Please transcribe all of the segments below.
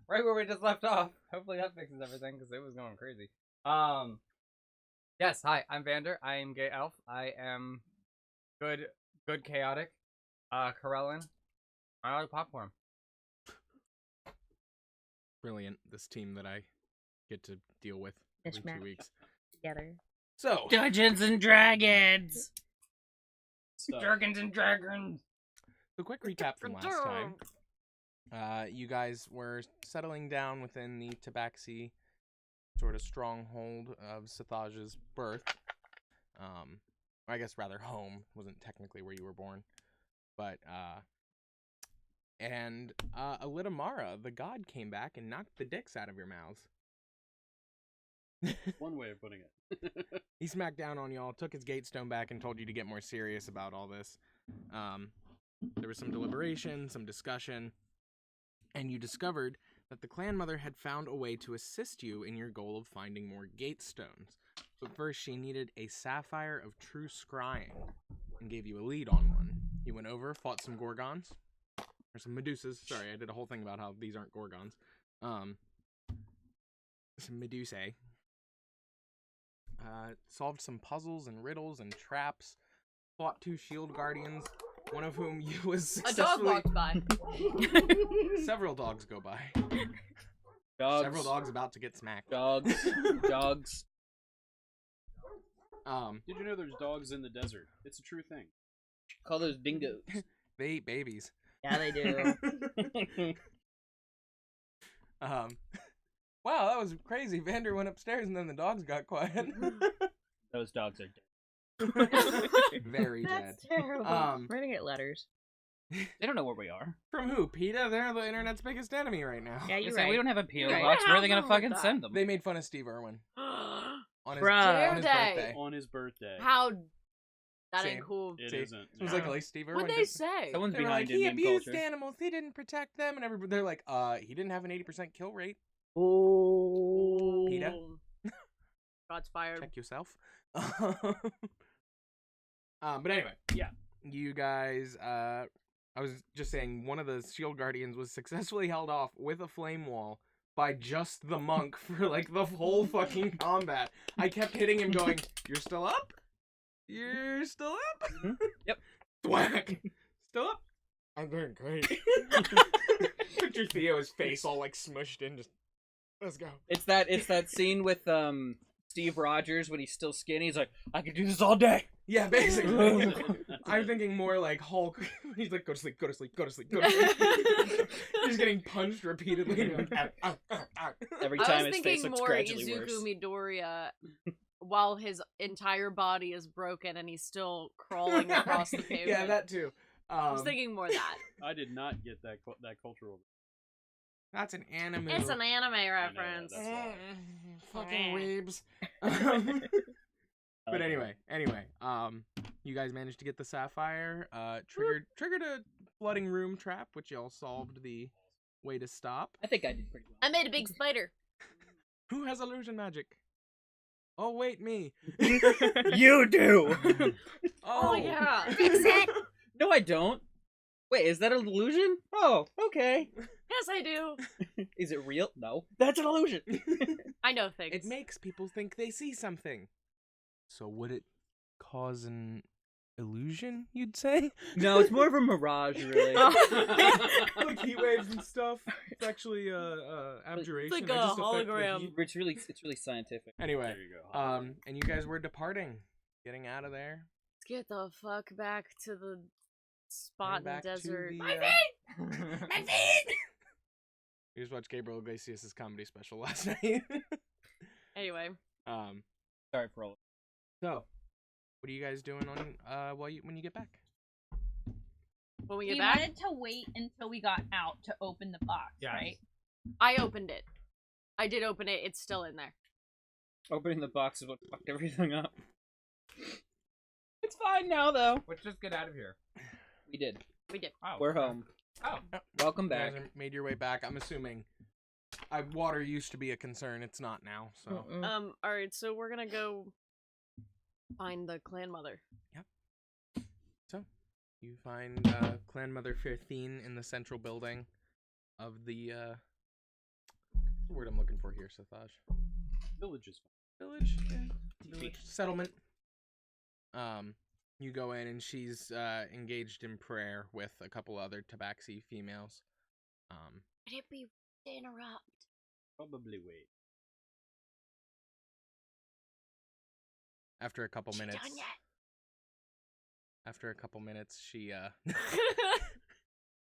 Right where we just left off. Hopefully that fixes everything, because it was going crazy. Yes, hi, I'm Vander. I am Gay Elf. I am good chaotic. Corellin. I like popcorn. Brilliant, this team that I get to deal with every 2 weeks. Together. So, Dungeons and Dragons! Stuff. Dragons and Dragons! the quick recap from last time. You guys were settling down within the Tabaxi sort of stronghold of Sithaj's birth. I guess rather home. Wasn't technically where you were born. But, and Alitamara, the god, came back and knocked the dicks out of your mouths. One way of putting it. He smacked down on y'all, took his gatestone back, and told you to get more serious about all this. There was some deliberation, some discussion, and you discovered that the clan mother had found a way to assist you in your goal of finding more gatestones. But first, she needed a sapphire of true scrying, and gave you a lead on one. You went over, fought some gorgons, or some medusas. Sorry, I did a whole thing about how these aren't gorgons. Some medusae. Solved some puzzles and riddles and traps. Fought 2 shield guardians, one of whom you was successfully... A dog walked by. Several dogs go by. Dogs. Several dogs about to get smacked. Dogs. Dogs. Um, Did you know there's dogs in the desert? It's a true thing. Call those dingoes. they eat babies. Yeah, they do. Wow, that was crazy. Vander went upstairs and then the dogs got quiet. Those dogs are dead. Very dead. That's terrible. We're gonna get letters. They don't know where we are. From who? PETA? They're the internet's biggest enemy right now. Yeah, you're Yes, right. We don't have a P.O. You're right. box. Where are they How gonna come fucking like send them? They made fun of Steve Irwin. On his, Bruh. on his Dare birthday. On his birthday. How? That Same. ain't cool. It See, isn't. It was like, Steve Irwin. What'd they say? Someone's They were behind like, he Indian abused culture. animals, he didn't protect them, and everybody, they're like, he didn't have an 80% kill rate. Oh. PETA? Shots fired. Check yourself. But anyway, yeah. You guys, I was just saying, one of the shield guardians was successfully held off with a flame wall by just the monk for, like, the whole fucking combat. I kept hitting him going, you're still up? You're still up? Mm-hmm. Yep. Thwack. Still up? I'm doing great. Picture Theo's face all, like, smushed in, just, let's go. It's that scene with Steve Rogers when he's still skinny. He's like, I could do this all day. Yeah, basically. I'm thinking more like Hulk. He's like, go to sleep, go to sleep, go to sleep, go to sleep. He's getting punched repeatedly. Every I time was his face thinking looks more gradually Izuku worse. Midoriya while his entire body is broken and he's still crawling across the pavement. Yeah, that too. I was thinking more that. I did not get that cultural. That's an anime. It's an anime reference. that's why. Fucking weebs. But anyway, you guys managed to get the sapphire. Triggered a flooding room trap, which y'all solved the way to stop. I think I did pretty well. I made a big spider. Who has illusion magic? Oh wait, me. You do. Oh yeah. Fix it. No, I don't. Wait, is that an illusion? Oh, okay. Yes, I do. Is it real? No. That's an illusion. I know things. It makes people think they see something. So would it cause an illusion, you'd say? No, it's more of a mirage, really. Like heat waves and stuff. It's actually abjuration. It's like They a just affect the hologram. heat. It's really scientific. Anyway, There you go. and you guys were departing, getting out of there. Let's get the fuck back to the spot in the Back to desert. the, My uh, feet! My feet! We just watched Gabriel Iglesias' comedy special last night. Anyway. Sorry for all. So, what are you guys doing on when you get back? When we We get back, wanted to wait until we got out to open the box, right? I opened it. I did open it. It's still in there. Opening the box is what fucked everything up. It's fine now, though. Let's just get out of here. We did. We did. Oh, We're home. Oh. Welcome You back. guys made your way back. I'm assuming. Water used to be a concern. It's not now. So. Alright, so we're gonna go find the clan mother. So, you find Clan Mother Fairthine in the central building. of the what's the word I'm looking for here, Sathaj? Village is Village, yeah. Village settlement. You go in and she's engaged in prayer with a couple other tabaxi females. Would it be rude to interrupt? probably wait. After a couple She minutes. done yet? After a couple minutes, she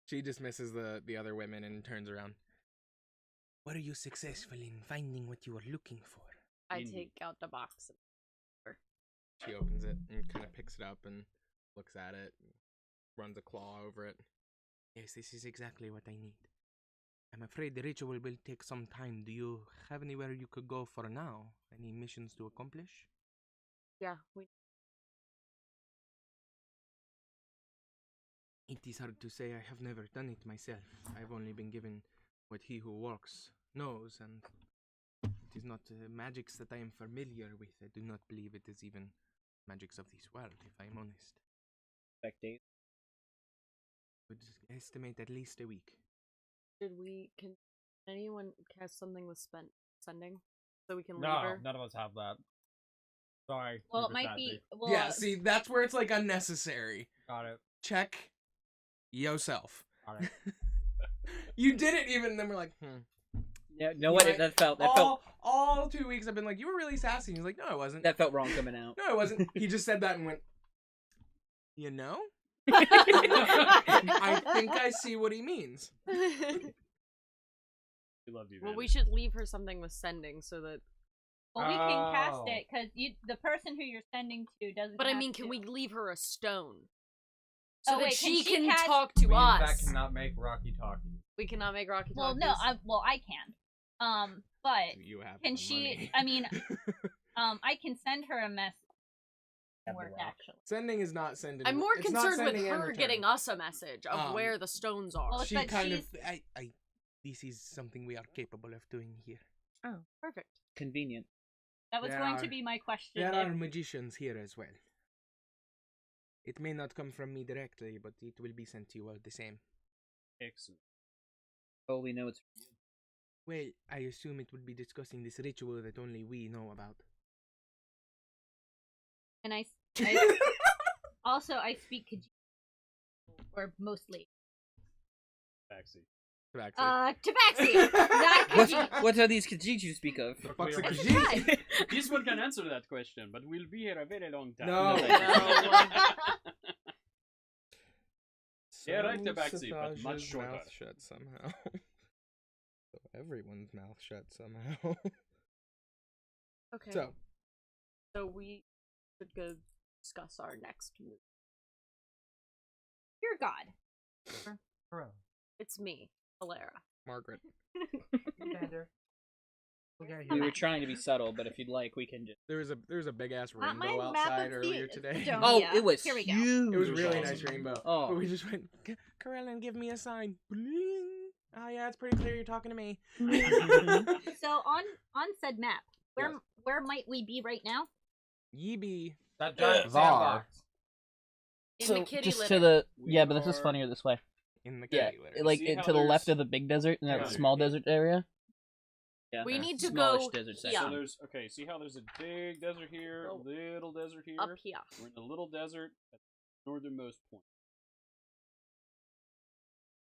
she dismisses the other women and turns around. Were you successful in finding what you were looking for? I take out the box. She opens it and kind of picks it up and looks at it, and runs a claw over it. Yes, this is exactly what I need. I'm afraid the ritual will take some time. Do you have anywhere you could go for now? Any missions to accomplish? Yeah, we. It is hard to say. I have never done it myself. I've only been given what he who walks knows, and it is not magics that I am familiar with. I do not believe it is even magics of this world, if I am honest. Spectate. Would estimate at least a week. Can anyone cast something with sending? So we can leave No, her? none of us have that. Sorry. Well, it super might sad be. dude. Well, Yeah, see, that's where it's like unnecessary. Got it. Check yourself. Got it. You didn't even. Then we're like, Yeah, no, what? Like, That felt all 2 weeks I've been like, you were really sassy. And he's like, no, I wasn't. that felt wrong coming out. No, I wasn't. He just said that and went, you know? I I think I see what he means. We love you, man. Well, we should leave her something with sending so that. well, we can cast Oh. it because the person who you're sending to doesn't. But I have mean, to. can we leave her a stone? So Oh, that wait, she can she can cast- talk to We in us. fact cannot make Rocky talkie. We cannot make Rocky Well, talk. no, I can. But You have can the she? money. I mean, I can send her a message. Have the Work rock. actually. Sending is not sending. I'm more it's not concerned with sending and her return. getting us a message of where the stones are. Well, She but kind of. she's- This is something we are capable of doing here. Oh, perfect. Convenient. That was There going are- to be my question. There if- are magicians here as well. It may not come from me directly, but it will be sent to you all the same. Excellent. Oh, we know it's. Well, I assume it would be discussing this ritual that only we know about. And I also I speak Khajiit, or mostly. Taxi. Tabaxi, not Khajiit. What are these Khajiit you speak of? The fuck's a We are- Khajiit? This one can answer that question, but we'll be here a very long time. No. Yeah, right, So Tabaxi, but much Sathaj's shorter. mouth shut somehow. So everyone's mouth shut somehow. Okay. So, we should go discuss our next move. You're God. Hello. It's me, Valera. Margaret. Commander. We were trying to be subtle, but if you'd like, we can just. There was a big ass Not my rainbow map outside of earlier the today. stone. Oh, yeah. it was Here we go. huge. It was It was really awesome. nice rainbow. Oh. But we just went, Corellin, give me a sign. Bling. Oh yeah, it's pretty clear you're talking to me. So on said map, where might we be right now? Ye be. That giant Var. sandbox. In So the kitty just litter. to the We but this is are- funnier this way. In the Yeah, kitty litter. like See how to the left there's- of the big desert and that Yeah. small desert area. Yeah, We need to smallish go desert here. section. So there's see how there's a big desert here, Oh. little desert here. Up here. We're in the little desert at the northernmost point.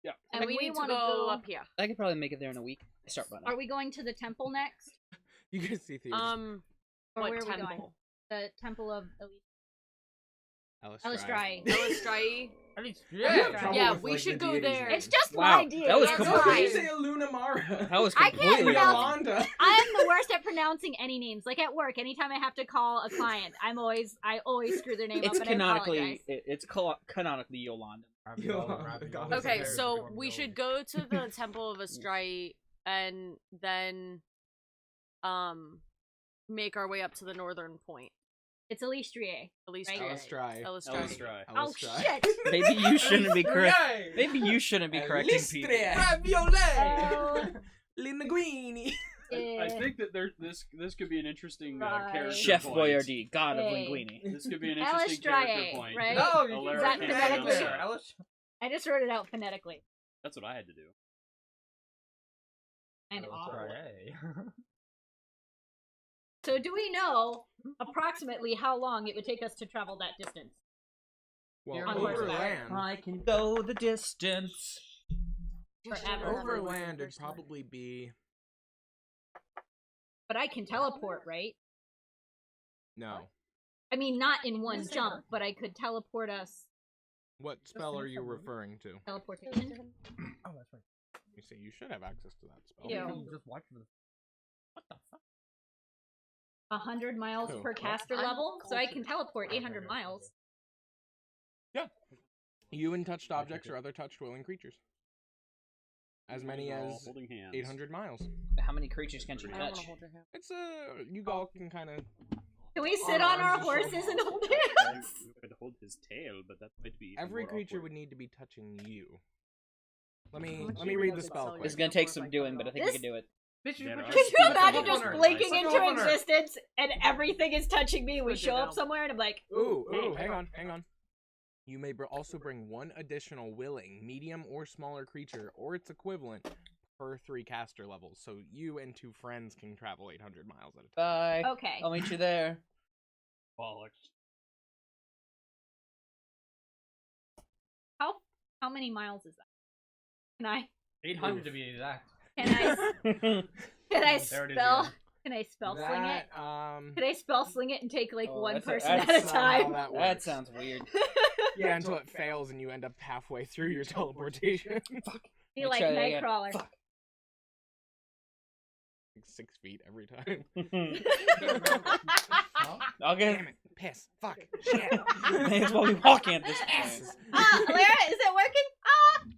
Yeah. And we we need to wanna go go- up here. I could probably make it there in a week. I start running. Are we going to the temple next? You can see Thea's Or Or what where are we going? temple? The temple of Elistrai. Elistrai. Elistrai. At least, I have yeah. trouble Yeah, with, we like, should the go deities there. names. It's just Wow, my idea. that was That's complete- Why fine. did you say Lunamara? That was I can't completely pronounce- wrong. Yolanda. I'm the worst at pronouncing any names. Like at work, anytime I have to call a client, I always screw their name It's up and I canonically, apologize. it's canonically Yolanda. Yolanda. Okay, so we should go to the Temple of Astrai and then make our way up to the northern point. It's Elistria. Elistrai. Elistrai. Oh Elistrai. shit! Maybe you shouldn't be correct. Elistrai. Maybe you shouldn't be correcting people. Elistria. Ravioli. Oh. Linguini. I think that this could be an interesting Right. character Chef point. Boyardee, god of Hey. linguini. This could be an interesting Elistrae, character point. right? No, you Alera Is that can't phonetically? pronounce it. I just wrote it out phonetically. That's what I had to do. And awkward. Hey. So do we know approximately how long it would take us to travel that distance? Well, On horseback. overland, I can go the distance. Forever. overland would probably be But I can teleport, right? no. I mean, not in one jump, but I could teleport us. What spell are you referring to? Teleportation? Oh, that's right. You say you should have access to that spell. Yeah. You just watch for the. What the fuck? 100 miles Oh, per what? caster level, so I can teleport 800 miles. You and touched objects or other touched willing creatures. As many We're all as holding hands. 800 miles. How many creatures can you I don't want touch? to hold your hand. It's you all can kind of. Can we sit on our horses and hold hands? You could hold his tail, but that might be Every more creature awkward. would need to be touching you. Let me much let me do you read know the the spell spell quick. It's gonna take some doing, but I think we This- can do it. Bitch, you There put are your Can you imagine Look just on her. blinking Look into on her. existence and everything is touching me? We Put it show up down. somewhere and I'm like, Ooh, hang on. You may also bring one additional willing, medium or smaller creature, or its equivalent, per 3 caster levels. So you and 2 friends can travel 800 miles at a time. Bye. okay. I'll meet you there. Bollocks. How many miles is that? Can I 800 to be exact. can I can I There it is spell again. can I spell sling it? That, Can I spell sling it and take like Oh, one that's person that's at a not time? how that That works. sounds weird. Yeah, until it fails and you end up halfway through your teleportation. Be Let's like try that again. Nightcrawler. Fuck. 6 feet every time. I'll get. Damn it. Piss. Fuck. Shit. That's why we walking at this point. Lara, is it working?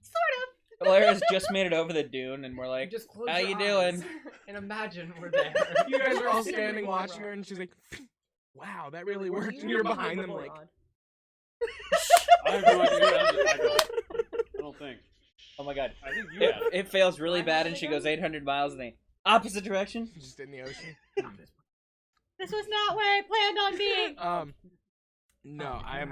Sort of. Valera's just made it over the dune, and we're like, Just close "How your you eyes doing?" And imagine we're there. You guys are all standing watching her and she's like, wow, that really worked. And you're behind them like, I have no idea. I don't think. "Oh my god!" I think you have. It fails really bad, and she goes 800 miles in the opposite direction. just in the ocean. This was not where I planned on being. No, I am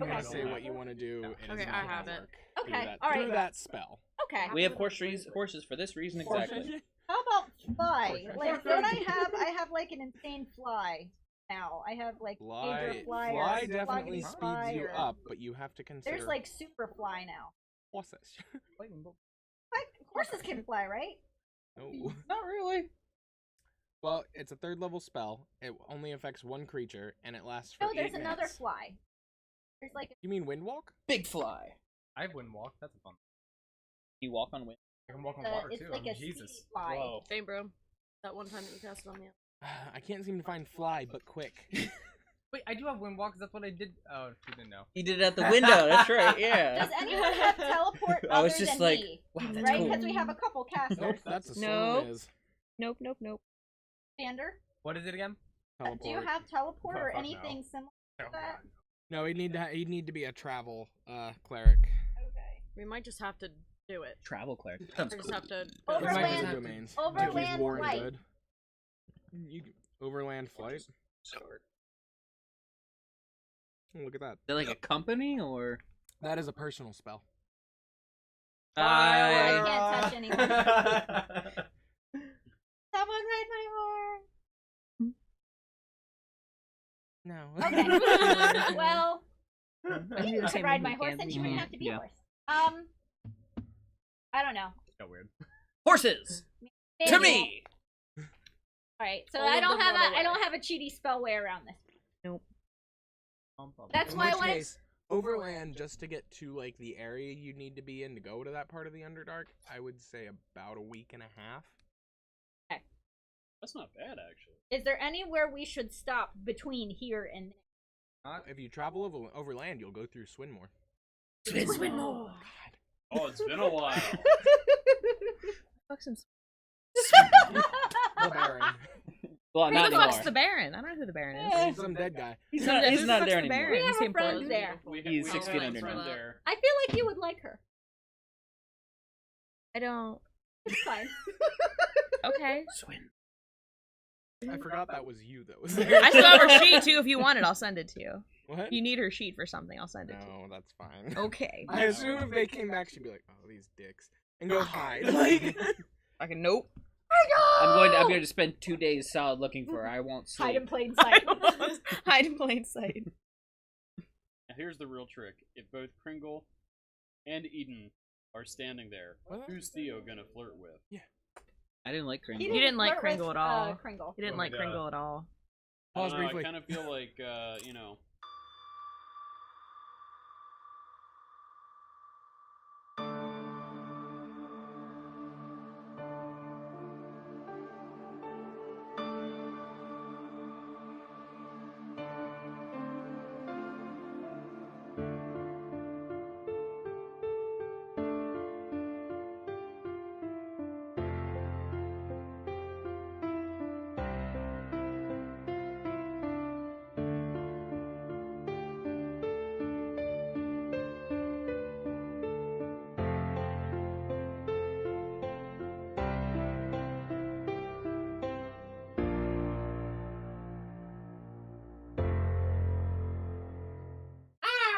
Okay. gonna say what you want to do. It is Okay, not I gonna have it. work. Okay, Through that, all right. through that spell. Okay. We have horses for this reason exactly. How about fly? Horse. Like, don't I have like an insane fly now. I have like major fly. Fly or definitely flying speeds fly you or- up, but you have to consider There's like super fly now. horses. Like horses can fly, right? No. Not really. Well, it's a 3rd level spell. It only affects 1 creature, and it lasts for No, 8 there's another minutes. fly. There's like You mean Windwalk? Big fly. I have wind walk. That's fun. You walk on wind. I can walk on a, water it's too. like I'm a sea Jesus. fly. Whoa. Same, bro. That one time that you cast it on me. I can't seem to find fly, but quick. Wait, I do have wind walk. 'Cause that's what I did. Oh, you didn't know. He did it at the window. That's right. Yeah. Does anyone have teleport I other was just than like, me? wow, that's Right? cool. Because we have a couple casters. Nope, that's a No. slow is. Nope. Sander, What is it again? Teleport. do you have teleport Oh, or fuck no. anything similar to that? No, he'd need to be a travel cleric. Okay. We might just have to do it. Travel cleric. We just have to. He might Overland- have domains. overland If he's Warren flight. good. Overland flight. Oh, look at that. Is it like a company or? That is a personal spell. I can't touch anyone. Someone ride my horse. No. Okay. Well, I you could ride my horse, and you wouldn't have to be Yeah. a horse. I don't know. Got weird. Horses Maybe. to me. All right, so All I of don't them have run a I don't away. have a cheaty spell way around this. That's That's In why which I wanted. case, overland, just to get to like the area you need to be in to go to that part of the Underdark, I would say about a week and a half. That's not bad, actually. Is there anywhere we should stop between here and If you travel overland, you'll go through Swinmore. Swinmore? Oh, it's been a while. Fuck some. The Baron. Well, Who not the fuck's anymore. the Baron? I don't know who the Baron is. He's some dead guy. He's Who not. the He's not fuck's there the anymore. Baron? We Is have he a friend important? there. He's we 6 have feet a under friend now. there. I feel like you would like her. I don't. It's fine. Okay. Swin. I forgot that was you that was I there. still have her sheet too. If you want it, I'll send it to you. What? If you need her sheet for something, I'll send it to you. No, that's fine. Okay. I assume if they came back, she'd be like, "Oh, these dicks," and go hide. Like, Fucking nope. I'm going to spend 2 days solid looking for her. I won't sleep. Hide in plain sight. Hide in plain sight. Now here's the real trick. If both Kringle and Eden are standing there, who's Theo gonna flirt with? Yeah. I didn't like Kringle. You didn't like flirt with, Kringle at all. Kringle. He didn't like Kringle at all. Pause I don't know, briefly. I kind of feel like, you know.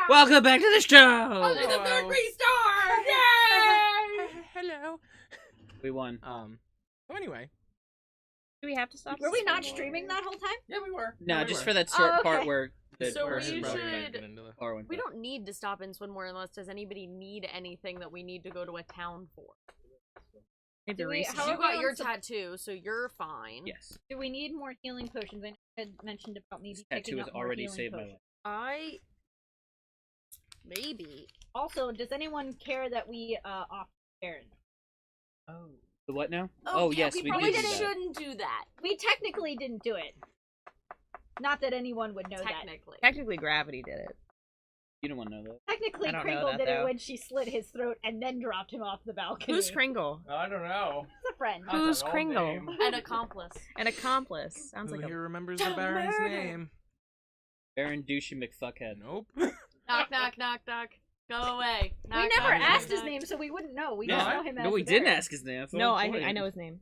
Welcome back to the show! Oh, there's a third restart! Yay! Hello. We won. So anyway. Do we have to stop? Were we not streaming that whole time? Yeah, we were. No, Yeah, we just were. for that short Oh, part okay. where the So we person Probably should- not get into the- Or went We there. don't need to stop in Swinmore unless does anybody need anything that we need to go to a town for. Maybe Do we- restart. how You are we got on your sup- tattoo, so you're fine. Yes. Do we need more healing potions? I had mentioned about maybe This picking tattoo has up more already healing saved my potions. life. Maybe. Also, does anyone care that we off Baron? Oh. The what now? Oh, yeah, yes, we probably did do didn't- that. Shouldn't do that. We technically didn't do it. Not that anyone would know that. Technically. Technically, Gravity did it. You don't want to know that. Technically, I don't know Kringle that, did it though. when she slit his throat and then dropped him off the balcony. Who's Kringle? I don't know. He's a friend. That's Who's an old Kringle? name. An accomplice. An accomplice. Sounds Who like a. here remembers the Baron's murder. name? Baron Douchey McFuckhead. Nope. Knock, knock, knock, knock. Go away. We Knock, never knock, asked knock, his name, so we wouldn't know. We No, just know him as No, we the didn't Baron. ask his name. That's the No, whole I point. know his name.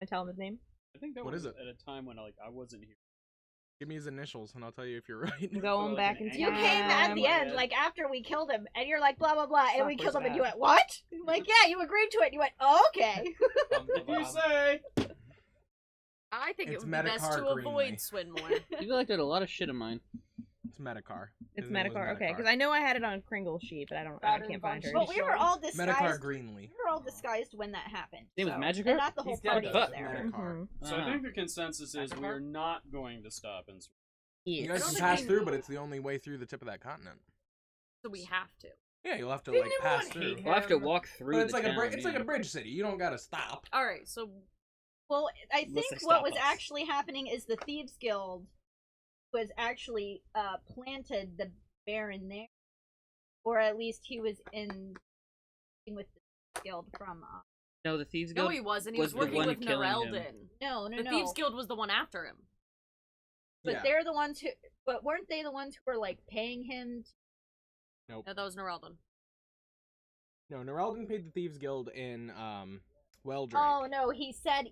I tell him his name. I think that What was is it? at a time when I wasn't here. Give me his initials, and I'll tell you if you're right. Going Well, back okay. in time. You came at the end, Yeah. like after we killed him, and you're like blah blah blah, and we Suckers killed him, and you bad. went what? I'm like, yeah, you agreed to it. And you went, oh, okay. If you say. I think It's it would be best Metacar to Greenway. avoid Swinmore. You feel like there's a lot of shit of mine. It's Metacar. It's His name was Metacar. Okay, Metacar. because I know I had it on Kringle's sheet, but I can't find her. But we were all Metacar disguised. Greenlee. We were all disguised when that happened. Name was so- Magikarp? And not the whole He's dead, party though. was there. Metacar. So I Ah. think the consensus is we're not going to stop in. You Yes. guys don't can think pass we- through, but it's the only way through the tip of that continent. So we have to. Yeah, you'll have to Didn't like everyone pass through. hate We'll have to walk through But it's the like a town, it's like yeah. a bridge city. You don't gotta stop. Alright, so Well, I Unless think they what stop was us. actually happening is the Thieves Guild was actually planted the Baron there, or at least he was in with the Thieves Guild from. No, the Thieves no, Guild he wasn't. He was was the working one with killing him. Nerelden. No, no, The no. Thieves Guild was the one after him. But Yeah. they're the ones who. But weren't they the ones who were like paying him? No, that was Nerelden. No, Nerelden paid the Thieves Guild in Weldrake. Oh no, he said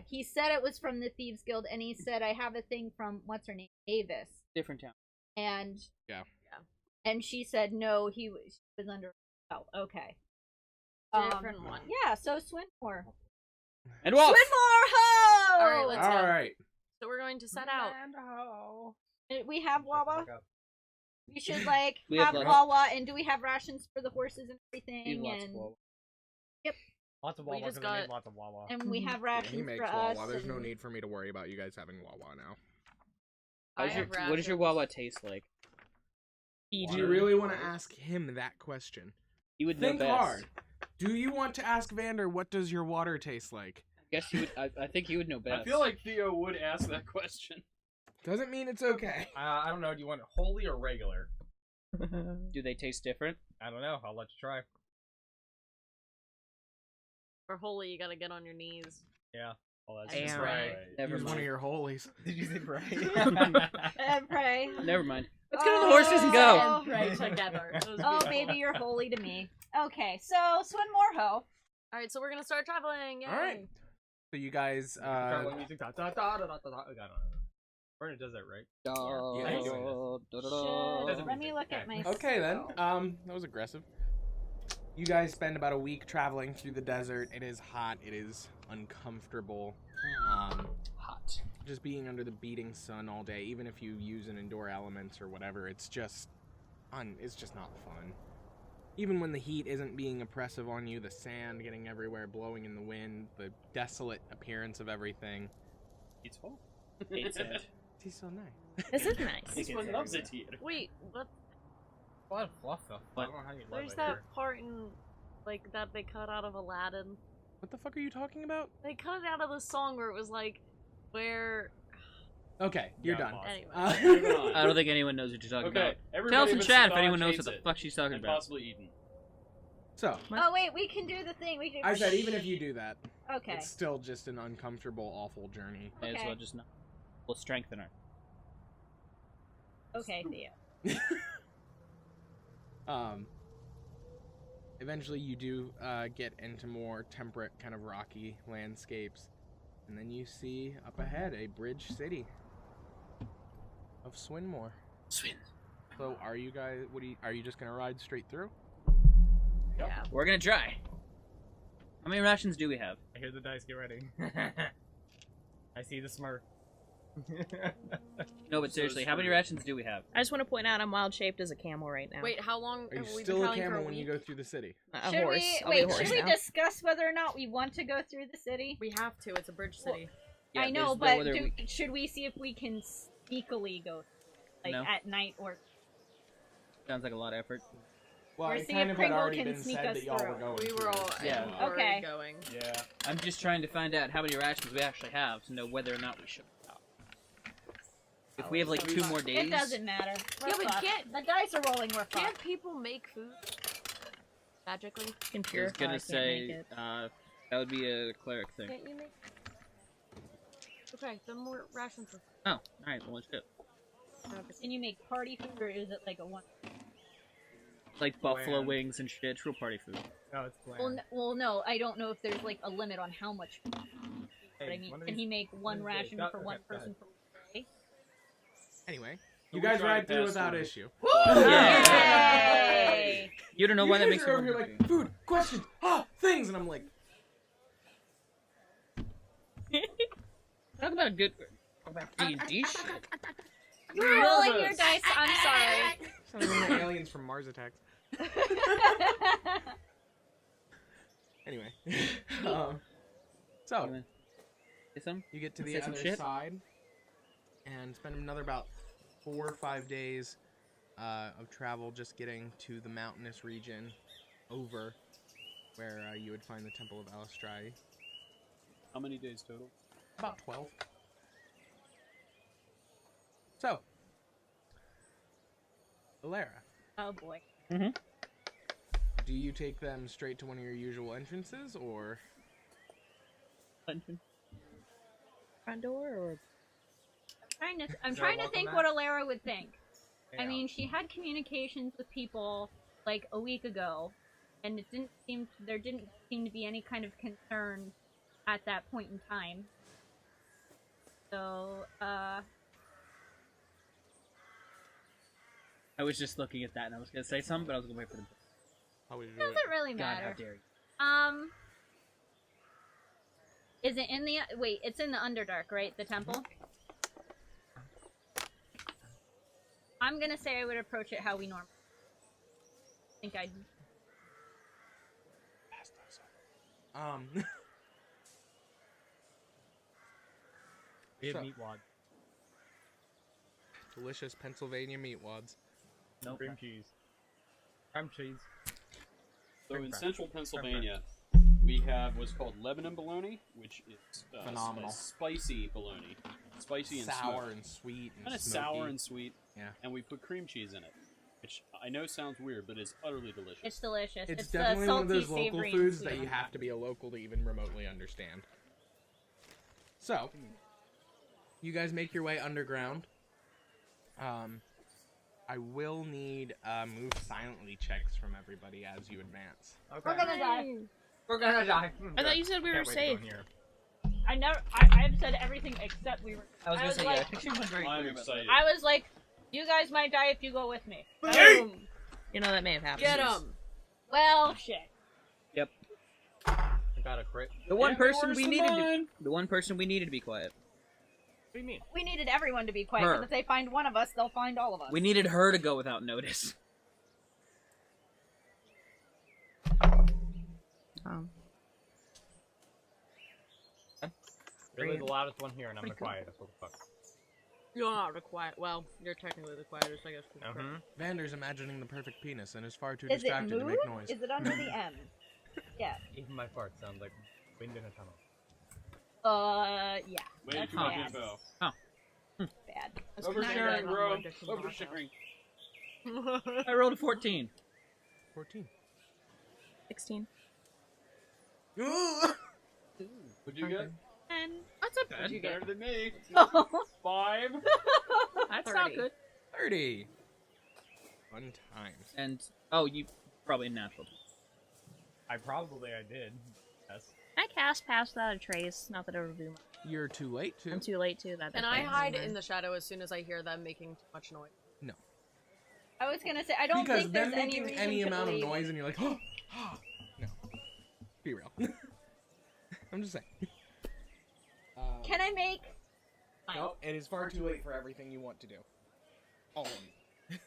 he said it was from the Thieves Guild, and he said I have a thing from what's her name, Avis, Different town. and Yeah. and she said no, she was under. Oh, okay. Different one. Yeah, so Swinmore. And Wolf! Swinmore, ho! All right, let's go. All right. So we're going to set out. We have Wawa. We should like We have have lots- Wawa, and do we have rations for the horses and He everything? lots of And Wawa. Lots of We Wawa, just 'cause they made got- lots of Wawa. and we have He rations makes for us. Wawa. There's no and- need for me to worry about you guys having Wawa now. I How's your, have what does your rations. Wawa taste like? Do you Water. really want to ask him that question? You would know Think best. hard. Do you want to ask Vander what does your water taste like? Guess you would. I think you would know best. I feel like Theo would ask that question. Doesn't mean it's okay. I don't know. Do you want it holy or regular? Do they taste different? I don't know. I'll let you try. For holy, you gotta get on your knees. Yeah. Oh, that's Damn. just Right. right. Never Use one of mind. your holies. Did you say pray? And pray. Never mind. Let's get on the horses and go. Oh, And pray together. It was Oh, beautiful. baby, you're holy to me. Okay, so Swinmore ho. Alright, so we're gonna start traveling. Yay. All right. So you guys, Traveling music. Da, da, da, da, da, da, da. I don't know. Vernon does that, right? Yeah, he's Let me look at my. okay then. That was aggressive. You guys spend about a week traveling through the desert. It is hot. It is uncomfortable. Hot. Just being under the beating sun all day, even if you use an indoor elements or whatever, it's just not fun. Even when the heat isn't being oppressive on you, the sand getting everywhere, blowing in the wind, the desolate appearance of everything. It's home. It's it. It's so nice. This is nice. This one loves it here. Wait, what? A lot of fluff though. What? I don't know how you live There's it that here. part in, like, that they cut out of Aladdin. What the fuck are you talking about? They cut it out of the song where it was like, where... Okay, you're Yeah, done. pause. Anyway. Moving on. I don't think anyone knows what you're talking Okay, about. everybody Tell us in but chat if Savage anyone knows hates what the it, fuck she's talking and about. possibly Eden. So, Oh wait, we can do the thing. We can. I said even if you do that, Okay. it's still just an uncomfortable, awful journey. May as Okay. well just not. We'll strengthen her. Okay, Theo. Eventually you do get into more temperate, kind of rocky landscapes, and then you see up ahead a bridge city of Swinmore. Swin. So are you guys? Are you just gonna ride straight through? Yeah. We're gonna try. How many rations do we have? I hear the dice. Get ready. I see the smirk. No, but seriously, how many rations do we have? I just want to point out I'm wild shaped as a camel right now. Wait, how long Are you have we been still a traveling for camel a when you week? go through the city? A Should horse. we I'll be a wait? horse Should we now. discuss whether or not we want to go through the city? We have to. It's a bridge city. Yeah, I know, there's no but other should we see if we can sneakily go, like No. at night or? Sounds like a lot of effort. Well, Or it see kind if of had Pringle already can been sneak said us that y'all were through. going. We through were all it, so- Yeah. already Okay. going. Yeah. I'm just trying to find out how many rations we actually have to know whether or not we should. If we have like 2 more days. It doesn't matter. We're Yeah, but fucked. can't- The dice are rolling. We're Can't fucked. people make food magically? Can I was purify, gonna can't say make it. that would be a cleric thing. Can't you make? Okay, then more rations. Oh, all right. Well, let's go. Can you make party food, or is it like a one? Like buffalo Bland. wings and shit. True party food. No, it's bland. Well, no. I don't know if there's like a limit on how much. But Hey, I mean, one of can these- he make one one of these ration days. for Okay, one go person ahead. per day? Anyway, So you we guys try to ride through pass without through. issue. Yay! You don't know why that makes are me over here like food, questions, things, and I'm like, Talk about good. Talk about D&D shit. You're rolling your dice. I'm sorry. sounding like the aliens from Mars Attacks. Anyway, so Say some? you get to the Say some other shit? side and spend another about 4 or 5 days of travel just getting to the mountainous region over where you would find the Temple of Alestrai. How many days total? About 12. So, Alara, Oh boy. do you take them straight to one of your usual entrances, or... Front door or I'm Is trying there a to welcome think mat? what Alara would think. I Yeah. mean, she had communications with people like a week ago, and there didn't seem to be any kind of concern at that point in time. So, I was just looking at that and I was gonna say something, but I was gonna wait for them. How would you do doesn't it? really God, how matter. dare you? Is it in the wait? It's in the Underdark, right? The temple. I'm gonna say I would approach it how we normally. Think I'd. We have So- meat wad. Delicious Pennsylvania meat wads. Nope. Cream cheese. Creme cheese. So in Creme central Pennsylvania, we have what's called Lebanon bologna, which is Phenomenal. spicy bologna, spicy and Sour smoked. and sweet and Kind of smoky. sour and sweet. Yeah. And we put cream cheese in it, which I know sounds weird, but is utterly delicious. It's delicious. It's the definitely one of salty, those local savory, foods sweet. that you have to be a local to even remotely understand. So, you guys make your way underground. I will need move silently checks from everybody as you advance. Okay. We're gonna die. We're gonna die. I thought you said we were Can't wait to go safe. in here. I never. I've said everything except we were. I was gonna was say, like- yeah, I think she was very I'm clear about excited. I was like, you guys might die if you go with me. Boom! You know that may have happened. Get him! Well, shit. Yep. I got a crit. The one Can't be person worse we than needed. mine. The one person we needed to be quiet. What do you mean? We needed everyone to be quiet, Her. because if they find one of us, they'll find all of us. We needed her to go without notice. Really the loudest one here, and I'm the quietest. What the fuck? You're not the quiet. Well, you're technically the quietest, I guess. Vander's imagining the perfect penis and is far too Is it distracted to move? make noise. Is it under the M? Yeah. Even my farts sound like wind in a tunnel. Yeah. Way That's too much bad. info. Bad. Oversharing, bro. Oversharing. I rolled a 14. 14. 16. What'd you get? And that's not bad. What'd you Better get? than me. Oh. 5. That's 30. not good. 30. Fun times. And oh, you probably natural. I did. Yes. I cast Pass Without a Trace. Not that it'll do much. You're too late to. I'm too late to that. And I hide in the shadow as soon as I hear them making too much noise. No. I was gonna say, I don't Because think them there's any making reason any to amount of believe- noise and you're like, oh, no. Be real. I'm just saying. Can I make... No, it is far too late for everything you want to do. All of you.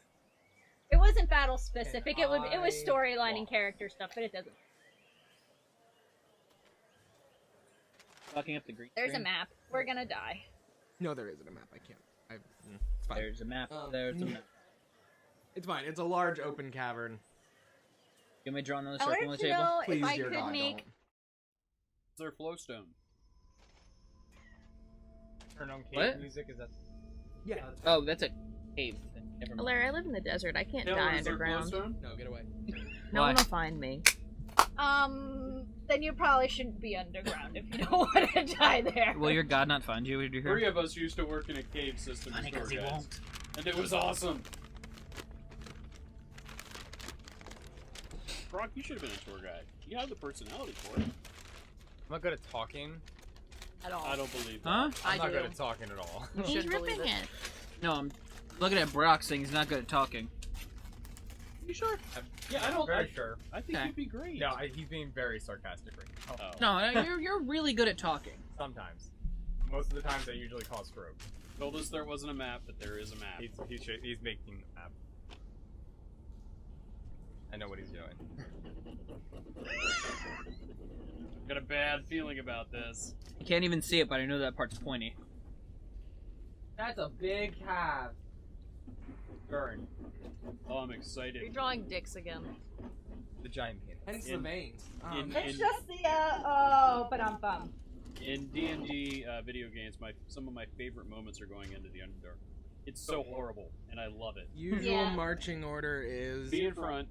It wasn't battle specific. It was I storyline and walk. character stuff, but it doesn't. Fucking up the green. There's a screen. map. We're gonna die. No, there isn't a map. I can't. It's fine. There's a map. Um, There's a map. It's fine. It's a large open cavern. You want me to draw another I circle on wanted the to table? know Please, if I dear could God, make... don't. It's their flowstone. Turn on cave What? music, is that... Yeah. Oh, that's a cave thing. Never mind. Larry, I live in the desert. I can't Taylor, die is there underground. glowstone? No, get away. No Why? one will find me. Then you probably shouldn't be underground if you don't want to die there. Will your god not find you? Would you 3 of us used to work in a cave system as tour guides. And it was awesome. Brock, you should have been a tour guide. You have the personality for it. I'm not good at talking. At all. I don't believe that. Huh? I'm I not do. good at talking at all. You He's should believe ripping it. it. No, I'm looking at Brock saying he's not good at talking. You sure? Yeah, I I'm don't. very sure. I think Okay. you'd be great. No, he's being very sarcastic right now. Oh. No, you're really good at talking. Sometimes. Most of the times I usually cause stroke. Told us there wasn't a map, but there is a map. He's making the map. I know what he's doing. Got a bad feeling about this. You can't even see it, but I know that part's pointy. That's a big calf. Burn. Oh, I'm You're excited. drawing dicks again. The giant penis. Hence the In- veins. It's just the, bum. In D&D video games, some of my favorite moments are going into the Underdark. It's so horrible, and I love it. Usual Yeah. marching order is Be in front.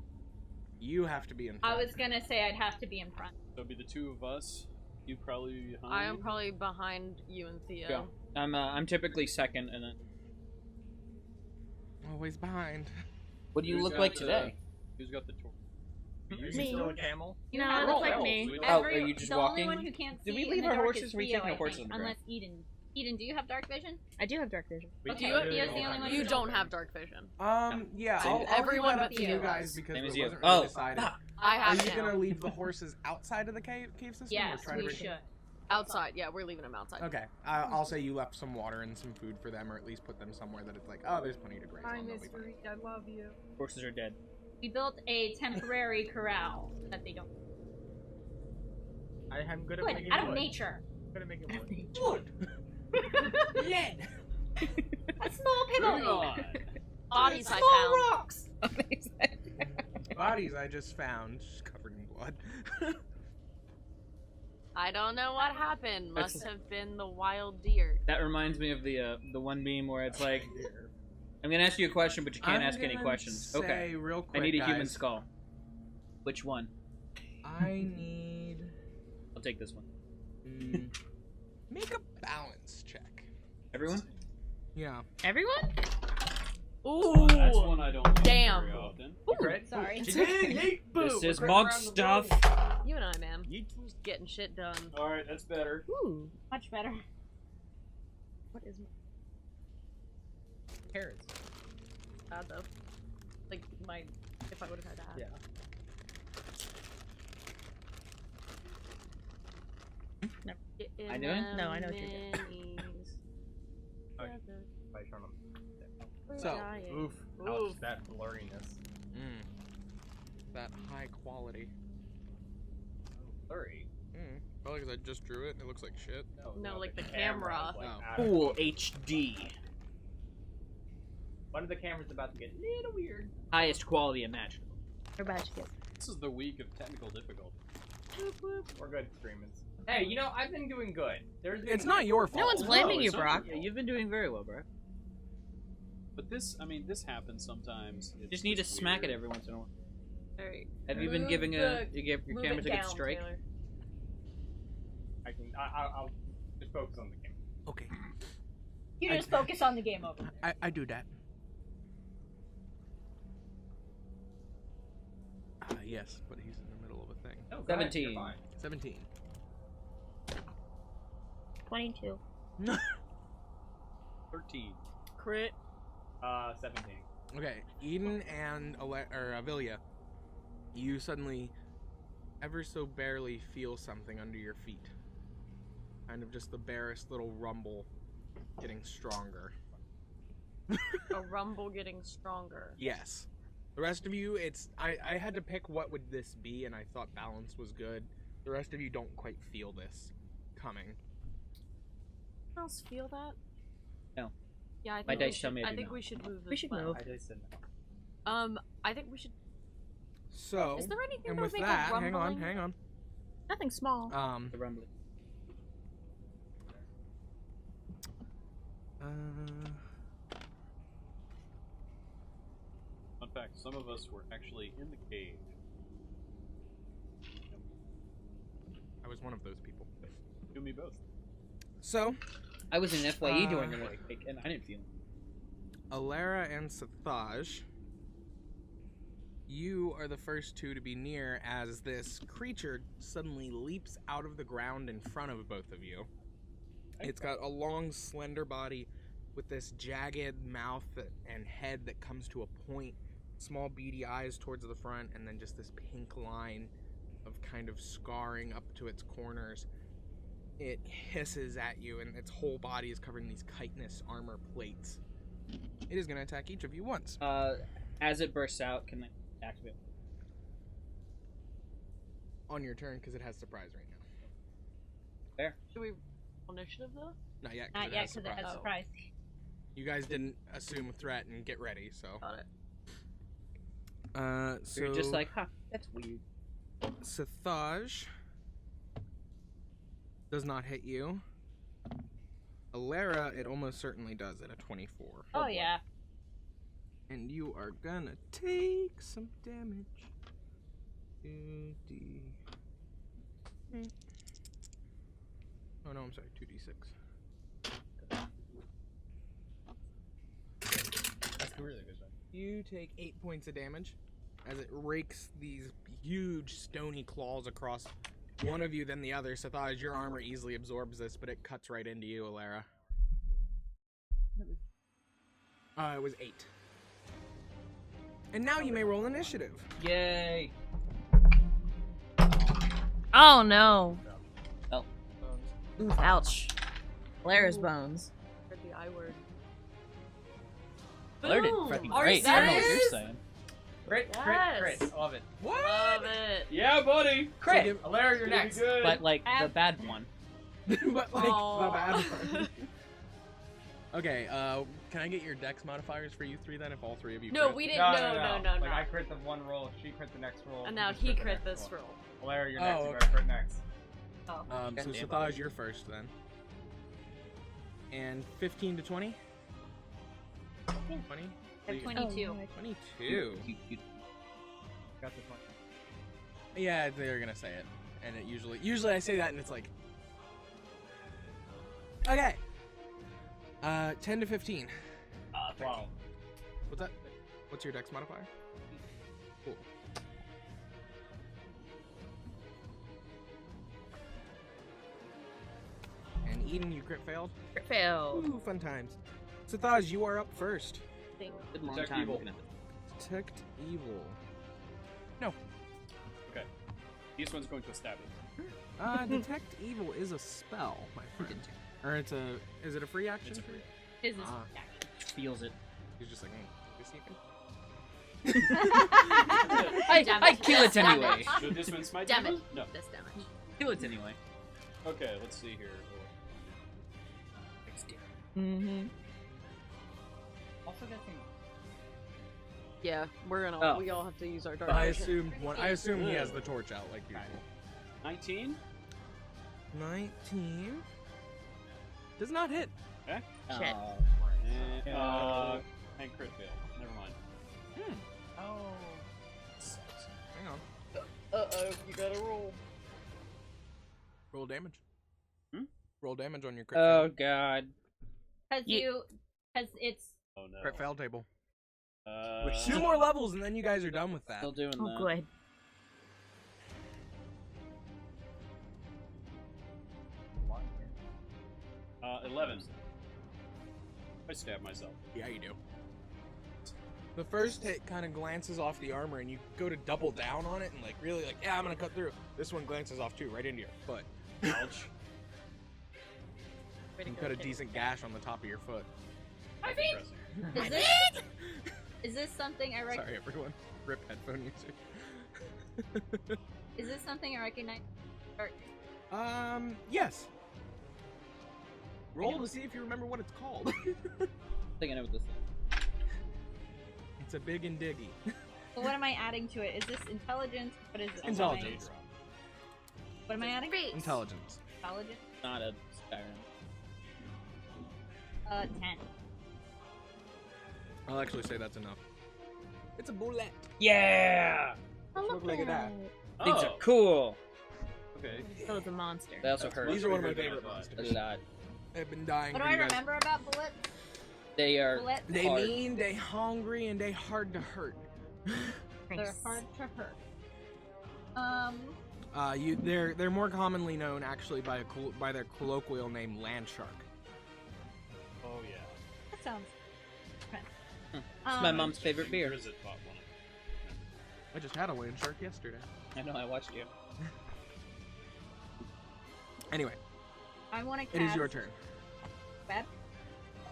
you have to be in I front. was gonna say I'd have to be in front. So it'll be the 2 of us. You probably be behind. I am probably behind you and Theo. Go. I'm typically second, and then. Always behind. What do you Who's look got like the- today? Who's got the tour? Are you Me. still a camel? You No, have it to looks like look- me. Oh, are you just the walking? only one who can't see Did we in leave the our dark horses? is Were you Theo, taking I our horses think, on the unless Eden. Eden, do you have dark vision? I do have dark vision. We Do can't you- do it Theo's all the only time. one You who don't have dark vision. Yeah, So I'll everyone leave that up but to you Theo guys does. because Same it as you. wasn't Oh. really decided. I Are have you to. gonna leave the horses outside of the cave system? Yes, or try to we bring... should. Outside. Yeah, we're leaving them outside. Okay, I'll say you left some water and some food for them, or at least put them somewhere that it's like, oh, there's plenty to graze on. they'll be fine. I love you. Horses are dead. We built a temporary corral so that they don't. I am good at Good, making out of wood. nature. I'm good at making wood. Wood! Lead! A small Moving piddle. on. Bodies I Small found. rocks. Bodies I just found, just covered in blood. I don't know what happened. Must have been the wild deer. That reminds me of the one meme where it's like, I'm gonna ask you a question, but you can't I'm ask any gonna questions. say Okay. real quick, I need a human guys, skull. Which one? I need... I'll take this one. Make a balance check. Everyone? Yeah. Everyone? Ooh. That's one I don't use Damn. very often. Great. Sorry. This is monk stuff. You and I, man. Just getting shit done. Alright, that's better. Ooh. Much better. What is Carrots. Bad though. Like if I would have had that. Yeah. Get in I doing? them No, I know what you're doing. minis. Okay. Together. If I turn them. We're So, dying. Oof. Ouch, Oof. that blurriness. That high quality. Blurry. Probably because I just drew it and it looks like shit. No, like the camera. is, like, Oh. out of Cool focus. HD. One of the cameras about to get a little weird. Highest quality imaginable. We're about to get. This is the week of technical difficulty. We're good streamers. Hey, you know, I've been doing good. There's been It's not your fault. No one's blaming you, it's not Brock. your Yeah, you've been doing very well, bro. But this, I mean, this happens sometimes. It's Just need to just smack it weird. every once in a while. Alright. Have you been Move giving the- you give your Move cameras it a good down, strike? Taylor. I'll just focus on the camera. Okay. You just focus on the game over there. I do that. Yes, but he's in the middle of a thing. No, go ahead, 17. you're fine. 17. 22. 13. Crit. 17. Okay, Eden and Avilia, you suddenly, ever so barely feel something under your feet. Kind of just the barest little rumble getting stronger. A rumble getting stronger. Yes. The rest of you, I had to pick what would this be, and I thought balance was good. The rest of you don't quite feel this coming. Anyone else feel that? No. Yeah, I think My we dice should, tell me I I do think not. we should move this. We should button. move. I just didn't know. I think we should. So, Is there anything and that with would make that, a hang rumbling? on. Nothing small. The rumbling. Fun fact: some of us were actually in the cave. I was one of those people. You and me both. So, I was in FYE during the earthquake, and I didn't feel it. Alara and Sathaj, you are the first two to be near as this creature suddenly leaps out of the ground in front of both of you. It's got a long, slender body with this jagged mouth and head that comes to a point, small beady eyes towards the front, and then just this pink line of kind of scarring up to its corners. It hisses at you, and its whole body is covered in these chitinous armor plates. It is going to attack each of you once. As it bursts out, can I activate? On your turn, because it has surprise right now. Fair. Should we initiative though? Not yet, Not yet, because it surprise. has surprise. You guys didn't assume threat and get ready, so. Got it. So You're just like, huh, that's weird. Sathaj does not hit you. Alara, it almost certainly does at a 24. Oh, yeah. And you are gonna take some damage. 2d. Oh no, I'm sorry, 2d6. That's really good. You take 8 points of damage as it rakes these huge stony claws across one of you then the other. Sathaj, your armor easily absorbs this, but it cuts right into you, Alara. It was 8. And now you may roll initiative. Yay! Oh no. Oh. Oof, ouch. Blair's bones. Heard the I word. Blair did Boom! fucking Are great. you I don't know what serious? you're saying. Crit, Yes. crit, crit. Love it. What? Love it. Yeah, buddy. Crit! Alara, you're Gonna be next. good. But like the bad one. But like Aw. the bad one. Okay, can I get your dex modifiers for you three then if all three of you No, crit? we didn't. No. No. Like, I crit the one roll, she crit the next roll. And you now just he the crit next this roll. Alara, you're Oh, next. You okay. gotta crit next. Oh. So Goddamn. Sathaj, you're first then. And 15 to 20? 20? I have 22. 22. You Got this one. Yeah, they're gonna say it. And it usually I say that and it's like... Okay. 10 to 15. Wow. What's that? What's your dex modifier? Cool. And Eden, you crit failed? Crit fail. Ooh, fun times. Sathaj, you are up first. Been a long Detect time evil. looking at this. Detect evil. No. Okay. This one's going to stab it. Detect evil is a spell, my friend. Or is it a free action? It's a free His is Feels it. He's just like, hey, this you can. I kill it anyway. Should this one smite Damage. damage? No. This damage. Kill it anyway. Okay, let's see here. Mm-hmm. Also guessing. Yeah, we're gonna. Oh. We all have to use our dark I vision. assume he has the torch out like usual. 19? 19 does not hit. Okay. Shit. And crit fail. Never mind. Oh. Hang on. Uh-oh, you gotta roll. Roll damage. Hmm? Roll damage on your crit Oh fail. god. because it's Oh no. Crit fail table. Uh, 2 more levels and then you guys are done with that. Still doing Oh, that. good. What? 11. I stab myself. Yeah, you do. The first hit kind of glances off the armor, and you go to double down on it, and like really, like, yeah, I'm gonna cut through. This one glances off too, right into your foot. Ouch. Way to You go, cut a kid. decent gash on the top of your foot. Depressing. Is this something I recognize? Sorry, everyone. Rip headphone user. Is this something I recognize? Or, Yes. Roll to see if you remember what it's called. I think I know what this is. It's a big and diggy. but what am I adding to it? Is this intelligence? What is it? Intelligence. What am I adding? Intelligence. Intelligence. Not a Skyrim. 10. I'll actually say that's enough. It's a bullet. Yeah! Look like that. Things are cool. Okay. So it's a monster. They also That's hurt These are one of my Much bigger favorite than I monsters. a lot. They've been dying What do for I you guys. remember about bullets? They are Bullets? They hard. mean, they hungry, and they hard to hurt. They're hard to hurt. They're more commonly known actually by their colloquial name, land shark. Oh yeah. That sounds. It's my mom's favorite beer. Where is it bought one? I just had a land shark yesterday. I know, I watched you. Anyway, I want to cast. it is your turn.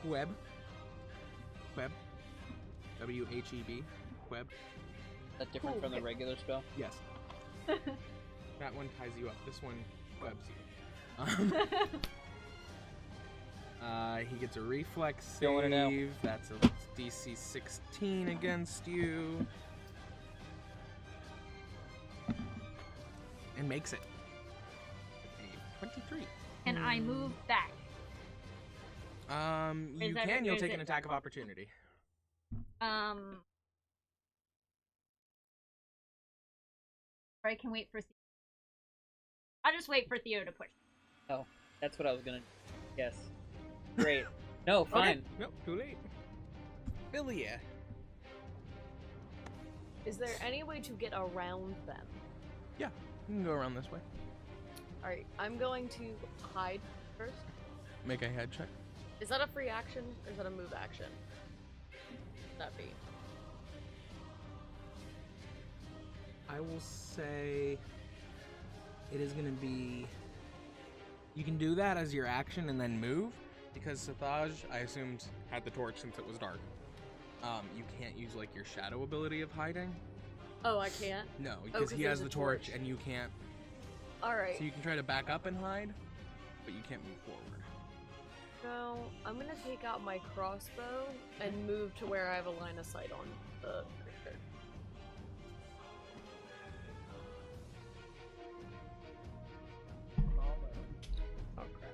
Web. Web. W-H-E-B. Web. Is that different from the regular spell? Yes. That one ties you up. This one webs you. He gets a reflex Going it out. save. That's a DC 16 against you. And makes it. A 23. and I move back. You Is that- can. You'll is take it- an attack of opportunity. Or I can wait for. I'll just wait for Theo to push. Oh, that's what I was gonna guess. Great. No, fine. Okay. Nope, too late. Philia. Is there any way to get around them? You can go around this way. Alright, I'm going to hide first. Make a head check. Is that a free action or is that a move action? That be. I will say it is going to be. You can do that as your action and then move, because Sathaj, I assumed, had the torch since it was dark. You can't use like your shadow ability of hiding. Oh, I can't? No, because 'cause he there's has a the torch torch. and you can't. Alright. So you can try to back up and hide, but you can't move forward. No, I'm gonna take out my crossbow and move to where I have a line of sight on the creature. Oh crap.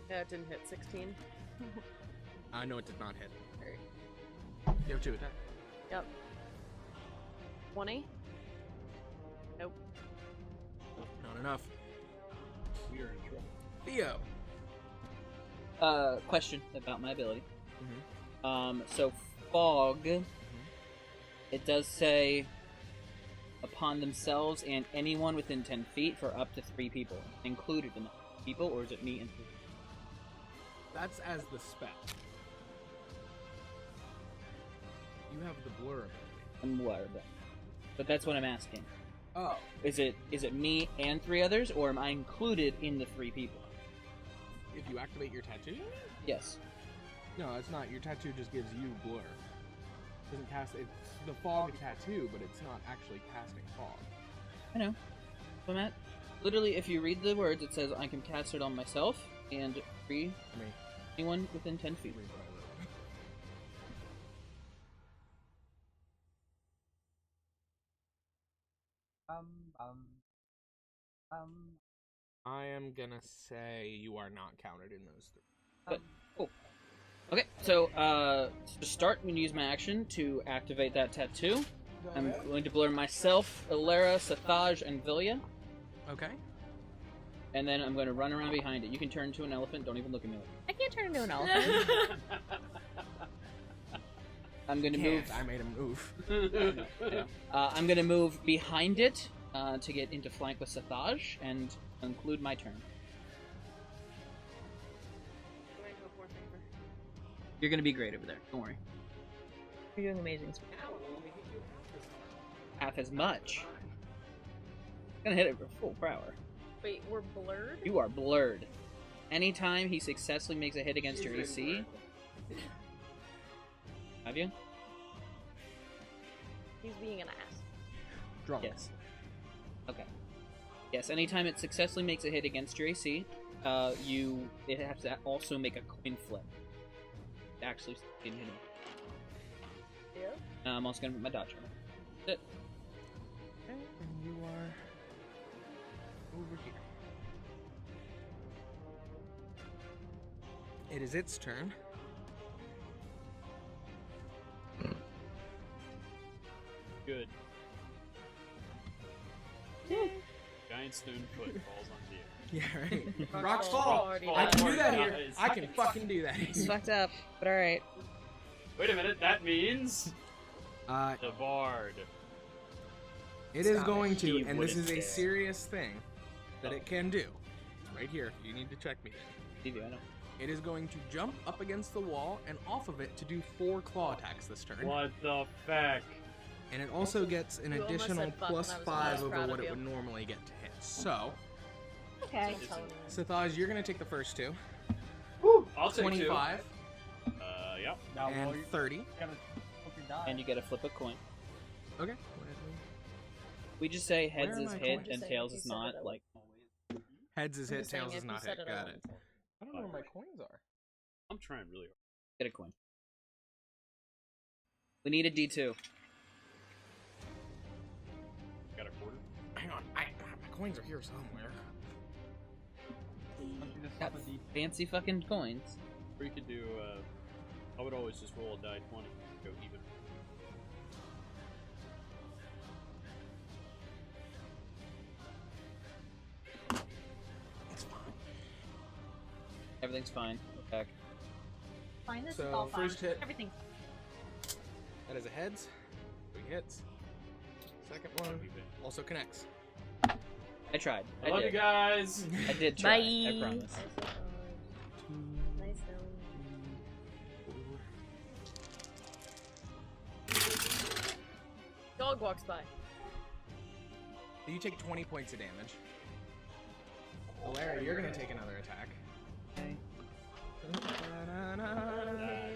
Yeah, it didn't hit 16. I know it did not hit. Alright. You have 2 attacks. Yep. 20? Nope. Not enough. We are in trouble. Theo. Question about my ability. Mm-hmm. So fog. It does say upon themselves and anyone within 10 feet for up to 3 people. Included in that. People, or is it me and 3? That's as the spell. You have the blur ability. I'm aware of that. But that's what I'm asking. Oh. Is it me and 3 others, or am I included in the 3 people? If you activate your tattoo? Yes. No, it's not. Your tattoo just gives you blur. It doesn't cast. It's the fog tattoo, but it's not actually casting fog. I know. So Matt, literally, if you read the words, it says I can cast it on myself and anyone within 10 feet. Read what I I am gonna say you are not counted in those 3. But, cool. Okay, so to start, I'm going to use my action to activate that tattoo. I'm going to blur myself, Ilera, Sathaj, and Vilya. Okay. And then I'm going to run around behind it. You can turn into an elephant. Don't even look at me. I can't turn into an elephant. I'm going to move. I made him move. Yeah. I'm going to move behind it to get into flank with Sathaj and conclude my turn. You're going to be great over there. Don't worry. You're doing amazing. Half as much. Gonna hit it for full power. Wait, we're blurred? You are blurred. Anytime he successfully makes a hit against your AC. Have you? He's being an ass. Drunk. Yes. Okay. Yes, anytime it successfully makes a hit against your AC, it has to also make a coin flip. To actually hit him. Yeah? I'm also gonna put my dodge on it. That's it. Okay, and you are over here. It is its turn. Good. Giant stone foot falls onto you. Yeah, right. Rocks fall. fall. Already I can done. do that here. Guys. I can fucking do that It's here. fucked up, but alright. Wait a minute, that means Uh, the bard. it is Stop going it. to, He and this is wouldn't a dare. serious thing that it can do. It's right here. You need to check me. Leave you, I know. It is going to jump up against the wall and off of it to do 4 claw attacks this turn. What the feck? And it also gets an You almost additional said fuck, plus and I was 5 almost over proud what of it you. would normally get to hit. So, Okay. I'm telling you. Sathaj, you're going to take the first 2. I'll take 25 2. Yep. Now, and 30. you gotta flip your die. And you gotta flip a coin. Okay. We just say heads Where am is I hit going? and Just tails saying, is if you not. said it, Like, Heads is I'm hit, just saying tails if is you not said hit. it, I Got wouldn't it. say I don't know where my coins are. I'm trying really hard. get a coin. We need a D2. Got a quarter? Hang on. My coins are here somewhere. Don't you just Got flip a D- fancy fucking coins. Or you could do, I would always just roll a die 20 go even. It's fine. Everything's fine. Back. Fine, this So, is all fine. first hit. Everything's That is a heads. 3 hits. Second one also connects. I tried. I love you did. guys! I did try. I Bye. promise. Nice Dog walks by. You take 20 points of damage. Larry, you're gonna take another attack. Okay.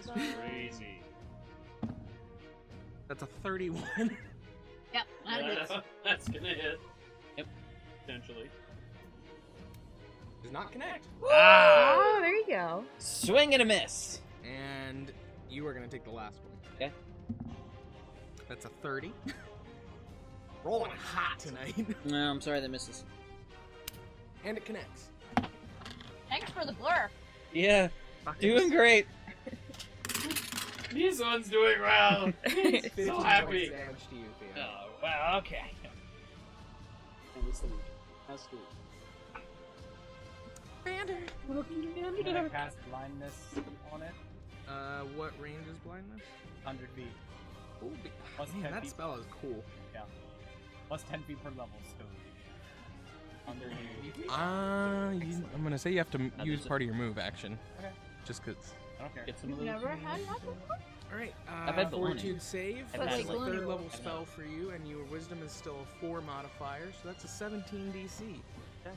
That's crazy. That's a 31. Yep, that hits. That's gonna hit. Yep. Potentially. Does not connect. Oh, there you go. Swing and a miss. And you are gonna take the last one. Okay. That's a 30. Rolling hot tonight. No, I'm sorry that misses. And it connects. Thanks for the blur. Yeah, doing great. This one's doing well! 15 so points happy! of damage to you, Theo. Oh, well, okay. I'm gonna cast blindness on it. What range is blindness? 100 feet. Ooh, Plus man, 10 that feet. spell is cool. Plus 10 feet per level, so. Under I'm gonna say you have to use just- part of your move action. Okay. Just cause I don't care. Get some of You've those. never had that before? Alright, I've had Fortitude baloney. save. I've That's had a like third baloney. level spell for you, and your wisdom is still a 4 modifier, so that's a 17 DC.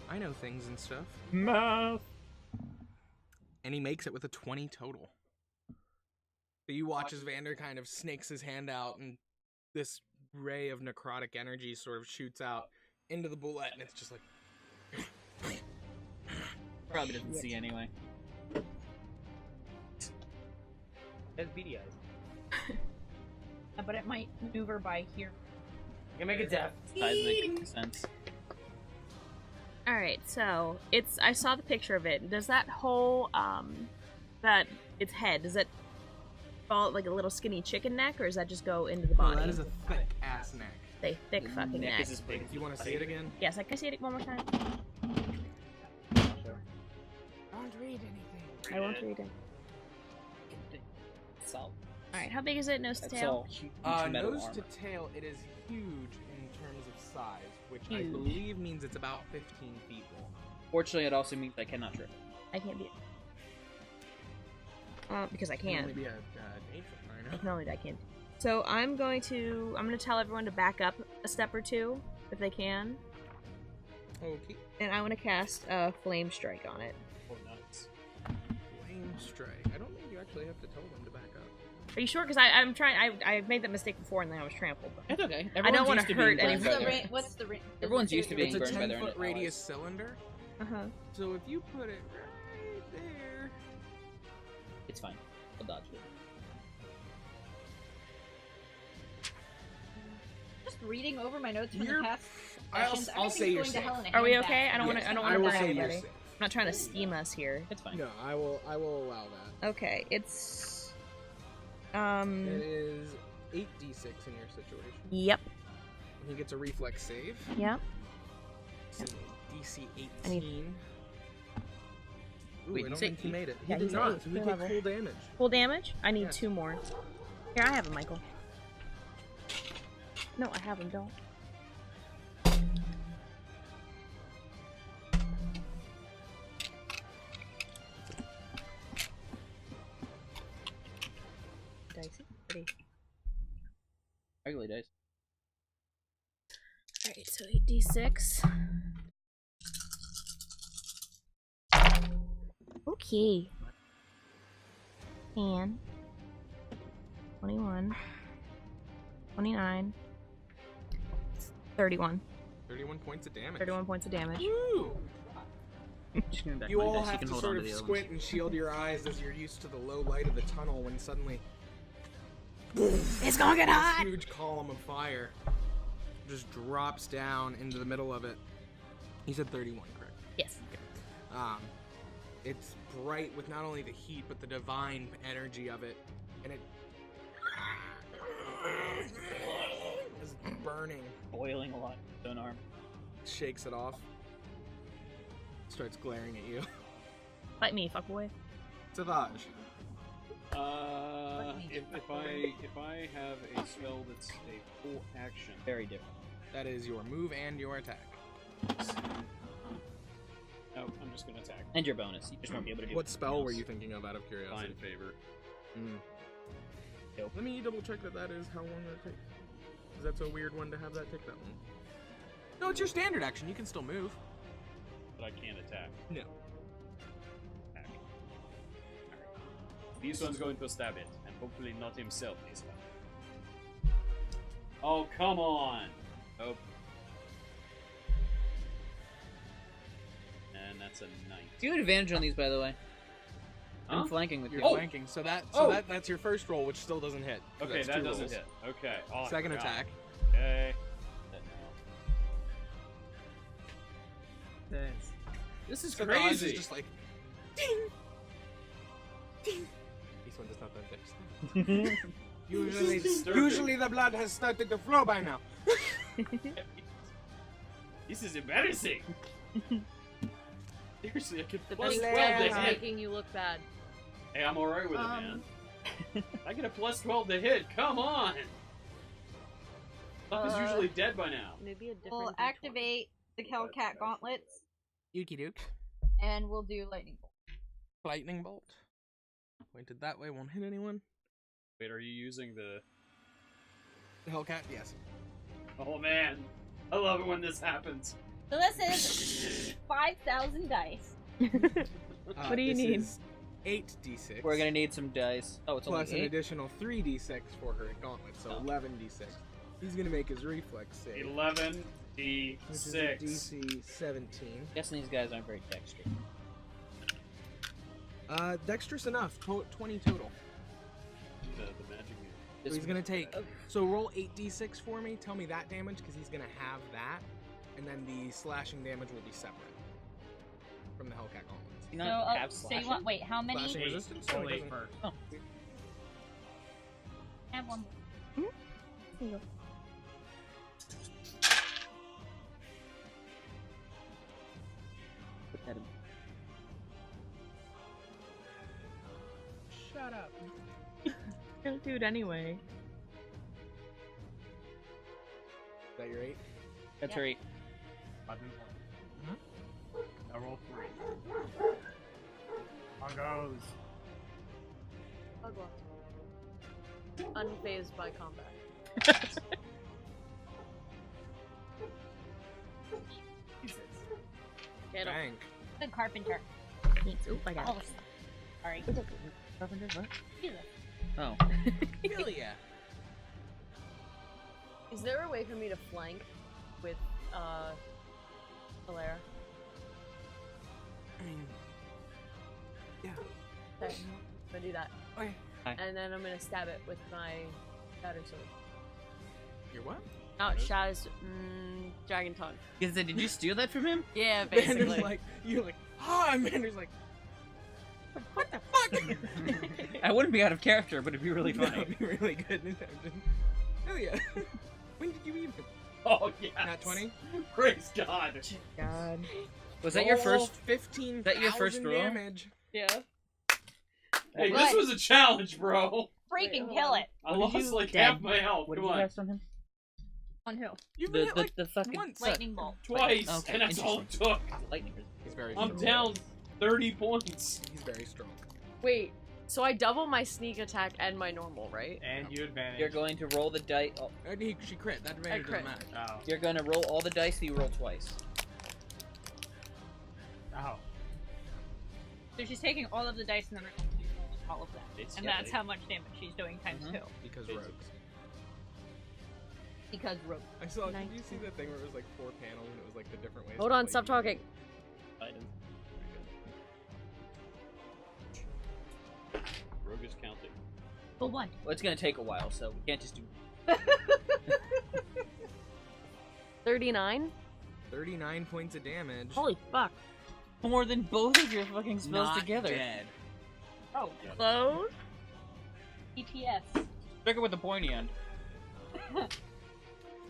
I know things and stuff. Math. And he makes it with a 20 total. So you watch as Vander kind of snakes his hand out, and this ray of necrotic energy sort of shoots out into the bullet, and it's just like... Probably doesn't see anyway. Has beady eyes. But it might maneuver by here. You can make it deaf. Size makes sense. Alright, so I saw the picture of it. Does that whole that its head, does it fall out like a little skinny chicken neck, or does that just go into the body? That is a thick ass neck. A thick fucking neck. Is as big as You want to see it again? Yes, I can see it one more time. I don't read anything. I won't read it. Salt. Alright, how big is it, nose to That's tail? all huge metal Nose armor. to tail, it is huge in terms of size, which I Huge. believe means it's about 15 feet long. Fortunately, it also means I cannot trip. I can't be. Because I It can can. only be an 8-foot rhino. Not only that I can. So I'm gonna tell everyone to back up a step or two if they can, Okay. and I want to cast a flame strike on it. Oh, nuts. Flame strike. I don't think you actually have to tell them to back up. Are you sure? Because I'm trying. I've made that mistake before, and then I was trampled. But It's okay. I don't wanna used to hurt being burned anyone. by their- What's the range? Everyone's used to being It's a burned by their 10-foot allies. radius cylinder, so if you put it right there... It's fine. I'll dodge it. Just reading over my notes from You're- the past I'll sessions, say everything's you're going to safe. hell in a Are we handbag. okay? I don't want Yes, to. I don't I want will to burn say you're anybody. safe. I'm not trying to steam us here. It's fine. No, I will allow that. Okay, it's It is 8d6 in your situation. Yep. He gets a reflex save. Yep. It's a DC I need- 18. Ooh, Wait, I don't he's think he eight. made it. He Yeah, did he's not, eight. so he Good takes level. full damage. Full damage? I need Yes. 2 more. Here, I have him, Michael. No, I have him. Don't. Dicey. Ready. Regular dice. Alright, so 8d6. Okay. 10. 21. 29. 31. 31 points of damage. 31 points of damage. Woo! Just giving back You my all dice. You have can to hold sort on of to the other squint ones. and shield your eyes as you're used to the low light of the tunnel when suddenly It's gonna get this hot! huge column of fire just drops down into the middle of it. You said 31, correct? Yes. It's bright with not only the heat but the divine energy of it, and it is burning. Boiling a lot. Don't arm. Shakes it off. Starts glaring at you. Fight me, fuckboy. Savage. If I have a spell that's a full action, Very different. That is your move and your attack. no, I'm just gonna attack. And your bonus. You just won't be able to do What anything spell were else. you thinking of out of curiosity? Find favor. Nope. Let me double check that is how long that takes. Because that's a weird one to have that take that long. No, it's your standard action. You can still move. But I can't attack. No. Attack. This one's going to stab it, and hopefully not himself this time. Oh, come on! Nope. And that's a 9. Do you have advantage on these, by the way? Huh? I'm flanking with You're you. flanking, so that's your first roll, which still doesn't hit. 'cause Okay, that's that two doesn't rolls. hit. Okay. Oh, I Second forgot. attack. Okay. This is So the odds crazy. is just like ding, ding. This one does not that dex. Usually the blood has started to flow by now. This is embarrassing. Seriously, I get The plus big 12 red to is hit. making you look bad. Hey, I'm alright with it, man. I get a plus 12 to hit. Come on. Stuff is usually dead by now. Maybe a different. We'll D20. activate the Hellcat gauntlets, Yuki Duke. and we'll do lightning bolt. Lightning bolt. Pointed that way, won't hit anyone. Wait, are you using the... Hellcat, yes. Oh man, I love it when this happens. So this is 5,000 dice. What do you this need? Is 8d6. We're gonna need some dice. Oh, it's plus only an 8? additional 3d6 for her gauntlet, so Oh. 11d6. He's gonna make his reflex save. 11d6. Which is a DC 17. Guessing these guys aren't very dexterous. Dexterous enough. 20 total. The magic move. So he's gonna take. So roll 8d6 for me. Tell me that damage because he's gonna have that, and then the slashing damage will be separate from the Hellcat gauntlets. You not have so you slashing? want, wait, how many? Slashing resistance. Roll No, it 8 doesn't. first. Oh. I have one. Put that in. Shut up. Gonna do it anyway. Is that your 8? That's Yep. right. 11 points. Now roll 3. On goes. Ugwa. Unfazed by combat. Get him. Bank. Good carpenter. Thanks. Oop, I got Oh, it. sorry. Carpenter, what? Jesus. Oh. Hell yeah. Is there a way for me to flank with Valera? I mean, yeah. Okay, I'm gonna do that. Okay. Hi. And then I'm gonna stab it with my shatter sword. Your what? Oh, Shaz, Dragon Tongue. Did you steal that from him? Yeah, Banner's basically. like, you're like, ah, and Banner's like, what the fuck? I wouldn't be out of character, but it'd be really No, funny. it'd be really good. Hell yeah. When did you even? Oh yeah. Nat 20? Praise God. God. Was that your Roll first? 15 that your first roll? damage. Yeah. Hey, What? this was a challenge, bro. Freaking kill it. I What did lost you- like Dad, half my health. What did Come you on. cast on him? On who? You've The been hit like the fucking once. Lightning bolt. Twice, Okay, and that's all it took. lightning. He's very I'm strong. down 30 points. He's very strong. Wait, so I double my sneak attack and my normal, right? And you advantage. You're going to roll the dice. Oh, She crit. That advantage crit. doesn't matter. Oh. you're going to roll all the dice that you roll twice. Oh. So she's taking all of the dice and then all of them. And Yeah, that's how much damage she's doing times Mhm. 2. Because Basic. rogues. Because rope. I saw. Did you see that thing where it was like 4 panels and it was like the different ways? Hold to on, play stop D&D? talking. Item. Rogue is counting. But one. Well, it's going to take a while, so we can't just do. 39? 39 points of damage. Holy fuck. More than both of your fucking spells Not together. dead. Oh. Close? ETS. Stick it with the pointy end.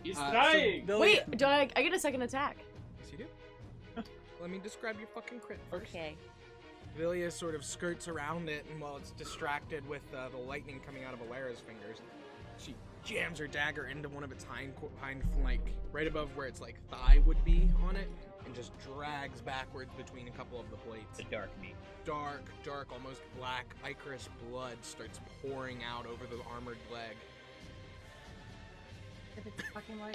He's So dying. Villia- Wait, do I get a second attack? Yes, you do. Let me describe your fucking crit first. Okay. Villia sort of skirts around it, and while it's distracted with the lightning coming out of Alara's fingers, she jams her dagger into one of its hind flank, right above where its like thigh would be on it, and just drags backwards between a couple of the plates. The dark meat. Dark, almost black, ichorous blood starts pouring out over the armored leg. If it's fucking like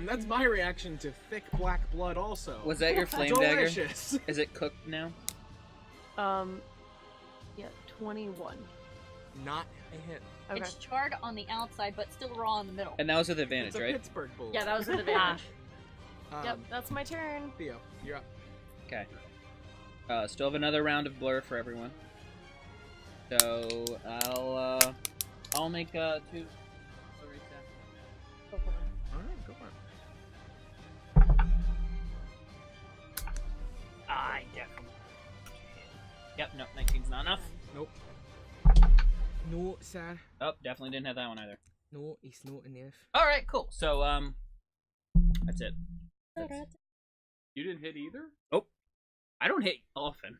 That's my reaction to thick black blood also. Was that your flame dagger? Delicious. Is it cooked now? Yeah, 21. Not a hit. Okay. It's charred on the outside, but still raw in the middle. And that was with advantage, It's a right? Pittsburgh bull. Yeah, that was an advantage. Um, Yep, that's my turn. Theo, you're up. Okay. Still have another round of blur for everyone. So I'll make 2. Alright, go for it. I definitely. Yep, no, 19's not enough. Nope. No, sir. Oh, definitely didn't have that one either. No, it's not enough. Alright, cool. So, that's it. You didn't hit either? Oh. I don't hit often.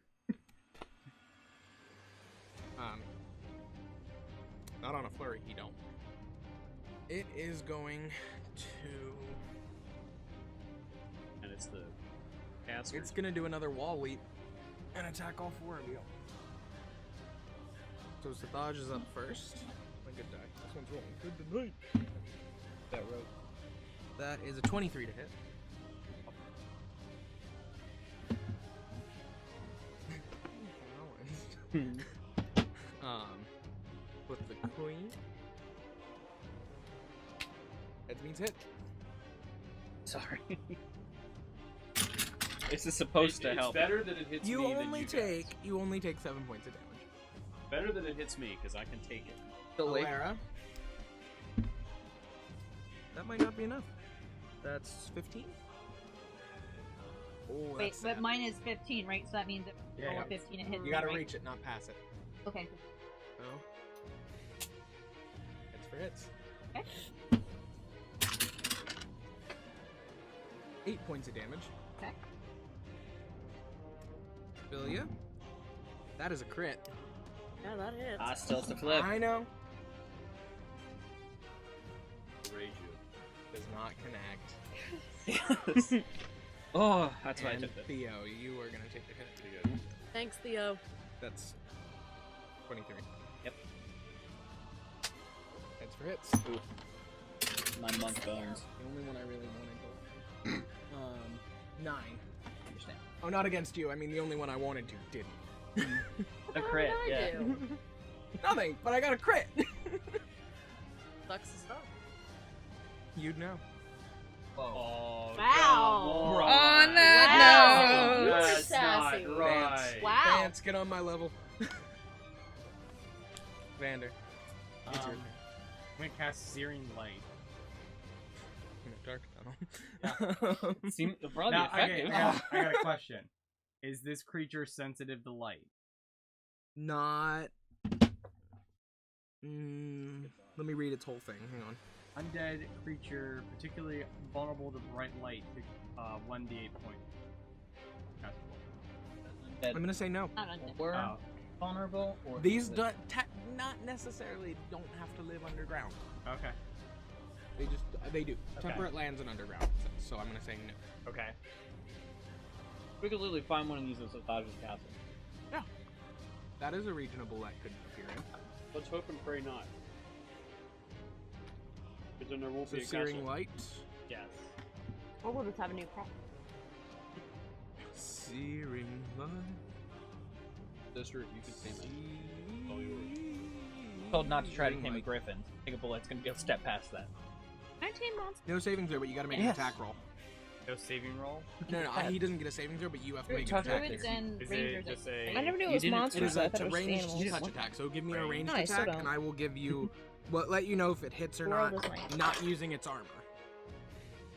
Not on a flurry, you don't. It is going to... And it's the caster. It's gonna do another wall leap and attack all 4 of you. So Sathaj is up first. My good die. This one's rolling good tonight. That rope. That is a 23 to hit. With the queen. Heads means hit. Sorry. This is supposed to help. It's better that it hits You me only than you take guys. you only take 7 points of damage. Better that it hits me, because I can take it. Alara. That might not be enough. That's 15. Oh, Wait, that's but sad. mine is 15, right? So that means if you roll a 15, it hits You me, gotta right? reach it, not pass it. Okay. So, hits for hits. Okay. 8 points of damage. Okay. Bilia. That is a crit. Yeah, that hits. Ah, still to flip. I know. Rage Does not connect. Yes. Oh, that's why I And took that. Theo, you are gonna take the hit. Thanks, Theo. That's 23. Yep. Heads for hits. Ooh. My monk bones. The only one I really wanted to. 9. Understand. Oh, not against you. I mean, the only one I wanted to didn't. A crit, What did I yeah. do? Nothing, but I got a crit. Sucks to suck. You'd know. Oh, Wow. come On that Wow. note. That's Sassy. not right. Wow. Vance, get on my level. Vander. It's your I'm turn. gonna cast Searing Light. In a dark tunnel. Seem probably Now, okay, effective. I got a question. Is this creature sensitive to light? Not. Let me read its whole thing. Hang on. Undead creature, particularly vulnerable to bright light, 1d8 points. That's cool. I'm gonna say no. Not undead. Were Oh. vulnerable, or These not necessarily don't have to live underground. Okay. They do. Okay. Temperate lands and underground. So I'm gonna say no. Okay. we could literally find one of these at Sathaj's castle. That is a regionable that could appear in. Let's hope and pray not. Because then there won't So be a Searing castle. Light. Yes. Or we'll just have a new pet. Searing Light. Sister, if you could say that. All yours. Told not to try to tame a Light. griffin. I think a bullet's gonna be able to step past that. 19 months. No saving throw, but you gotta make Yes. an attack roll. No saving roll? No, he doesn't get a saving throw, but you have to make an Touch attack. Druids there. and Is rangers. it just a... I never knew You it was didn't- It monsters. is I a thought it was ranged animals. touch attack, so give me a Range. ranged No, I still attack, don't. and I will give you, well, let you know if it hits or World not, is mine. not using its armor.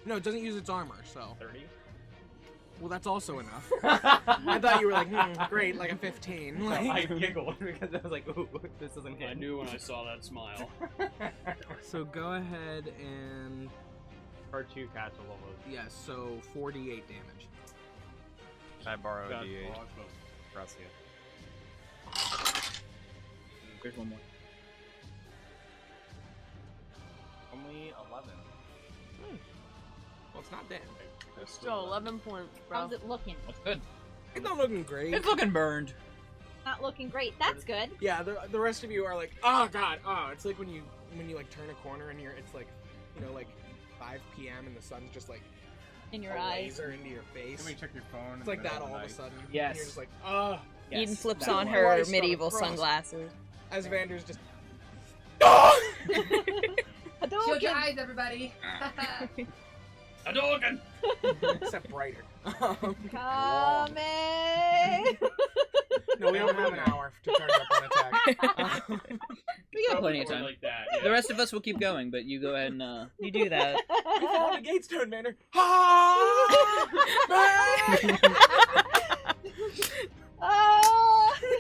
No, it doesn't use its armor, so. 30? Well, that's also enough. I thought you were like, great, like a 15. No, Like... I giggled because I was like, ooh, this doesn't hit. I knew when I saw that smile. So go ahead and, Or 2 catch a level. yes, so 48 damage. I borrow God, a D8. oh, Gracia. There's one more. Only 11. Well, it's not dead. Still 11 points, bro. How's it looking? That's good. It's not looking great. It's looking burned. Not looking great. That's good. Yeah, the rest of you are like, oh god, oh, it's like when you like turn a corner and it's like, like 5 p.m. and the sun's just like In your a eyes. laser into your face. Can we check your phone? It's like that all of a sudden. Yes. And you're just like, oh. Yes. Eden flips that on one. her Christ on a medieval cross. sunglasses. As Vander's just. Shield your eyes, everybody. Hadouken! Except brighter. Coming. No, we don't have an hour to charge up an attack. We got plenty of Or time. like that. The rest of us will keep going, but you go ahead and You do that. You fall on the Gatestone, Vander.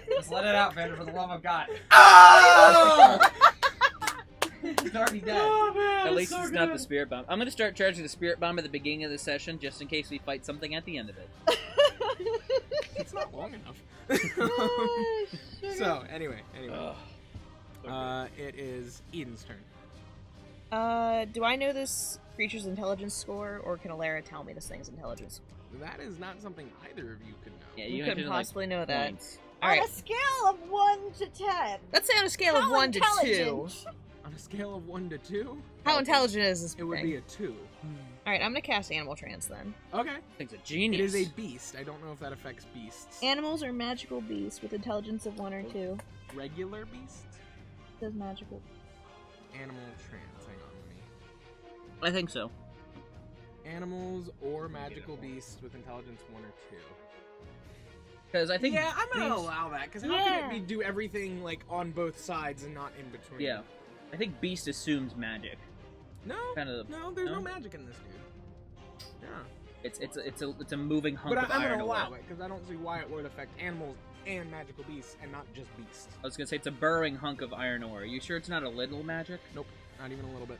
Just let it out, Vander, for the love of God. He's already dead. at least it's not the spirit bomb. I'm gonna start charging the spirit bomb at the beginning of the session, just in case we fight something at the end of it. It's not long enough. So, anyway. It is Eden's turn. Do I know this creature's intelligence score, or can Alara tell me this thing's intelligence? That is not something either of you could know. Yeah, You you couldn't mentioned, like, possibly know that. points. All On right. a scale of 1 to 10. Let's say on a scale of how 1 to 2. intelligent? On a scale of 1 to 2, How intelligent is this it would thing? be a 2. All right, I'm gonna cast Animal Trance then. Okay. Thing's a It genius. is a beast. I don't know if that affects beasts. Animals are magical beasts with intelligence of 1 or 2. Regular beasts? It says magical. Animal trance. Hang on, let me. I think so. Animals or magical beasts with intelligence 1 or 2. Because I think Yeah, I'm gonna beasts- allow that. Because how can it be do everything like on both sides and not in between? Yeah, I think beast assumes magic. No. Kind of. No, there's no no? magic in this dude. Yeah. It's a moving hunk But of I'm iron. gonna away. allow it because I don't see why it would affect animals and magical beasts and not just beasts. I was gonna say it's a burrowing hunk of iron ore. Are you sure it's not a little magic? Nope, not even a little bit.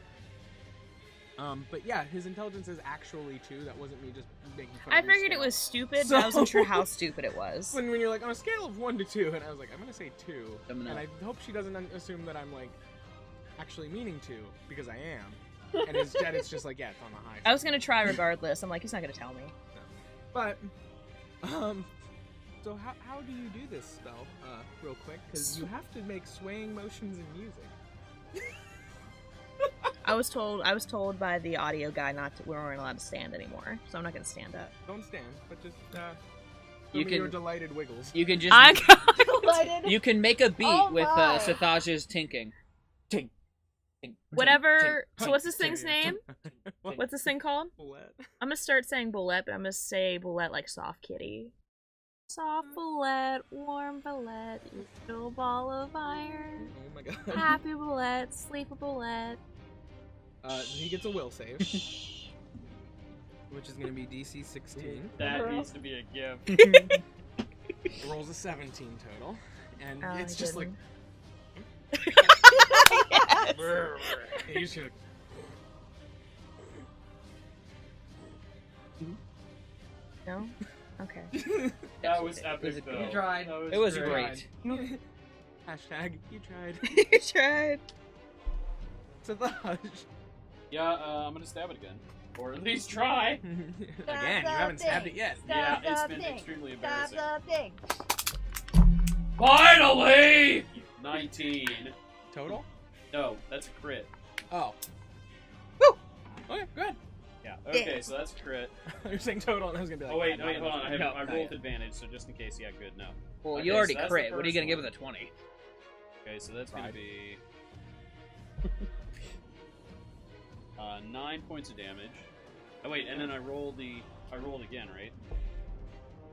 But yeah, his intelligence is actually 2. That wasn't me just making fun I of your figured it scale. was stupid, but I wasn't sure how stupid it was. When you're like on a scale of 1 to 2, and I was like, I'm gonna say 2, I'm gonna- and I hope she doesn't assume that I'm like actually meaning to because I am. And instead, it's just like, yeah, it's on the high. I was gonna try regardless. I'm like, he's not gonna tell me. But, so how do you do this spell, real quick? Because you have to make swaying motions in music. I was told by the audio guy we weren't allowed to stand anymore, so I'm not gonna stand up. Don't stand, but just You your can- delighted wiggles. You can just Delighted. you can make a beat Oh with my. Sathaj's tinking. Tink. Tink. Whatever. Tink. So what's this Tink. thing's name? What? What's this thing called? Bullet. I'm gonna start saying bullet, but I'm gonna say bullet like soft kitty. Soft bullet, warm bullet, little ball of iron. Oh my god. Happy bullet, sleepy bullet. He gets a will save. Which is gonna be DC 16. That needs to be a gift. Rolls a 17 total. And Oh, it's I just like... didn't. And you should... No? Okay. That was epic, though. You tried. That It was great. great. Hashtag, you tried. You tried. Sathaj. Yeah, I'm gonna stab it again. Or at least try. Again, you haven't stabbed it yet. Yeah, Stop it's the been thing. extremely Stop embarrassing. the thing. Finally! 19. Total? No, that's a crit. Oh. Woo! Okay, good. Yeah, okay, so that's a crit. You're saying total, and I was gonna be like... Oh, wait, not hold on. enough. I rolled advantage, so just in case, yeah, good, no. Well, Okay, you already so that's the crit. What are you first gonna give one. with a 20? Okay, so that's gonna Right. be 9 points of damage. Oh wait, and then I rolled again, right?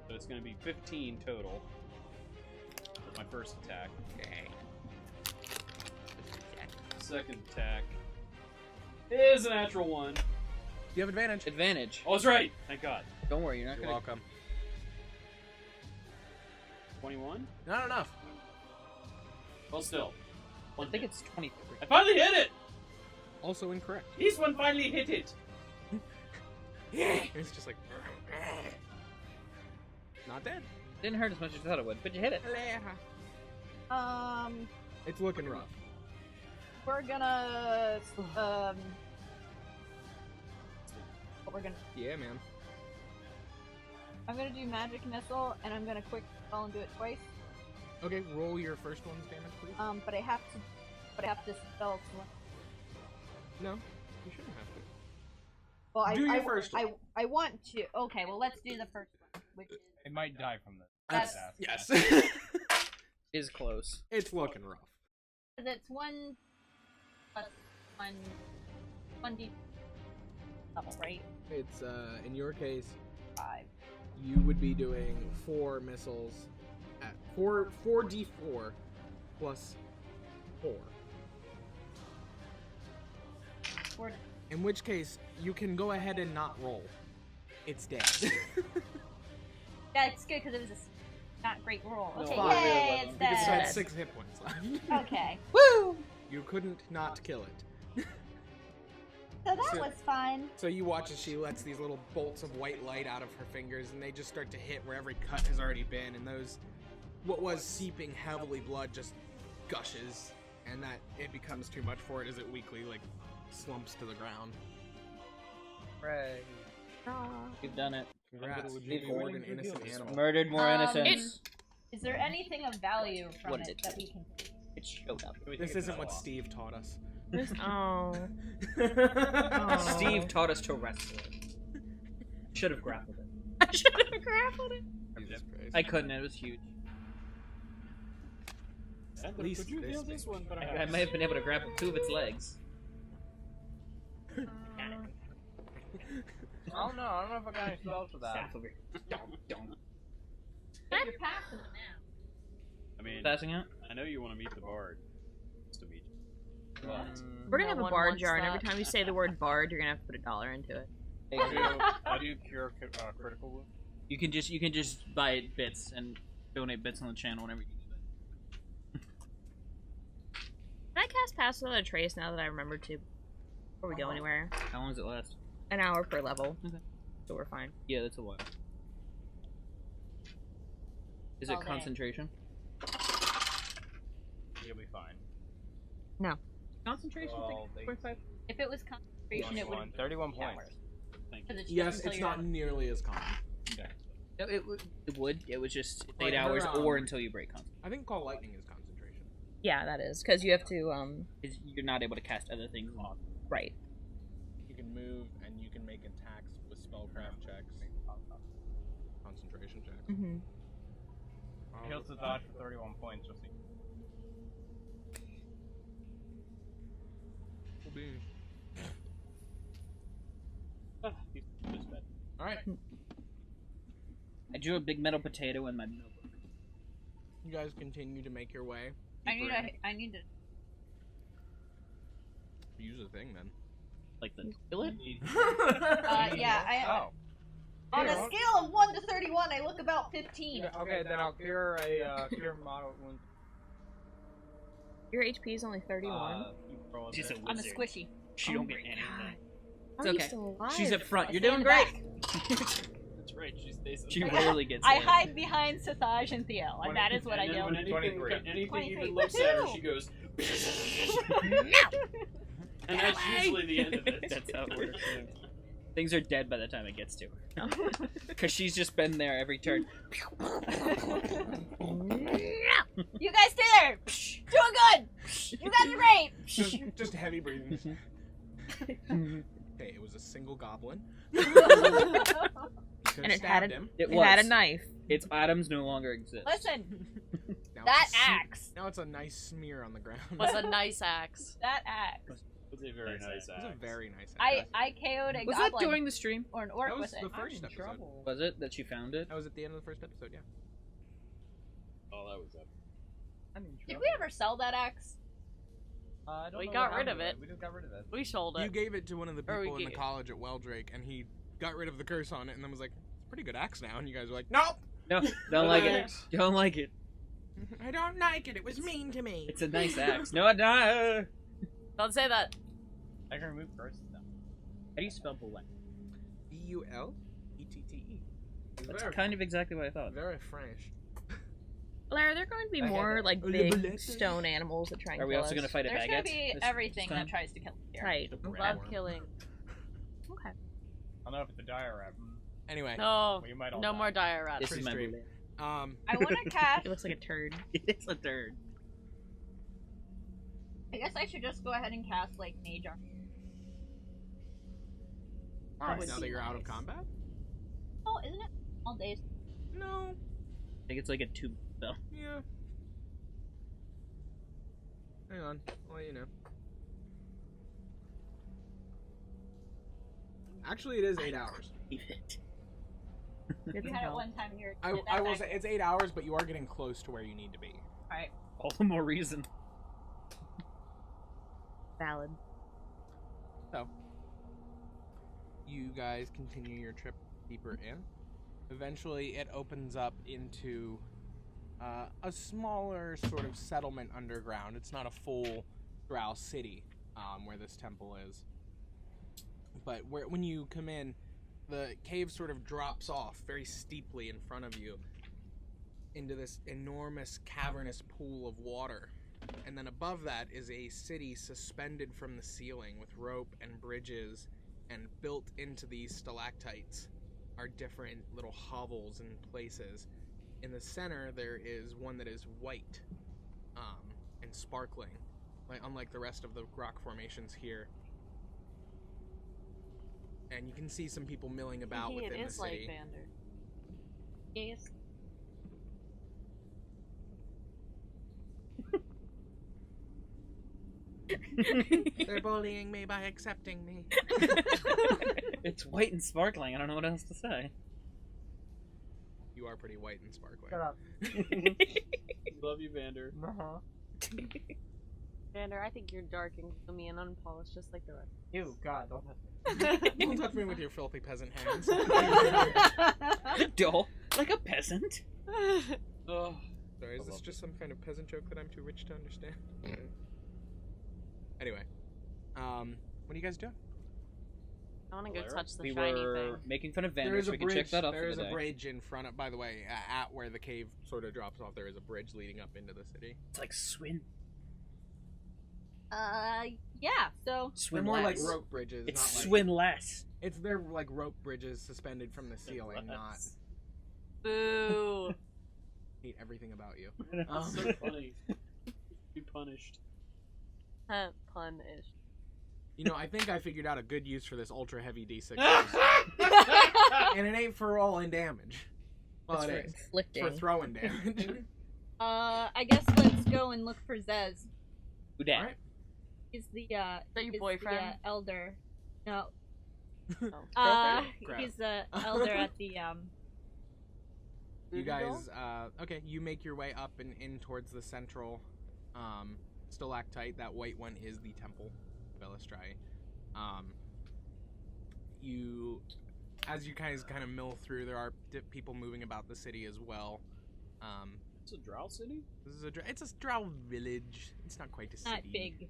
So it's gonna be 15 total with my first attack. Okay. Second attack is a natural 1. You have advantage. Advantage. Oh, that's right. Thank God. Don't worry, you're not You're gonna. welcome. 21. Not enough. Well, still. I think it's 23. I finally hit it. Also incorrect. This one finally hit it. It's just like... Not dead. Didn't hurt as much as I thought it would, but you hit it. It's looking rough. We're gonna what we're gonna Yeah, man. I'm gonna do magic missile and I'm gonna quick spell and do it twice. Okay, roll your first one's damage, please. But I have to spell one. No, you shouldn't have to. Well, Do your first one. I want to. Okay, well let's do the first one, which is It might die from this. That's- Yes. Is close. It's looking rough. it's 1 plus 1d level, right? It's, in your case, 5. you would be doing 4 missiles at 4d4 plus 4. 4. In which case, you can go ahead and not roll. It's dead. Yeah, it's good because it was a not great roll. No, Okay, fine. yay, it's Because it had dead. 6 hit points left. Okay, Woo! You couldn't not kill it. so that So- was fun. So you watch as she lets these little bolts of white light out of her fingers, and they just start to hit where every cut has already been, and those, what was seeping heavily blood just gushes, and that it becomes too much for it as it weakly, like, slumps to the ground. Right. You've done it. Congrats. You've Murdered an innocent animal. Murdered more innocents. Is there anything of value from What did it it that do? we can see? It showed up. This isn't what Steve taught us. Oh. Steve taught us to wrestle it. Should have grappled it. I should have grappled it. Jesus Christ. I couldn't. It was huge. Sandra, least could you this heal this one? But I may have been able to grapple 2 of its legs. I don't know. I don't know if I got any spells for that. You're passing it now. I mean, Passing out? I know you want to meet the bard. Just to meet you. We're gonna have No a one bard wants jar, and that. every time you say the word bard, you're gonna have to put $1 into it. I do cure critical wounds. You can just buy bits and donate bits on the channel whenever you do that. Can I cast Pass Without a Trace now that I remember to? Before we go anywhere? How long does it last? An hour per level. Okay. So we're fine. Yeah, that's a while. Is it Okay. concentration? You'll be fine. No. Concentration? Well, they- 45? If it was concentration, it would 31 points. Thank you. because it's Yes, just until it's you're not nearly as common. No, it would. It would. It was just 8 Like, hours her, or until you break concentration. I think Call Lightning is concentration. Yeah, that is because you have to. 'Cause you're not able to cast other things. Right. You can move and you can make attacks with spellcraft checks, concentration checks. Mm-hmm. Heals the dodge for 31 points. Just Ah, he's just bad. All right, I drew a big metal potato in my notebook. you guys continue to make your way. I need deeper in. I need to. Use a thing then. Like the billet? Yeah. Oh. On a Here, scale of 1 to 31, I look about 15. Okay, then I'll cure a cure moderate wound. Your HP is only 31. Keep rolling She's a it. I'm a wizard. squishy. She Oh don't my get anything. How It's are you okay. still alive? She's up front. I You're stay doing in the great. That's right. She stays. She rarely gets I hit. hide behind Sathaj and Theo, and that is what I And do. then when anything, 23. anything 23. even looks at her, Woohoo! she goes. And that's usually the end of it. That's how it works. Things are dead by the time it gets to her. Because she's just been there every turn. You guys stay there! Doing good! You guys are great! Just heavy breathing. Okay, it was a single goblin. And it had him. It had a was. knife. Its atoms no longer exist. Listen, Now that it's a sm- axe. Now it's a nice smear on the ground. Was a nice axe. That axe. It was a very nice It was a axe. very nice axe. I KO'd a Was that goblin during the stream? or an orc That was with it. the first episode. Was it that she found it? That was at the end of the first episode, yeah. Oh, that was it. I'm in Did trouble. we ever sell that axe? I don't We know got what rid happened of to it. We just got rid of it. We sold You it. gave it to one of the Or we people in the gave- college at Welldrake, and he got rid of the curse on it, and then was like, "It's a pretty good axe now." And you guys were like, "Nope, No, don't like it. Don't like it. I don't like it. It was mean to me." It's a nice axe. No, no. Don't say that. I can remove curses now. How do you spell bullet? B-U-L-E-T-T-E. That's kind of exactly what I thought. Very French. Blair, are there going to be I had more it. like Oh, big yeah, but- stone animals that try and Are we kill also us? going to fight a There's baguette? gonna be this everything time? that tries to kill us here. Right. The Okay. brown Love killing. Okay. I don't know if it's a diorama. Anyway, No. We might all No die. more dire rats. This Pretty is my straight. bullet. I want to cast. It looks like a turd. It's a turd. I guess I should just go ahead and cast like Mage Armor. now would that be you're out of nice. combat? Oh, isn't it all days? No. I think it's like a tube spell. Yeah. Hang on. I'll let you know. Actually, it is 8 hours. You had it one time. You're. I will say it's 8 hours, but you are getting close to where you need to be. Alright. All the more reason. Valid. So, you guys continue your trip deeper in. Eventually, it opens up into a smaller sort of settlement underground. It's not a full Drow city where this temple is. But when you come in, the cave sort of drops off very steeply in front of you into this enormous cavernous pool of water. And then above that is a city suspended from the ceiling with rope and bridges, and built into these stalactites are different little hovels and places In the center, there is one that is white and sparkling, unlike the rest of the rock formations here. And you can see some people milling about within the city. Vander. Yes. They're bullying me by accepting me. It's white and sparkling. I don't know what else to say. You are pretty white and sparkling. Shut up. Love you, Vander. Vander, I think you're dark and gloomy and unpolished, just like the rest. Ew, God, don't touch me. Don't touch me with your filthy peasant hands. Dull. Like a peasant. Oh, Sorry, is this just some kind of peasant joke that I'm too rich to understand? Anyway, what are you guys doing? I want to go Valera? touch the We shiny were thing. making fun of There Vander, is so a we can bridge. check that off There for is the a day. bridge in front of. By the way, at where the cave sort of drops off, there is a bridge leading up into the city. It's like swim. Yeah, so They're Swim more like less. rope bridges. It's not swim less. They're like rope bridges suspended from the ceiling. Not Boo. hate everything about you. that's so funny. Be punished. Pun-ish. You know, I think I figured out a good use for this ultra heavy D6, and it ain't for rolling damage. Well, It's it for is inflicting. for throwing damage. I guess let's go and look for Zez. Who dat? Alright. He's the Is that your he's boyfriend? The, elder. No. Crap. He's the elder at the You guys, okay, you make your way up and in towards the central stalactite. That white one is the temple of Elistrai. As you guys kind of mill through, there are people moving about the city as well. It's a drow city? It's a drow village. It's not quite a city. not big.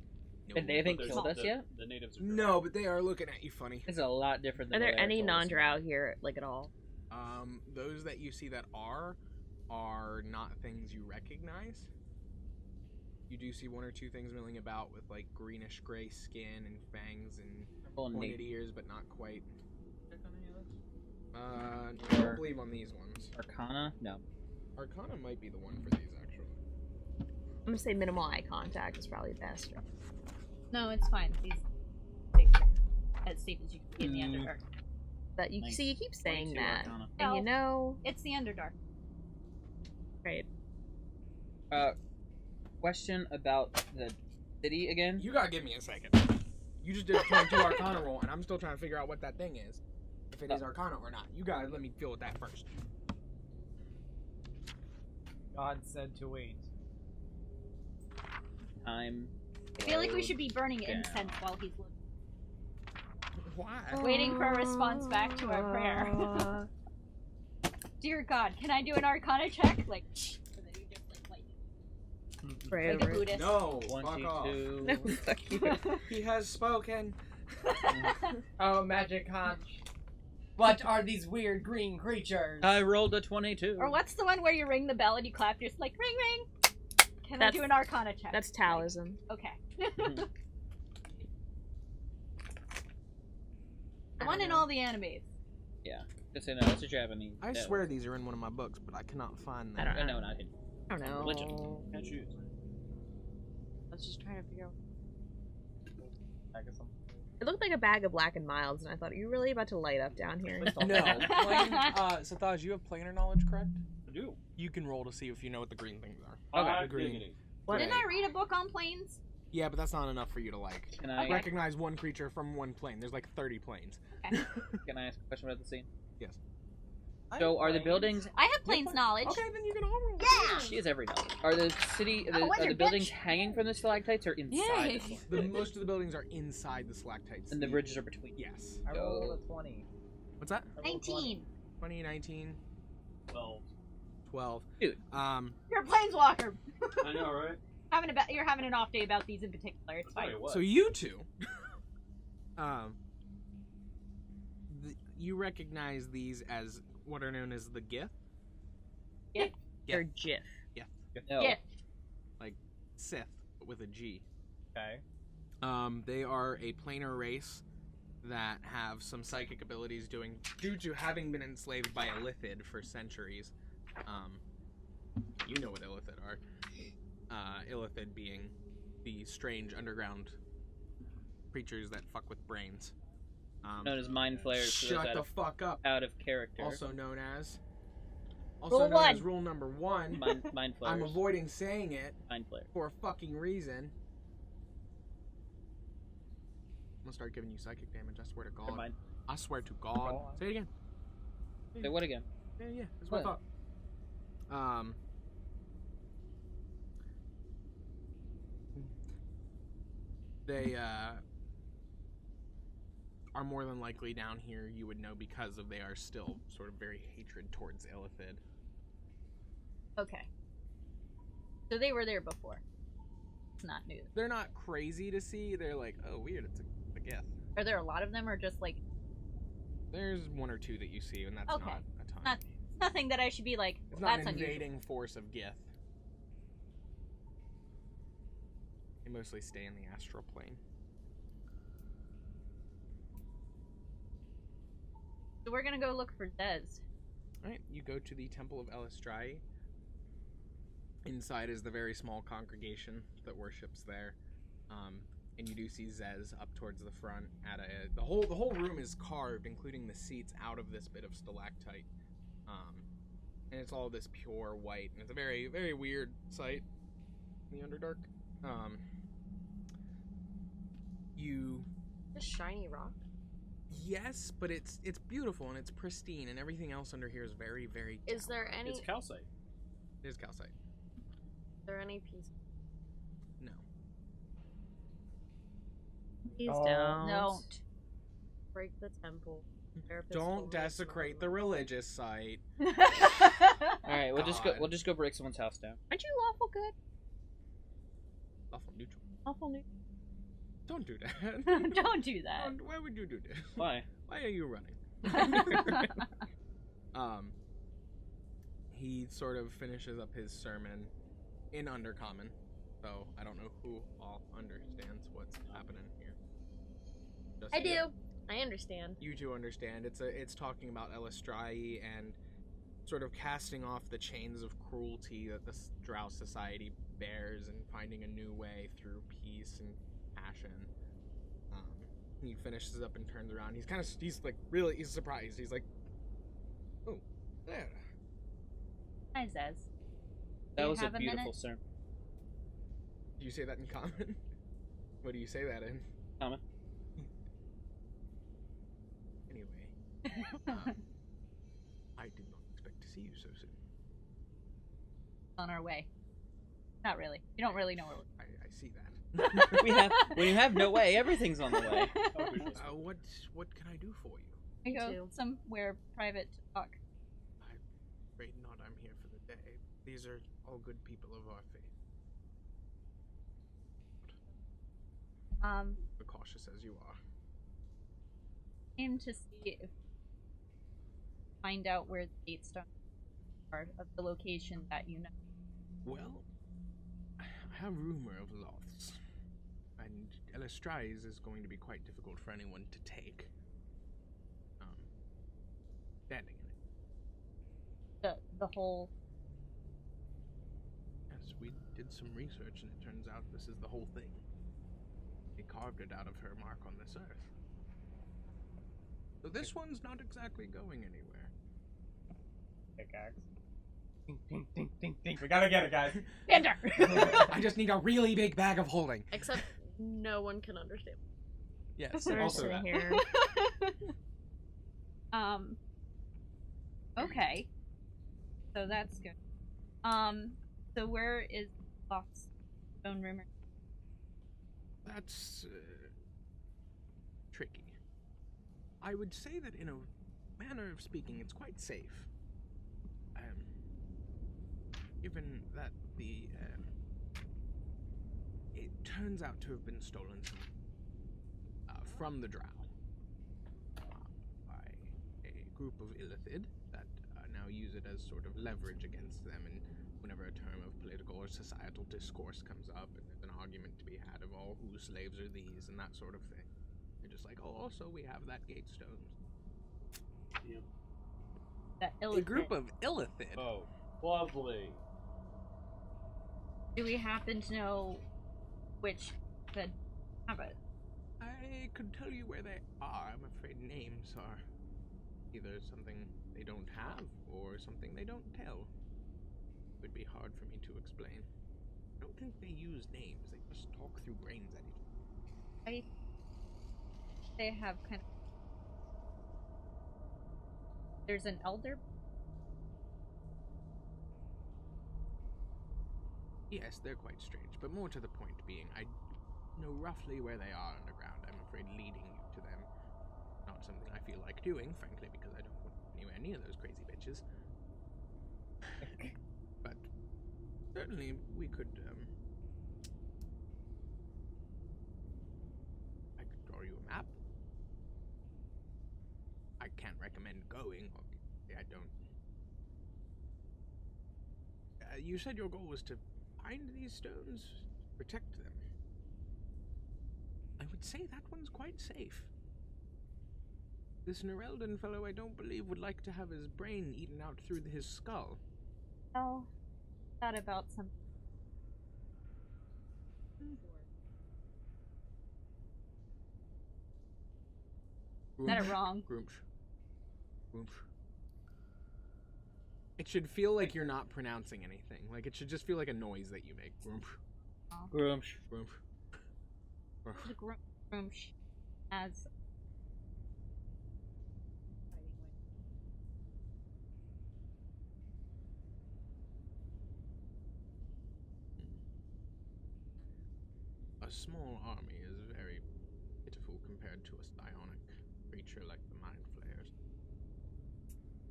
No. But they haven't But killed us yet? The natives are No, but they are looking at you funny. It's a lot different Are than there Valera any told us. non-drow here, like at all? Those that you see that are not things you recognize. You do see one or two things milling about with like greenish gray skin and fangs and Oh, pointed neat. ears, but not quite. Check on any of this? I don't believe on these ones. Arcana? No. Arcana might be the one for these actually. I'm gonna say minimal eye contact is probably best. No, it's fine. These things are as safe as you can be in the Underdark. But you Nice. see, you keep saying 22 that, Arcana. and you know, It's the Underdark. right? Question about the city again? You gotta give me a second. You just did a 22 Arcana roll, and I'm still trying to figure out what that thing is. If it is Arcana or not. You gotta let me deal with that first. God said to wait. Time. I feel like we should be burning down. incense while he's looking. Why? Waiting for a response back to our prayer. Dear God, can I do an Arcana check? Like, so that you just like lightning. Pray Like a over it. Buddhist. No, fuck off. 22. No, fuck you. He has spoken. Oh, magic conch. What are these weird green creatures? I rolled a 22. Or what's the one where you ring the bell and you clap? You're just like, ring, ring. Can I That's- do an Arcana check? That's Taoism. Okay. Mhm. The one in all the animes. Just say no, it's a Japanese. I swear these are in one of my books, but I cannot find I them. don't No, not him. I don't know. Religion. Can't choose. I was just trying to figure out. I guess I'm- It looked like a bag of Black and Milds, and I thought, are you really about to light up down here? Please don't. No. Sathaj, you have planar knowledge, correct? I do. You can roll to see if you know what the green things are. Okay. The green. Diggity. What? Didn't I read a book on planes? Yeah, but that's not enough for you to like Can I, recognize one creature from one plane. There's like 30 planes. can I ask a question about the scene? Yes. So, are the buildings... I have planes knowledge. Okay, then you can all roll. Yeah! She is every knowledge. Are the city... I are wonder, the buildings bitch. hanging from the stalactites or inside Yay. the stalactites? Most of the buildings are inside the stalactites. And the bridges are between. Yes. I rolled a 20. What's that? I rolled 19. 20, 19, 12. 12. Dude. You're a planeswalker. I know, right? You're having an off day about these in particular. It's fine. Wait, what? So you two, you recognize these as what are known as the Gith. Yeah. Or GIF. No. Yeah. Like Sith, but with a G. Okay. They are a planar race that have some psychic abilities due to having been enslaved by a Lithid for centuries. you know what illithid are. Illithid being the strange underground creatures that fuck with brains. Known as mind flayers. Shut the fuck up. Out of character. Also known as rule number 1. Mind flayers. I'm avoiding saying it Mind flayer. for a fucking reason. I'm gonna start giving you psychic damage. I swear to God. I swear to God. Say it again. Say what again? Yeah. That's what I thought. They are more than likely down here. You would know because of they are still sort of very hatred towards illithid. Okay. So they were there before. It's not new. They're not crazy to see. They're like, oh, weird. It's a geth. Are there a lot of them, or just like? There's 1 or 2 that you see, and that's Okay. not a ton. Nothing that I should be like. It's Well, not that's an unusual. invading force of gith. They mostly stay in the astral plane. So we're gonna go look for Dez. Alright, you go to the Temple of Elistrai. Inside is the very small congregation that worships there. And you do see Zez up towards the front at the whole room is carved, including the seats, out of this bit of stalactite. And it's all this pure white, and it's a very, very weird sight in the Underdark. Just shiny rock. Yes, but it's beautiful and it's pristine, and everything else under here is very, very Is there any? It's calcite. It is calcite. Is there any piece? No. Please don't. Don't. Break the temple. Therapist Don't will desecrate the religious site. All right, we'll just go break someone's house down. Aren't you lawful good? Lawful neutral. Lawful neutral. Don't do that. Don't do that. Why would you do this? Why? Why are you running? He sort of finishes up his sermon in Undercommon, so I don't know who all understands what's happening here. Just I you. do. I understand. You two understand. It's talking about Elistrai and sort of casting off the chains of cruelty that the Drow society bears and finding a new way through peace and passion. He finishes up and turns around. He's surprised. He's like, oh, there. Hi, Zez. That you was a have a beautiful minute? sermon. Do you say that in common? What do you say that in? Common. Anyway, I did not expect to see you so soon. On our way. Not really. You don't really know where we're. I see that. When you have no way, everything's on the way. What can I do for you? We go too. somewhere private to talk. I'm afraid not. I'm here for the day. These are all good people of our faith. But cautious as you are. Came to see if find out where the Gatestone are of the location that you know. Well, I have rumor of loss, and Elistrai is going to be quite difficult for anyone to take. Standing in it. The whole. Yes, we did some research, and it turns out this is the whole thing. They carved it out of her mark on this earth. So this one's not exactly going anywhere. Pickaxe. Ding, ding, ding, ding, ding. We gotta get it, guys. Enter! I just need a really big bag of holding. Except no one can understand. Yes, Sort of also sitting that. here. Okay. So that's good. So where is Loft's stone rumor? That's tricky. I would say that in a manner of speaking, it's quite safe. Given that it turns out to have been stolen from the Drow by a group of illithid that now use it as sort of leverage against them, and whenever a term of political or societal discourse comes up and there's an argument to be had of, oh, whose slaves are these and that sort of thing, they're just like, oh, also we have that Gatestone. Yeah. That A group of illithid. Oh, lovely. Do we happen to know which could have it? I could tell you where they are. I'm afraid names are either something they don't have or something they don't tell. It would be hard for me to explain. I don't think they use names. They just talk through brains at each other. They have kind of... There's an elder? Yes, they're quite strange, but more to the point being, I know roughly where they are underground. I'm afraid leading you to them not something I feel like doing, frankly, because I don't want anywhere near those crazy bitches. But certainly we could, I could draw you a map. I can't recommend going, obviously. I don't. You said your goal was to find these stones, protect them. I would say that one's quite safe. This Nerelden fellow, I don't believe, would like to have his brain eaten out through his skull. Oh, thought about some... Said it wrong. Groomsh. Groomsh. It should feel like you're not pronouncing anything. Like, it should just feel like a noise that you make. Groomsh. Groomsh. Groomsh. The room as... A small army is very pitiful compared to a psionic creature like the Mind Flayers.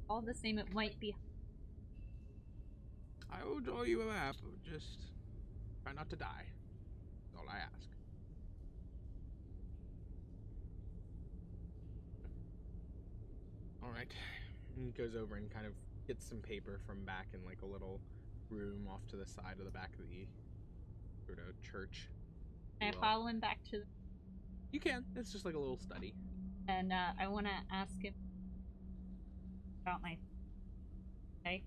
All the same, it might be... I will draw you a map, just try not to die. That's all I ask. Alright. He goes over and kind of gets some paper from back in like a little room off to the side of the back of the sort of church. Can I follow him back to... You can. It's just like a little study. And I want to ask him about my... Okay?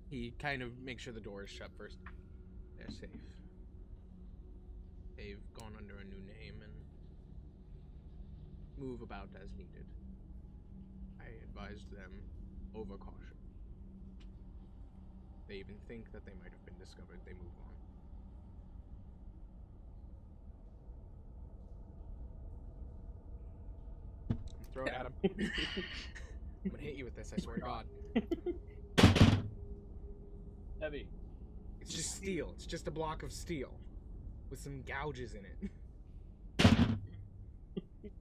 He kind of makes sure the door is shut first. They're safe. They've gone under a new name and move about as needed. I advised them over caution. They even think that they might have been discovered. They move on. Throw it at him. I'm gonna hit you with this, I swear to God. Heavy. It's just steel. It's just a block of steel with some gouges in it.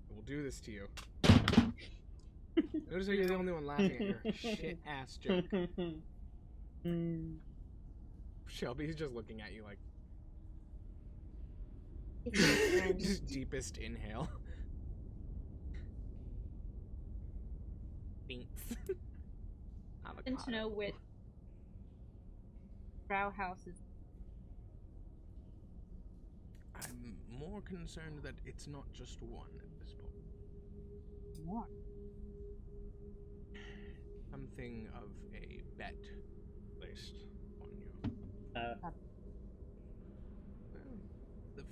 We'll do this to you. Notice how you're the only one laughing at your shit ass joke. Shelby's just looking at you like just deepest inhale. Thanks. And to know which Drow house is... I'm more concerned that it's not just one at this point. More. Something of a bet placed on you. Well, the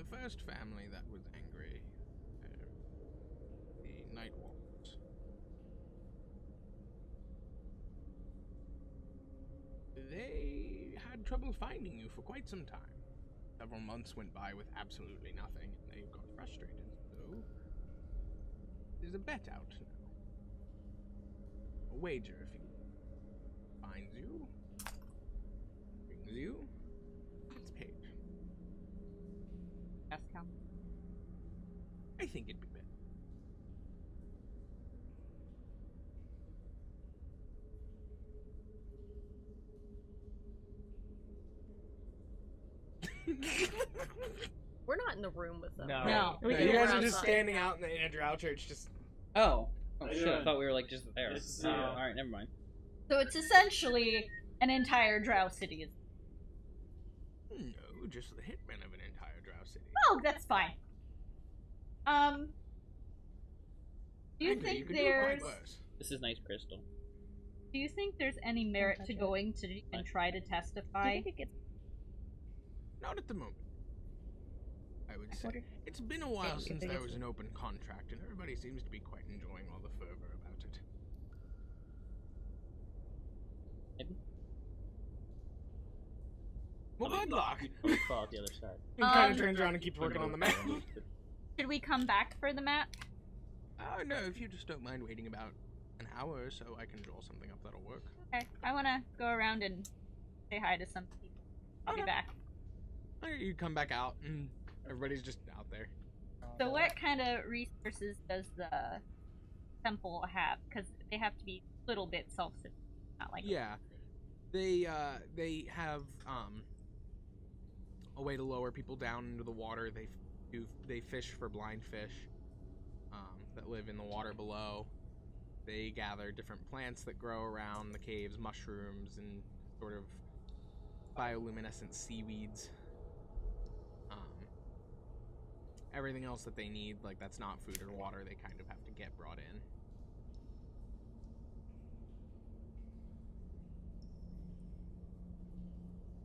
first family that was angry, the Nightwalkers. They had trouble finding you for quite some time. Several months went by with absolutely nothing, and they got frustrated. So, there's a bet out now. A wager, if you finds you, brings you, it's paid. Yes, count. I think it'd be better. We're not in the room with them. No. No. No, We you can- guys we're are just outside. standing out in a drow church, just... Oh How you shit! I doing? thought we were like just there. Nice to see Oh, ya. all right, never mind. So it's essentially an entire Drow city. No, just the hitman of an entire drow city. Oh, that's fine. Do you Frankly, think could do it quite there's... worse. This is nice crystal. Do you think there's any merit to going to and try to Do you testify? think it gets... Not at the moment. I would say. It's been a while since there was an open contract, and everybody seems to be quite enjoying all the fervor about it. Maybe. Well, good luck. Fall out the other side. He kind of turns around and keeps working on the map. Should we come back for the map? No, if you just don't mind waiting about an hour or so, I can draw something up that'll work. Okay, I want to go around and say hi to some people. I'll be back. Okay, you come back out, and everybody's just out there. So what kind of resources does the temple have? Because they have to be a little bit self-sufficient, not like Yeah, they have a way to lower people down into the water. They fish for blind fish that live in the water below. They gather different plants that grow around the caves, mushrooms, and sort of bioluminescent seaweeds. Everything else that they need, like that's not food or water, they kind of have to get brought in.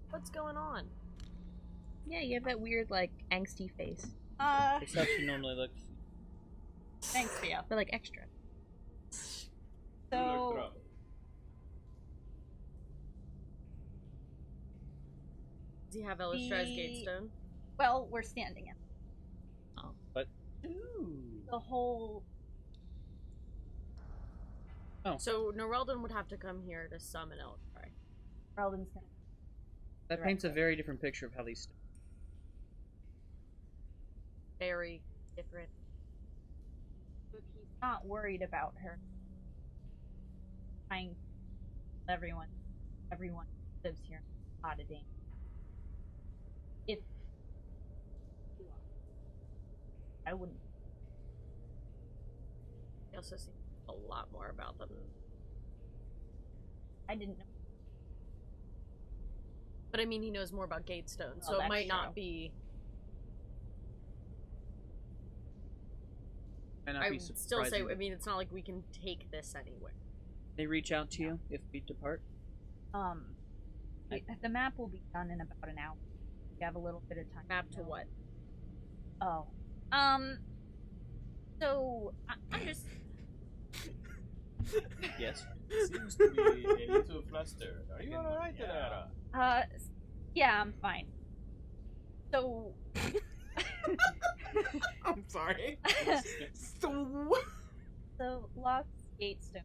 What's going on? Yeah, you have that weird, like, angsty face. That's how she normally looks. Thanks, Theo. But, like, extra. So, Does he have Illustra's Gatestone? well, we're standing in Oh, but the whole. So Norelden would have to come here to summon Illustra. Relden's gonna. that paints a very different picture of how these. Very different. He's not worried about her. Trying. Everyone lives here in a lot of danger. If I wouldn't. He also seems a lot more about them. I didn't know. But I mean, he knows more about Gatestone, so Oh, it that's might not true. be. Might not I be would still say, surprising. I mean, it's not like we can take this anywhere. They reach out to you if we depart. The map will be done in about an hour. We have a little bit of time. Map to what? Oh. So I'm just. Yes. Seems to be a little flustered. Are you alright, Alara? Yeah, I'm fine. So. I'm sorry. So Loth's Gatestone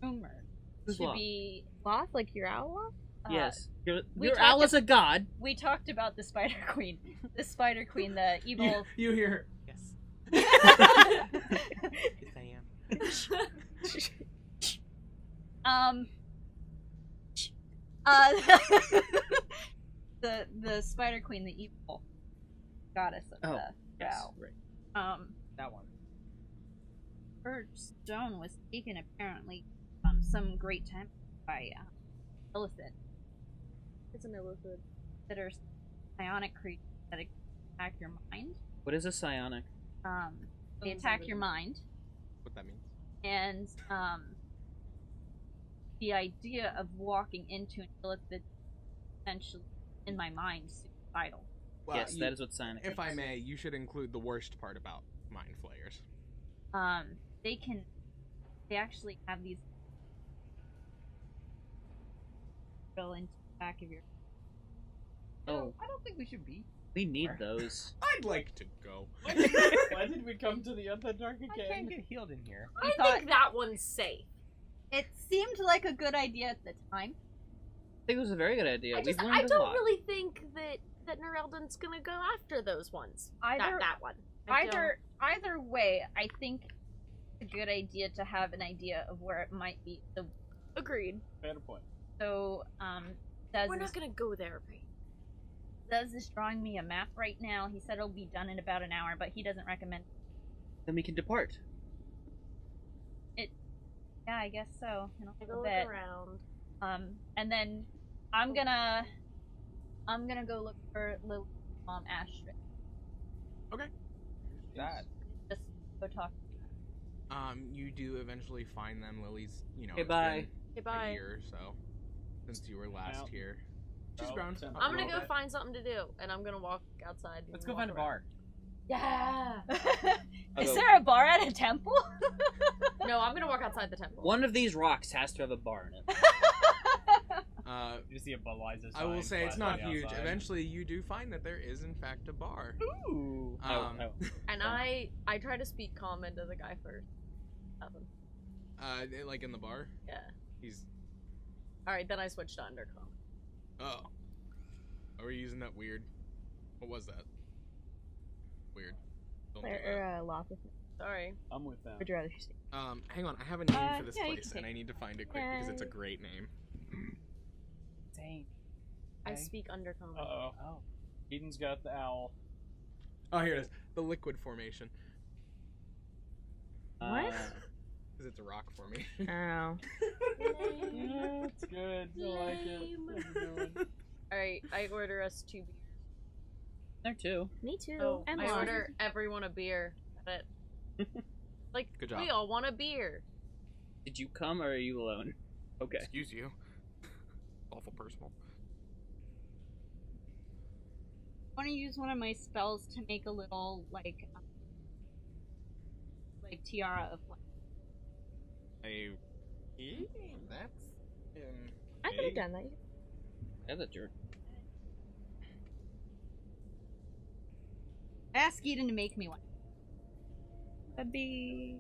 rumored Who's to Loth? be. Loth, like your owl? Yes. Your talked owl is a god. We talked about the Spider Queen. The Spider Queen, the evil. You hear her. Yes. Yes, I am. The Spider Queen, the evil goddess of the Yes. Drow. Right. That one. Her stone was taken apparently some great time by Illithid. It's an Illithid. That are psionic creatures that attack your mind. What is a psionic? They attack your mind, What that means? and the idea of walking into an Illithid essentially in my mind suicidal. Well, Yes, that is what psionic If I means. may, you should include the worst part about mind flayers. They actually have these drill into the back of your. Oh, I don't think we should be. we need those. I'd like to go. Why did we come to the Underdark I again? can't get healed in here. We I thought think that one's safe. it seemed like a good idea at the time. I think it was a very good idea. I We've learned I a don't lot. really think that Norelden's gonna go after those ones. Either that one. I either way, I think it's a good idea to have an idea of where it might be. don't. Agreed. Fair point. So, Dez We're is, not gonna go there, right? Dez is drawing me a map right now. He said it'll be done in about an hour, but he doesn't recommend. Then we can depart. Yeah, I guess so. In a Take a little look bit. around. And then I'm gonna go look for Lily's mom, Astrid. That. Just go talk. You do eventually find them. Lily's, Okay, it's bye. been Okay, bye. a year or so since you were last Well. here. She's brown. I'm gonna go find something to do, and I'm gonna walk outside. And Let's go walk find a around. bar. Yeah. I'll Is go- there a bar at a temple? No, I'm gonna walk outside the temple. One of these rocks has to have a bar in it. You see a Budweiser sign. I will say it's not flashing huge. outside. Eventually, you do find that there is, in fact, a bar. Ooh. And I try to speak calm into the guy first. Nothing. Like in the bar. Yeah. He's. All right, then I switched to undercom. Oh. Are we using that weird? What was that? Weird. Don't do that. Lock with me. Sorry. I'm with them. Would you rather she stay? Hang on. I have a name for this yeah, you place, can and I need to find it quick because it's a great name. Dang. I Okay. speak undercom. Uh-oh. Oh. Eden's got the owl. Oh, here it is. The Liquid Formation. What? Because it's a rock formation. Oh. Yeah, it's good. I like it. How's it going? All right, I order us 2 beers. There too. Me too. Oh, and I Lauren. order everyone a beer. But like, Good job. we all want a beer. Did you come or are you alone? Okay. Excuse you. Awful personal. I want to use one of my spells to make a little like tiara of flowers. That's. I could have done that. That's a jerk. Ask Eden to make me one. That'd be.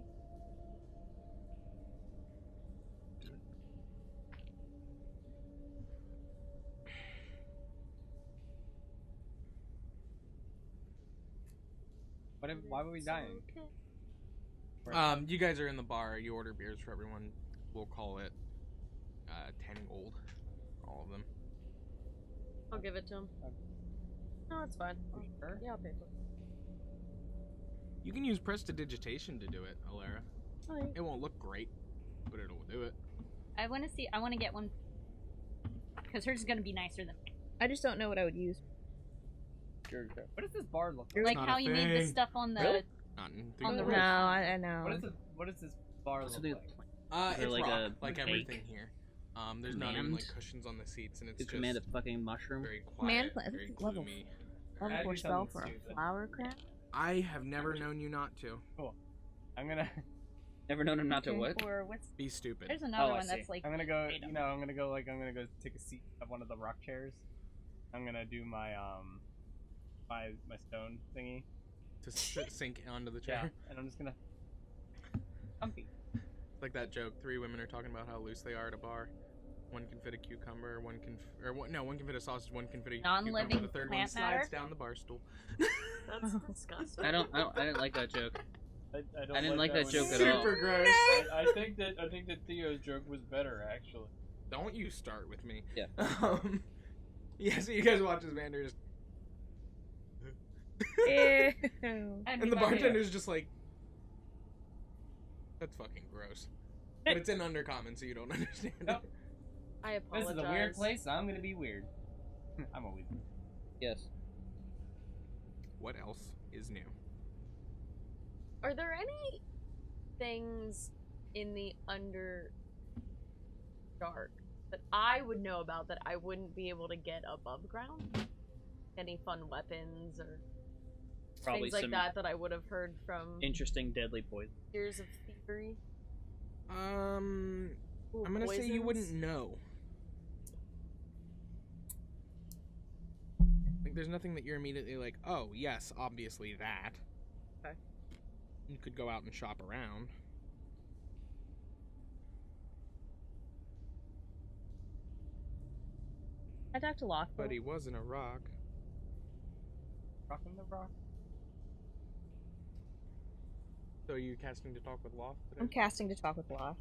Why were we dying? You guys are in the bar. You order beers for everyone. We'll call it 10 gold for all of them. I'll give it to him. No, it's fine. Sure. Yeah, I'll pay for it. You can use prestidigitation to do it, Alara. Alright. It won't look great, but it'll do it. I want to see. I want to get one because hers is gonna be nicer than mine. I just don't know what I would use. Sure. What does this bar look like? Like not how a you made the thing. stuff on the. Really? Not in On the No, roof. I know. What does this bar look Something like? Is there It's like rock, a like cake? everything here. There's not even Command? like cushions on the seats, and it's You just command a fucking mushroom. very Command quiet, plant. very This is level gloomy. Level Add 4 me spell something for a stupid. flower crab. I have never known you not to I'm gonna Never known him not to Okay. what? Or what's be stupid. there's another I one see. that's like. I'm gonna go. You know, I'm gonna go take a seat of one of the rock chairs. I'm gonna do my my stone thingy. To sink onto the Yeah, chair. and I'm just gonna. Comfy. It's like that joke. 3 women are talking about how loose they are at a bar. One can fit a cucumber. One can fit a sausage. One can fit a Non-living cucumber. The third one plant slides matter? down the bar stool. That's disgusting. I didn't like that joke. I don't I didn't like that one joke either. at all. Super gross. I think that Theo's joke was better actually. Don't you start with me. Yeah. Yeah. So you guys watch as Vander just. Ew. And the bartender's just like, that's fucking gross. But it's in undercommon, so you don't understand Nope. it. I This apologize. is a weird place. I'm gonna be weird. I'm always weird. Yes. What else is new? Are there any things in the Underdark that I would know about that I wouldn't be able to get above ground? Any fun weapons or Probably things like some that I would have heard from interesting deadly poison. Years of Thievery? I'm Ooh, gonna say you poisons? wouldn't know. Like, there's nothing that you're immediately like, oh, yes, obviously that. Okay. You could go out and shop around. I talked to Lock. But he wasn't a rock. Rocking the rock. So are you casting to talk with Loth today? I'm casting to talk with Lock.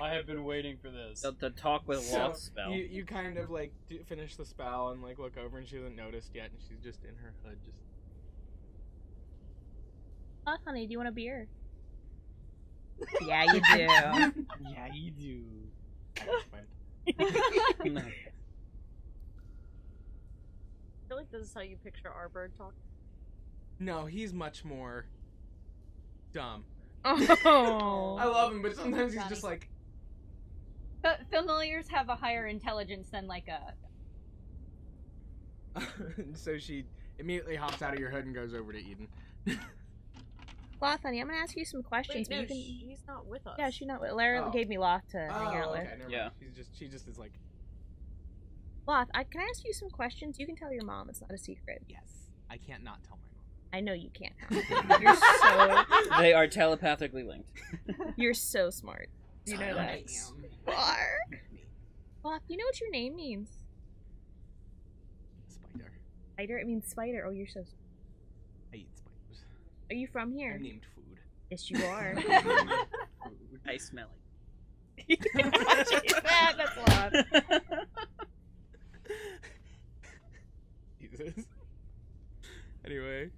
I have been waiting for this. The talk with So, Loth spell. You kind of like finish the spell and like look over and she hasn't noticed yet and she's just in her hood just Oh, honey, do you want a beer? Yeah, you do. Yeah, you do. I feel like this is how you picture our bird talk. No, he's much more dumb. Oh. I love him, but sometimes he's Johnny. just like Familiars have a higher intelligence than like a. So she immediately hops out of your hood and goes over to Eden. Loth, honey, I'm gonna ask you some questions. Wait, no, but you can... she's not with us. Yeah, she's not with. Lara gave me Loth to hang out with. Okay, never Yeah. mind. She just is like, Loth, can I ask you some questions? You can tell your mom. It's not a secret. yes, I can't not tell my mom. I know you can't. You're so. They are telepathically linked. You're so smart. You know that. Science. Loth, you know what your name means? Spider. Spider? It means spider. Oh, you're so. I eat spiders. Are you from here? They're named food. Yes, you are. I smell That's Loth. Jesus. Anyway.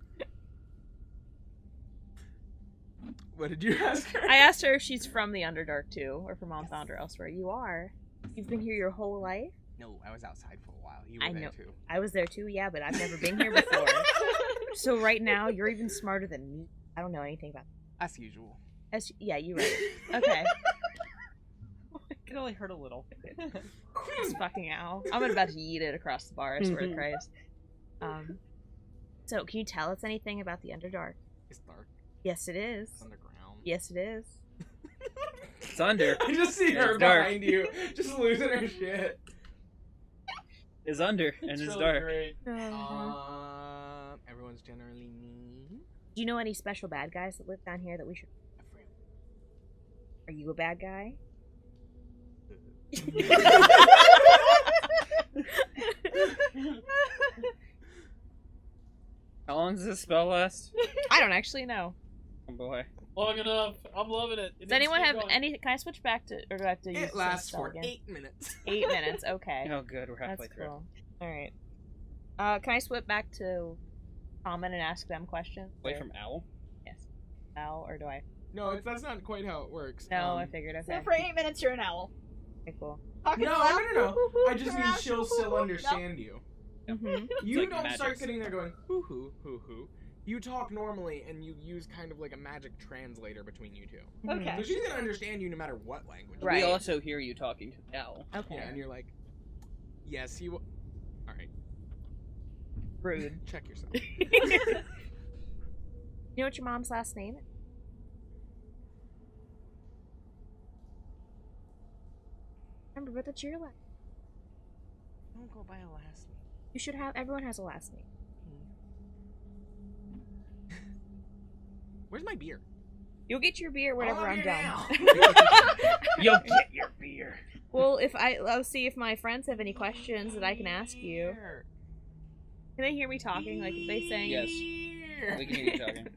What did you ask her? I asked her if she's from the Underdark too, or from Mom Found or elsewhere. You are. You've been here your whole life? No, I was outside for a while. You were I there know. too. I was there too, yeah, but I've never been here before. So right now, you're even smarter than me. I don't know anything about As usual. Yeah, you're right. Okay. It can only hurt a little. This fucking owl. I'm about to yeet it across the bar, I swear to Christ. So, can you tell us anything about the Underdark? It's dark. Yes, it is. It's underground. Yes, it is. It's under. I just see her It's dark. behind you, just losing her shit. It's under, and it's really dark. great. Everyone's generally mean. Do you know any special bad guys that live down here that we should... Are you a bad guy? How long does this spell last? I don't actually know. Oh boy. Long enough. I'm loving it. Does anyone have any... Can I switch back to... Or do I have to use It lasts spell for again? 8 minutes. 8 minutes, okay. Oh good, we're halfway That's through. cool. Alright. Can I switch back to common and ask them questions? Away Or- from owl? Yes. Owl, or do I... No, that's not quite how it works. No, I figured, okay. So for 8 minutes, you're an owl. Okay, cool. Talking No, loud. no. I just mean around. she'll still understand you. Mm-hmm. You like don't magic. start sitting there going, hoo-hoo, hoo-hoo. You talk normally, and you use kind of like a magic translator between you two. Okay. So she's gonna understand you no matter what language. Right. We also hear you talking to the owl. Okay. Yeah, and you're like, yes, you... Alright, Rude. check yourself. You know what your mom's last name is? Remember, but that's your last. Don't go by a last name. You should have. Everyone has a last name. Where's my beer? You'll get your beer whenever I'm done. You'll get your beer. Well, I'll see if my friends have any questions that I can ask you. Can they hear me talking? Like if they saying? Yes. We can hear you talking.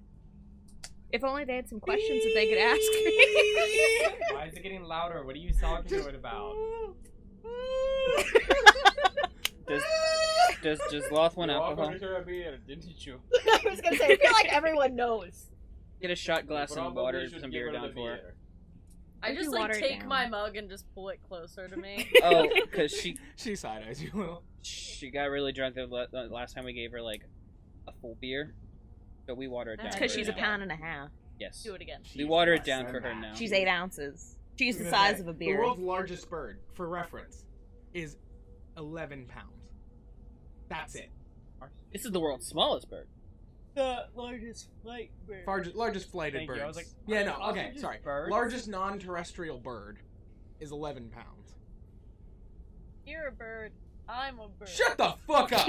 If only they had some questions that they could ask me. Why is it getting louder? What are you talking to it about? Does Loth want You alcohol? offered her a beer, didn't you? I was gonna say, I feel like everyone knows. Get a shot glass and Probably water should some give beer her down the for her. beer. I If just you like water it take down. my mug and just pull it closer to me. Oh, because She side-eyes you a little. she got really drunk the last time we gave her like a full beer, so we water it down. That's Because for her she's a now. pound and a half. Yes. Do it again. We water it down for her now. She's 8 ounces. She's I was the gonna size say, of a The beer. world's largest bird, for reference, is 11 pounds. That's it. This is the world's smallest bird. The largest flight bird. Largest flighted Thank birds. you. I was like, yeah, are no, okay, ostriches sorry. birds? Largest non-terrestrial bird is 11 pounds. You're a bird. I'm a bird. Shut the fuck up!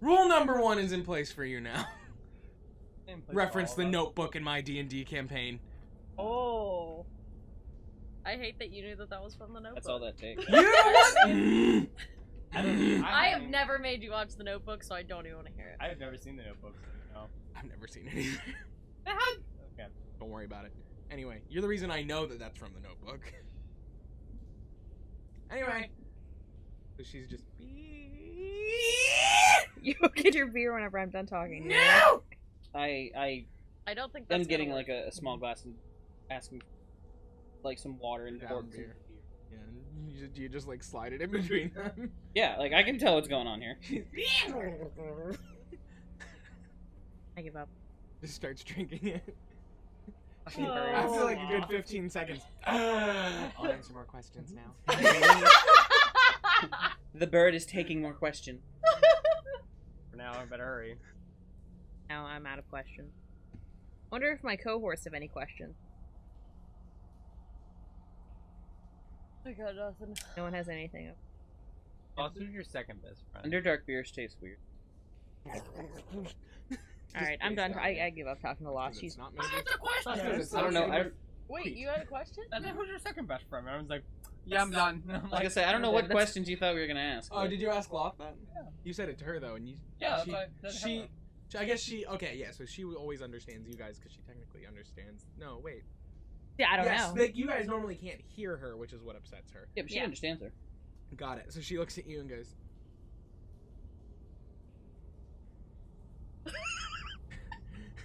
Rule number 1 is in place for you now. Reference the notebook in my D&D campaign. Oh. I hate that you knew that was from the Notebook. That's all that takes. You I have never made you watch the Notebook, so I don't even want to hear it. I've never seen the Notebook. So no. I've never seen it either. Okay. Don't worry about it. Anyway, you're the reason I know that that's from the notebook. Anyway. So she's just... You'll get your beer whenever I'm done talking. No! I I don't think that's am getting gonna like a small glass and asking like some water and Down pour some beer. Yeah, you just like slide it in between them. Yeah, like I can tell what's going on here. I give up. Just starts drinking it. Fucking Oh. bird. After like a good 15 seconds. I'll answer more questions now. The bird is taking more questions. For now, I better hurry. Now I'm out of questions. Wonder if my cohorts have any questions. I got nothing. No one has anything. Also, who's your second best friend? Underdark beers taste weird. Alright, I'm done. I give up talking to Lost. She's not I don't know. Wait, you had a question? I said, who's your second best friend? And I was like, yeah, I'm done. I'm Like I say, I don't know what questions you thought we were gonna ask. Oh, did you ask Loth that? Yeah. You said it to her though, and you. Yeah, she. I guess she. Okay, yeah. So she always understands you guys because she technically understands. No, wait. Yeah, I don't know. Like, you guys normally can't hear her, which is what upsets her. Yeah, but she understands her. Got it. So she looks at you and goes.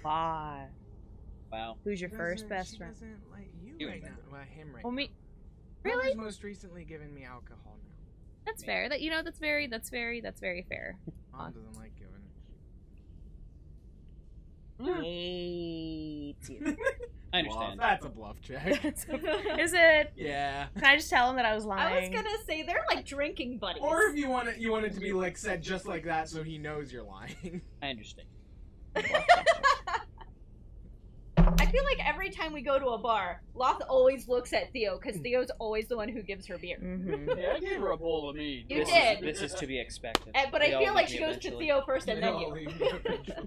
Why? Wow. Who's your first best friend? She doesn't like you You right now. remember. Well, him right Well, now. me. Whoever's Really? most recently given me alcohol now. That's fair. That that's very fair. Mom doesn't like giving Hates you. I understand. That's a bluff check. Is it? Yeah. Can I just tell him that I was I lying? was gonna say they're like drinking buddies. Or if you want it to be like said just like that, so he knows you're lying. I understand. I feel like every time we go to a bar, Loth always looks at Theo because Theo's always the one who gives her beer. Mm-hmm. Yeah, I gave her a bowl of mead. You This did. This is to be expected. But They I all feel like leave she me goes to eventually. Theo first and then you.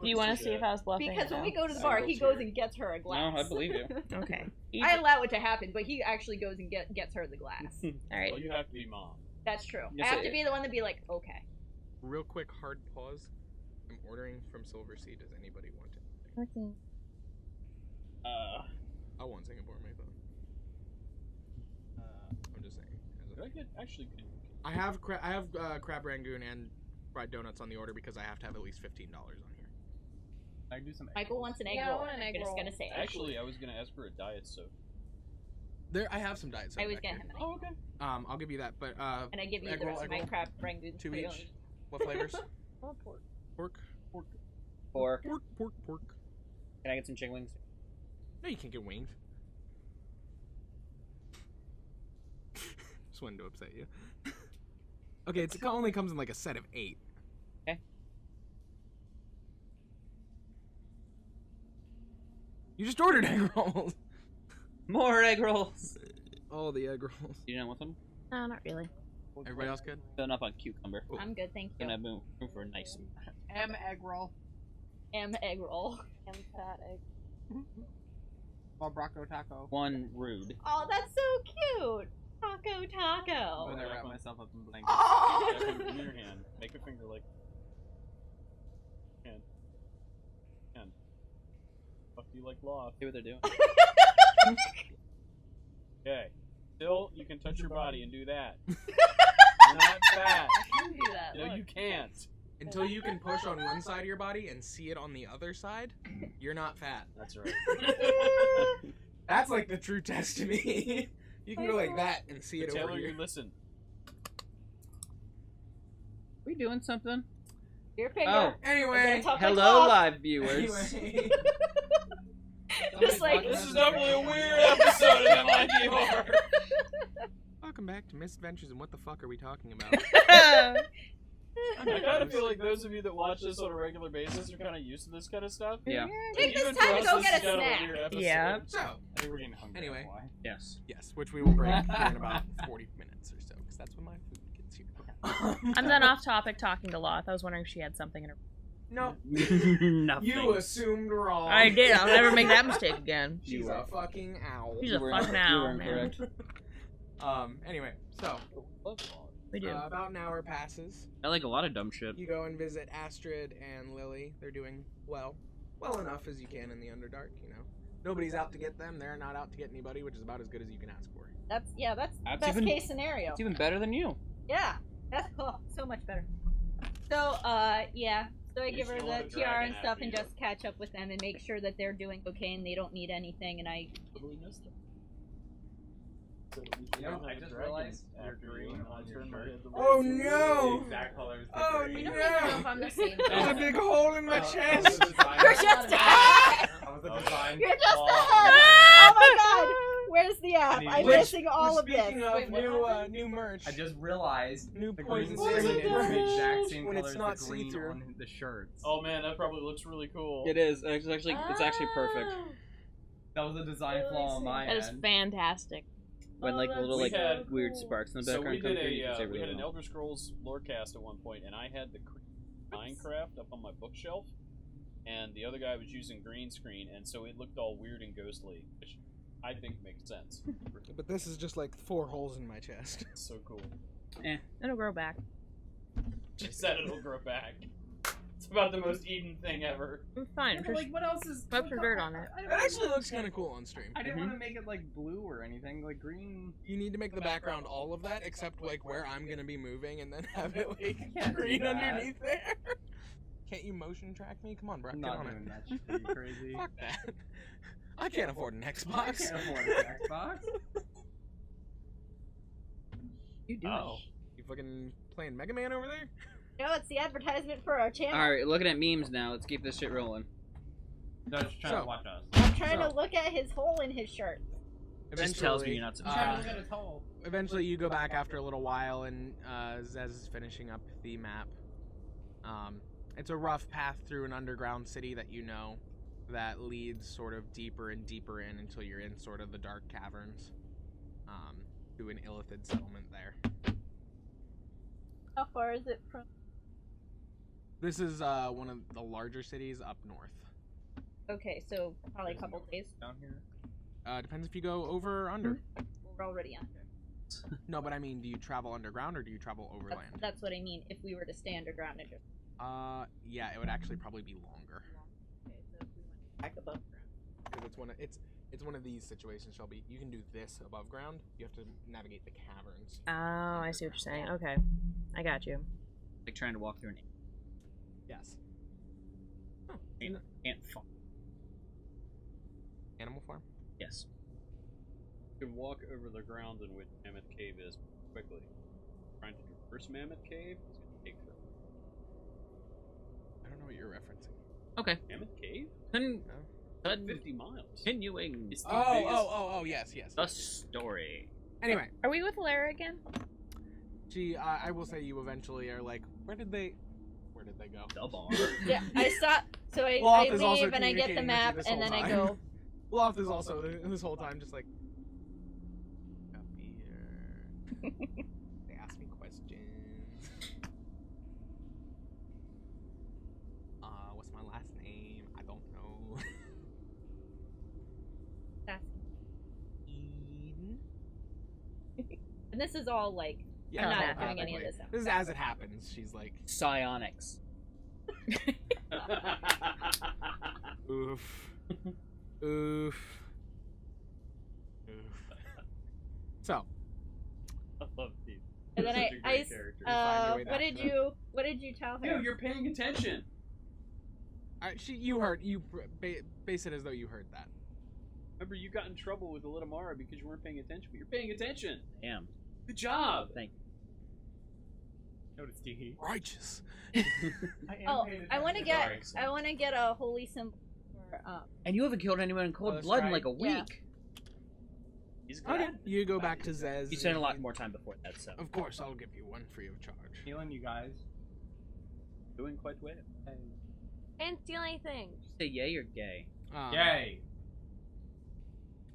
Do you want to see if I was bluffing? Because or when no? we go to the I bar, will he too. goes and gets her a glass. No, I believe you. Okay. I allow it to happen, but he actually goes and gets her the glass. All right. Well, you have to be mom. That's true. Yes, I have I- to be the one to be like, okay. Real quick, hard pause. I'm ordering from Silver Sea. Does anybody want it? Okay. I want Singapore on my phone. I'm just saying. Did I get actually good? I have crab rangoon and fried donuts on the order because I have to have at least $15 on here. I can do some. Michael wants an egg Yeah, I roll. want an egg I'm just roll. gonna say it. Actually, I was gonna ask for a diet soda. There, I have some diet soda. I always back get here. him an egg. Oh, okay. I'll give you that, but And I give you egg the roll, rest of egg my roll. crab rangoon. 2 for you. each. What flavors? Oh, pork. Pork. Or Pork. can I get some chicken wings? No, you can't get wings. Just wanted to upset you. Okay, it only comes in like a set of 8. Okay. You just ordered egg rolls. More egg rolls. All the egg rolls. You don't want them? No, not really. Everybody else good? Filling up on cucumber. I'm good, thank you. Gonna have room for a nice. M egg roll. M egg roll. M fat egg. Or Brocco Taco. One rude. Oh, that's so cute. Taco. When I wrap myself up in blankets. Oh. Yeah, in your hand. Make a finger like. Hand. Fuck you like lost. See what they're doing. Okay. Still, you can touch your body and do that. You're not fat. I can do that. No, look. you can't. Until you can push on one side of your body and see it on the other side, you're not fat. That's right. That's like the true test to me. You can go like that and see it Taylor, over you here. listen. We doing something? Your finger. Oh, Anyway, hello, live viewers. anyway. Just like This is definitely a weird episode of MIDR. Welcome back to Misadventures and what the fuck are we talking about? I kind of feel like those of you that watch this on a regular basis are kind of used to this kind of stuff. Yeah. Take Even this for time to us, go this get is a kind of snack. weird episode. Yeah. So, I think we're getting hungry. Anyway. Why? Yes. yes, which we will break here in about 40 minutes or so, because that's when my food gets here. I'm done off topic talking to Loth. I was wondering if she had something in her. No, Nothing. you assumed wrong. I did. I'll never make that mistake again. She's a fucking owl. She's a were- fucking you owl, were man. incorrect. Anyway, so We do. about an hour passes. I like a lot of dumb shit. You go and visit Astrid and Lily. They're doing well enough as you can in the Underdark. You know, nobody's out to get them. They're not out to get anybody, which is about as good as you can ask for. That's That's best even- case scenario. It's even better than you. Yeah, that's so much better. So yeah. So I You give her still the have a tiara dragon and stuff after and you. just catch up with them and make sure that they're doing okay and they don't need anything and I Totally missed it. You know, I just realized you're green on your shirt. Oh The no! exact color as the Oh green. We don't even know if I'm the same. There's a big hole in my That was chest. the design. You're just That was the design. You're just Oh. a I'm Which- missing all of this. Speaking of new merch, I just realized new the poison green screen screen is the exact merch same when color it's as not the green see-through. on the shirts. Oh man, that probably looks really cool. It is. It's actually perfect. That was a design flaw on my That is end. fantastic. When like little We like had- weird sparks in the So background we come did through. You can see we had really an well. Elder Scrolls lorecast at one point, and I had the Minecraft up on my bookshelf, and the other guy was using green screen, and so it looked all weird and ghostly, which I think makes sense. but this is just like 4 holes in my chest. So cool. It'll grow back. She said it'll grow back. It's about the most Eden thing ever. I'm fine. Just Like, what else is? rub some dirt on it. It actually looks kind of cool on stream. I didn't want to make it like blue or anything. Like green. You need to make the background all of that, except like where I'm gonna be moving, and then have it like can't do green that. underneath there. Can't you motion track me? Come on, bro. I'm Get not on doing it. that. Shit. Are you crazy? Fuck that. I can't afford an I Xbox. can't afford an Xbox. You do. Oh. You fucking playing Mega Man over there? No, it's the advertisement for our channel. All right, looking at memes now. Let's keep this shit rolling. Just trying So- to watch us. I'm trying to So- look at his hole in his shirt. Just tells me you're not I'm trying to subscribed. look at his hole. Eventually, you go back after a little while, and Zez is finishing up the map. It's a rough path through an underground city that you know that leads sort of deeper and deeper in until you're in sort of the dark caverns to an Illithid settlement there. How far is it from? This is one of the larger cities up north. Okay, so probably a couple days. Down here. Depends if you go over or under. We're already under. No, but I mean, do you travel underground or do you travel overland? That's what I mean. If we were to stay underground and just Yeah, it would actually probably be longer. okay, so if we went back above ground. Because it's one of these situations, Shelby. You can do this above ground. You have to navigate the caverns. Oh, I see what you're saying. Okay. I got you. Like trying to walk through an Yes. Oh, ant farm. Animal farm? Yes. You can walk over the ground in which Mammoth Cave is quickly. Trying to traverse Mammoth Cave is going to take forever. I don't know what you're referencing. Okay. Mammoth Cave? No? 50 miles. Continuing It's the Oh, biggest- oh, yes. the story. Anyway, Are we with Lara again? I will say you eventually are like, where did they go? The bar. Yeah, I stop. So I Loth is also leave and I get the communicating with you map this and whole then I time. go. Loth is also this whole time just like up here. They ask me questions. What's my last name? I don't know. That's, Eden? and this is all like Yeah, I'm no, not doing any of technically. this. This is as it happens. She's like, Psionics. oof. Oof. So, I love these. And then Such a great character. find your way what back did to you tell her? Dude, you're paying attention. you base it as though you heard that. Remember, you got in trouble with the little Mara because you weren't paying attention, but you're paying attention. Damn. Good job. Thank Noticed he. Righteous. Oh, I want to get a holy symbol for And you haven't killed anyone in cold that's blood in right. like a week. Yeah. He's good. Okay. You go back to Zez. You spent a lot more time before that, so. Of course, I'll give you one free of charge. Healing you guys. Doing quite well. Can't steal anything. Say yay or gay? Yay!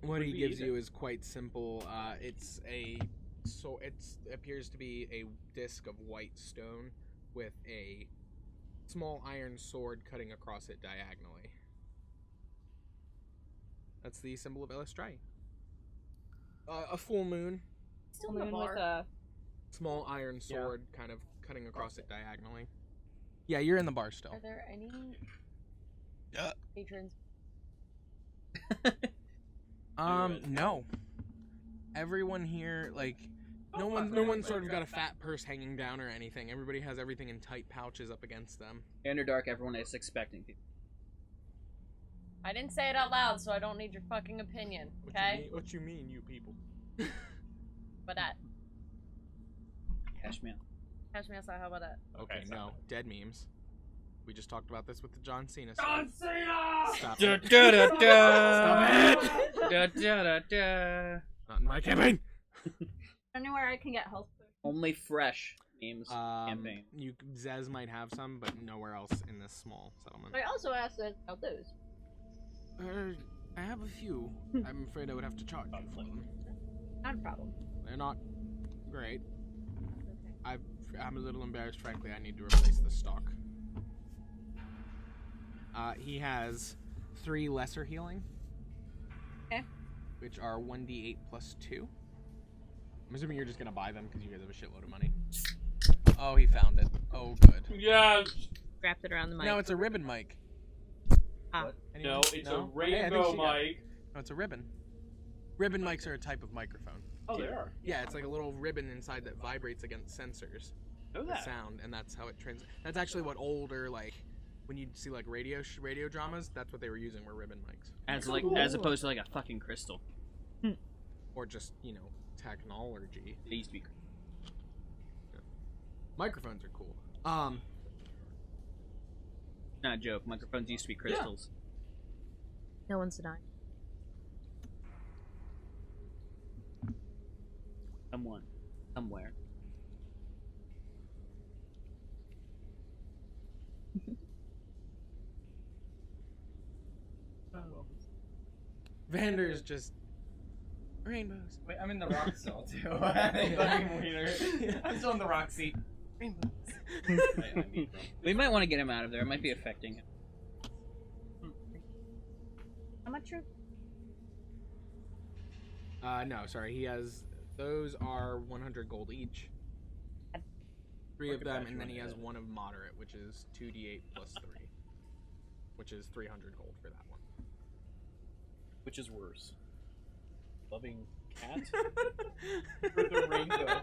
What he be gives either. you is quite simple. It appears to be a disc of white stone with a small iron sword cutting across it diagonally. That's the symbol of Elistrai. A full moon, Still moon in the bar. with a. small iron sword kind of cutting across it diagonally. Yeah, you're in the bar still. Are there any patrons? No. Everyone here, like, no one sort of got a fat purse hanging down or anything. Everybody has everything in tight pouches up against them. Underdark, everyone is expecting people. I didn't say it out loud, so I don't need your fucking opinion, okay? What you mean, you people? But that. Cash me out. Catch me outside, how about that? Okay, Okay, no. Dead memes. We just talked about this with the John Cena. John Cena! Stop Da, it. da, da, da. Stop it! Da, da, da, da. Not in my campaign. Anywhere I can get health potions. Only fresh names campaign. Zez might have some, but nowhere else in this small settlement. I also asked about those. I have a few. I'm afraid I would have to charge you for them. Not a problem. They're not great. I'm a little embarrassed, frankly. I need to replace the stock. He has 3 lesser healing. Okay. Which are 1d8 plus 2. I'm assuming you're just gonna buy them because you guys have a shitload of money. Oh, he found it. Oh, good. Yes. Wrapped it around the mic. No, it's a ribbon mic. Ah. No, it's a Hey, I think rainbow she got it. mic. No, it's a ribbon. Ribbon mics are a type of microphone. Oh, they are. Yeah, it's like a little ribbon inside that vibrates against sensors. Know The that. sound, and that's how it That's actually what older, like, when you see like radio dramas, that's what they were using, were ribbon mics, As opposed to like a fucking crystal. or just technology. They used to be. Microphones are cool. Not a joke. Microphones used to be crystals. No one's denying. Someone, somewhere. Vander's just rainbows. Wait, I'm in the rock still too. I'm still in the rock seat. Rainbows. We might want to get him out of there. It might be affecting him. How much are... No, sorry. He has. Those are 100 gold each. 3 of them, and then he has 1 of moderate, which is 2d8 plus 3, which is 300 gold for that one. Which is worse? Loving cat? Or the rainbow?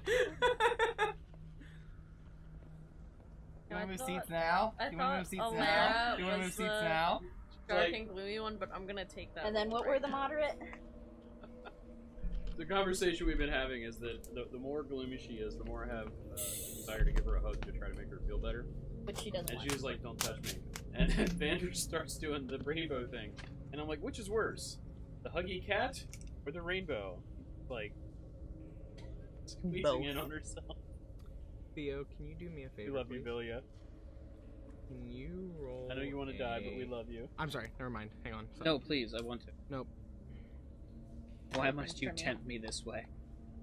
You want to move seats now? I You want to move thought seats Alara now? You want to was move seats the now? dark Like- and gloomy one, but I'm gonna take that. And then one what right were the now. moderate? The conversation we've been having is that the more gloomy she is, the more I have desire to give her a hug to try to make her feel better. Which she doesn't And want. she was like, "Don't touch me." And then Vander starts doing the rainbow thing, and I'm like, "Which is worse, the huggy cat or the rainbow?" Like, squeezing in on herself. Theo, can you do me a We favor? love you, please? Villia. Can you roll? I know you want to die, but we love you. I'm sorry. Never mind. Hang on. No, please. I want to. Nope. Why must you tempt me this way?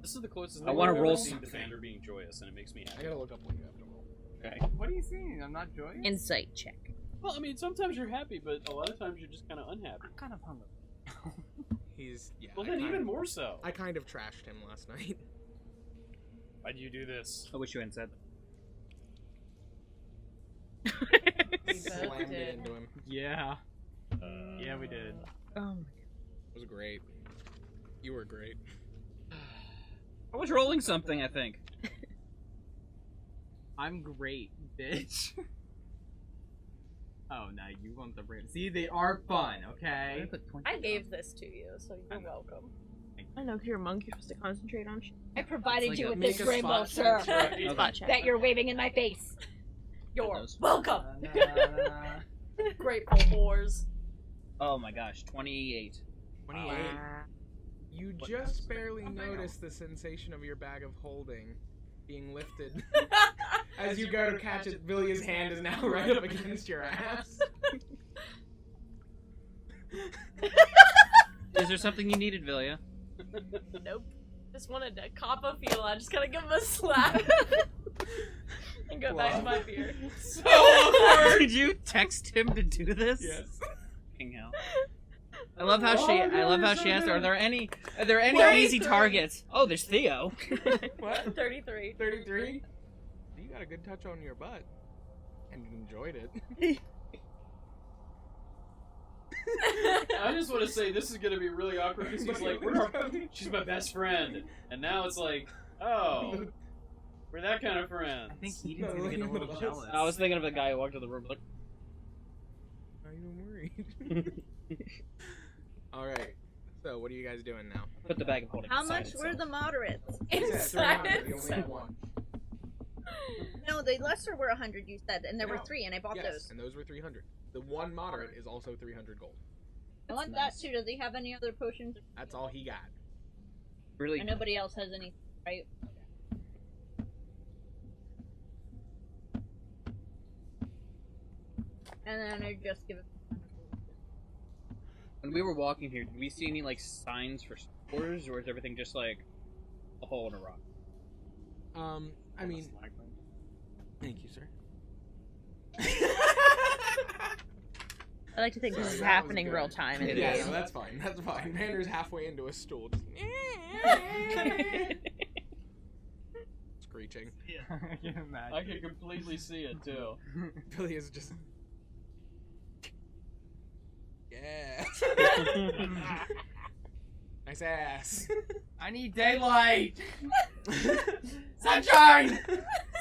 This is the closest I thing wanna I've ever roll seen to something. Vander being joyous, and it makes me I happy. gotta look up what you have to roll. Okay. What are you saying? I'm not joyous? Insight check. Well, I mean, sometimes you're happy, but a lot of times you're just kind of unhappy. I'm kind of hungry. He's Well, I then kind even of- more so. I kind of trashed him last night. Why do you do this? I wish you hadn't said We both Slammed it did. into him. Yeah. Yeah, we did. Oh my It was great. You were great. I was rolling something, I think. I'm great, bitch. Oh, now you want the brain. See, they are fun, okay? I gave this to you, so you're welcome. I don't know, because you're a monk, you're supposed to concentrate on shit. I provided like you a- with make this a rainbow, spot sir. check. Right. Spot check. That you're waving in my face. You're Those. welcome. Na-na-na. Grateful whores. Oh my gosh, 28. 28. You just barely notice the sensation of your bag of holding being lifted. As you go to catch it, Villia's hand is now right up against your ass. Is there something you needed, Villia? Nope. Just wanted to cop a feel. I just gotta give him a slap. And go back to my beer. So awkward! Did you text him to do this? Yes. Fucking hell. I love how she asked, are there any Wait, easy targets? Oh, there's Theo. What? 33. 33? You got a good touch on your butt. And you enjoyed it. I just want to say this is gonna be really awkward because he's like, she's my best friend, and now it's like, oh, we're that kind of friends. I think Eden's gonna get a little jealous. I was thinking of the guy who walked in the room like, Are you worried? Alright. So, what are you guys doing now? put the bag of holding How aside much were itself. the moderates? Inside. 300. You only have one. No, the lesser were 100, you said, and there were Yeah. 3, and I bought Yes, those. and those were 300. The one moderate is also 300 gold. I want nice. that too. Does he have any other potions? That's all he got. Really? And nobody else has anything, right? And then I just give it. When we were walking here, did we see any like signs for stores, or is everything just like a hole in a rock? I mean, thank you, sir. I like to think this Sorry, is that was happening good. real time. In the Yeah, game. no, that's fine. That's fine. Vander's halfway into a stool, just screeching. I can imagine. I can completely see it too. Billy is just. Yeah. Nice ass. I need daylight. Sunshine.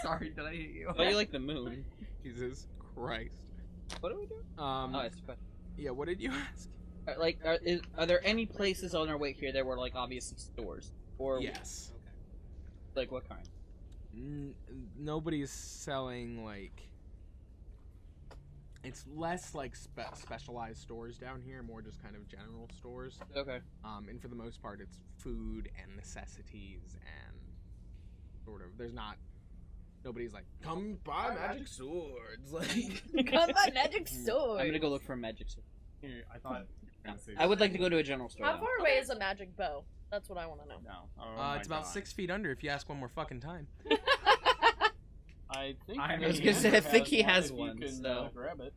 Sorry, did I hit you? Oh, you like the moon? Jesus Christ. What do we do? Oh, it's fun. yeah. What did you ask? Are there any places on our way here that were like obviously stores? Or Yes. like what kind? Nobody's selling like. It's less like specialized stores down here, more just kind of general stores. Okay. And for the most part, it's food and necessities and sort of. There's not. Nobody's like, come buy magic swords. Like, Come by magic sword. I'm gonna go look for a magic sword. Here, I thought. I would like to go to a general store. How though. far away is a magic bow? That's what I want to know. No. it's about 6 feet under. If you ask one more fucking time. I think. I was gonna say, I think he has if one, You can so. grab it.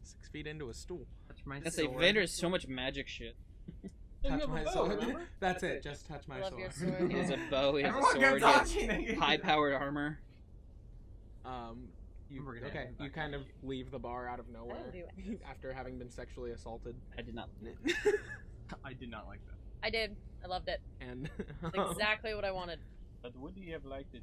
6 feet into a stool. Touch my I say sword. Vander has so much magic shit. Touch my sword. That's it. Just touch my I love sword. your sword. He has a bow. He has a Everyone sword. get He has talking. high-powered armor. We're gonna Okay, have you that kind of leave the bar out of nowhere do after having been sexually assaulted. I did not. I did not like that. I did. I loved it. And It's exactly what I wanted. But would you have liked it?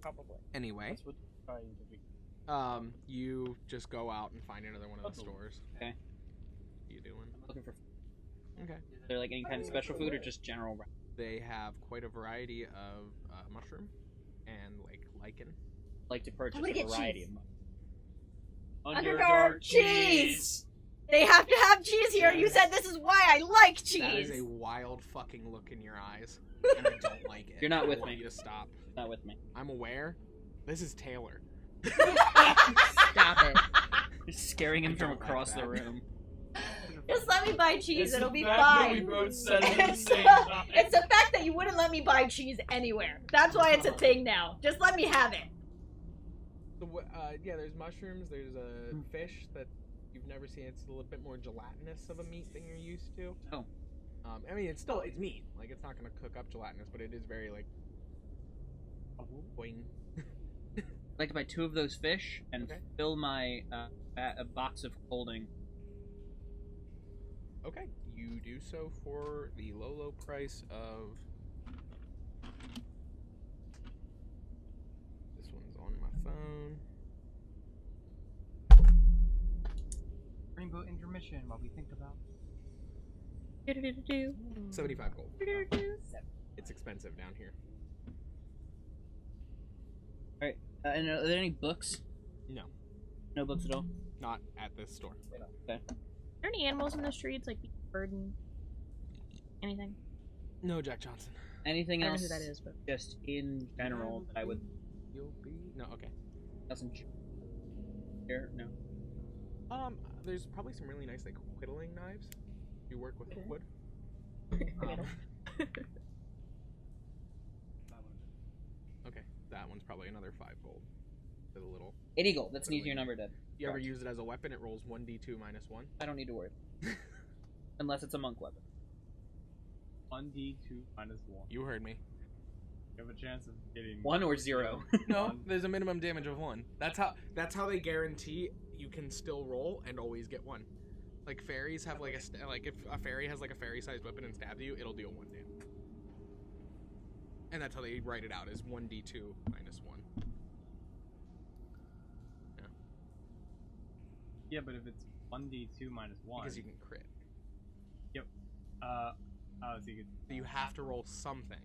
Probably. anyway, That's what you're trying to be. you just go out and find another one of the Okay. stores. Okay. What are you doing? I'm looking for. Okay. Is there like any kind of special food or just general? They have quite a variety of mushroom and like lichen. Like to purchase I'm gonna a get variety cheese. of. Underdark cheese! They have to have cheese here. You said this is why I like cheese. That is a wild fucking look in your eyes, and I don't like it. You're not I with want me. you to stop. Not with me. I'm aware. This is Taylor. Stop it. You're scaring him I from don't like across the that. room. Just let me buy cheese. It's It'll the be fact that fine. we both said it at the It's same the- time. It's the fact that you wouldn't let me buy cheese anywhere. That's why it's a thing now. Just let me have it. Yeah, there's mushrooms. There's a fish that you've never seen. It's a little bit more gelatinous of a meat than you're used to. Oh. I mean, it's meat. Like, it's not gonna cook up gelatinous, but it is very like. Boing. I'd like to buy 2 of those fish and Okay. fill my a box of holding. Okay, you do so for the low price of. This one's on my phone. Rainbow intermission while we think about. 75 gold. It's expensive down here. Alright. And are there any books? No, No books at all? not at this store. Okay. Are there any animals in the streets, like bird and anything? No, Jack Johnson. Anything I don't else? know who that is, but Just in general that I would. You'll be no. Okay. Nothing. Here? No. There's probably some really nice like whittling knives. You work with Okay. wood. Okay, that one's probably another 5 gold. For the little. 80 gold. That's an easier number to. You ever use it as a weapon? It rolls 1d2 minus 1. I don't need to worry. Unless it's a monk weapon. 1d2 minus 1. You heard me. You have a chance of getting 1 or 0. No, there's a minimum damage of 1. That's how they guarantee you can still roll and always get 1. Like fairies have like like if a fairy has like a fairy-sized weapon and stabs you, it'll deal 1 damage. And that's how they write it out is 1d2 minus 1. Yeah, but if it's 1d2 minus 1. Because you can crit. Yep. So you could. So you have to roll something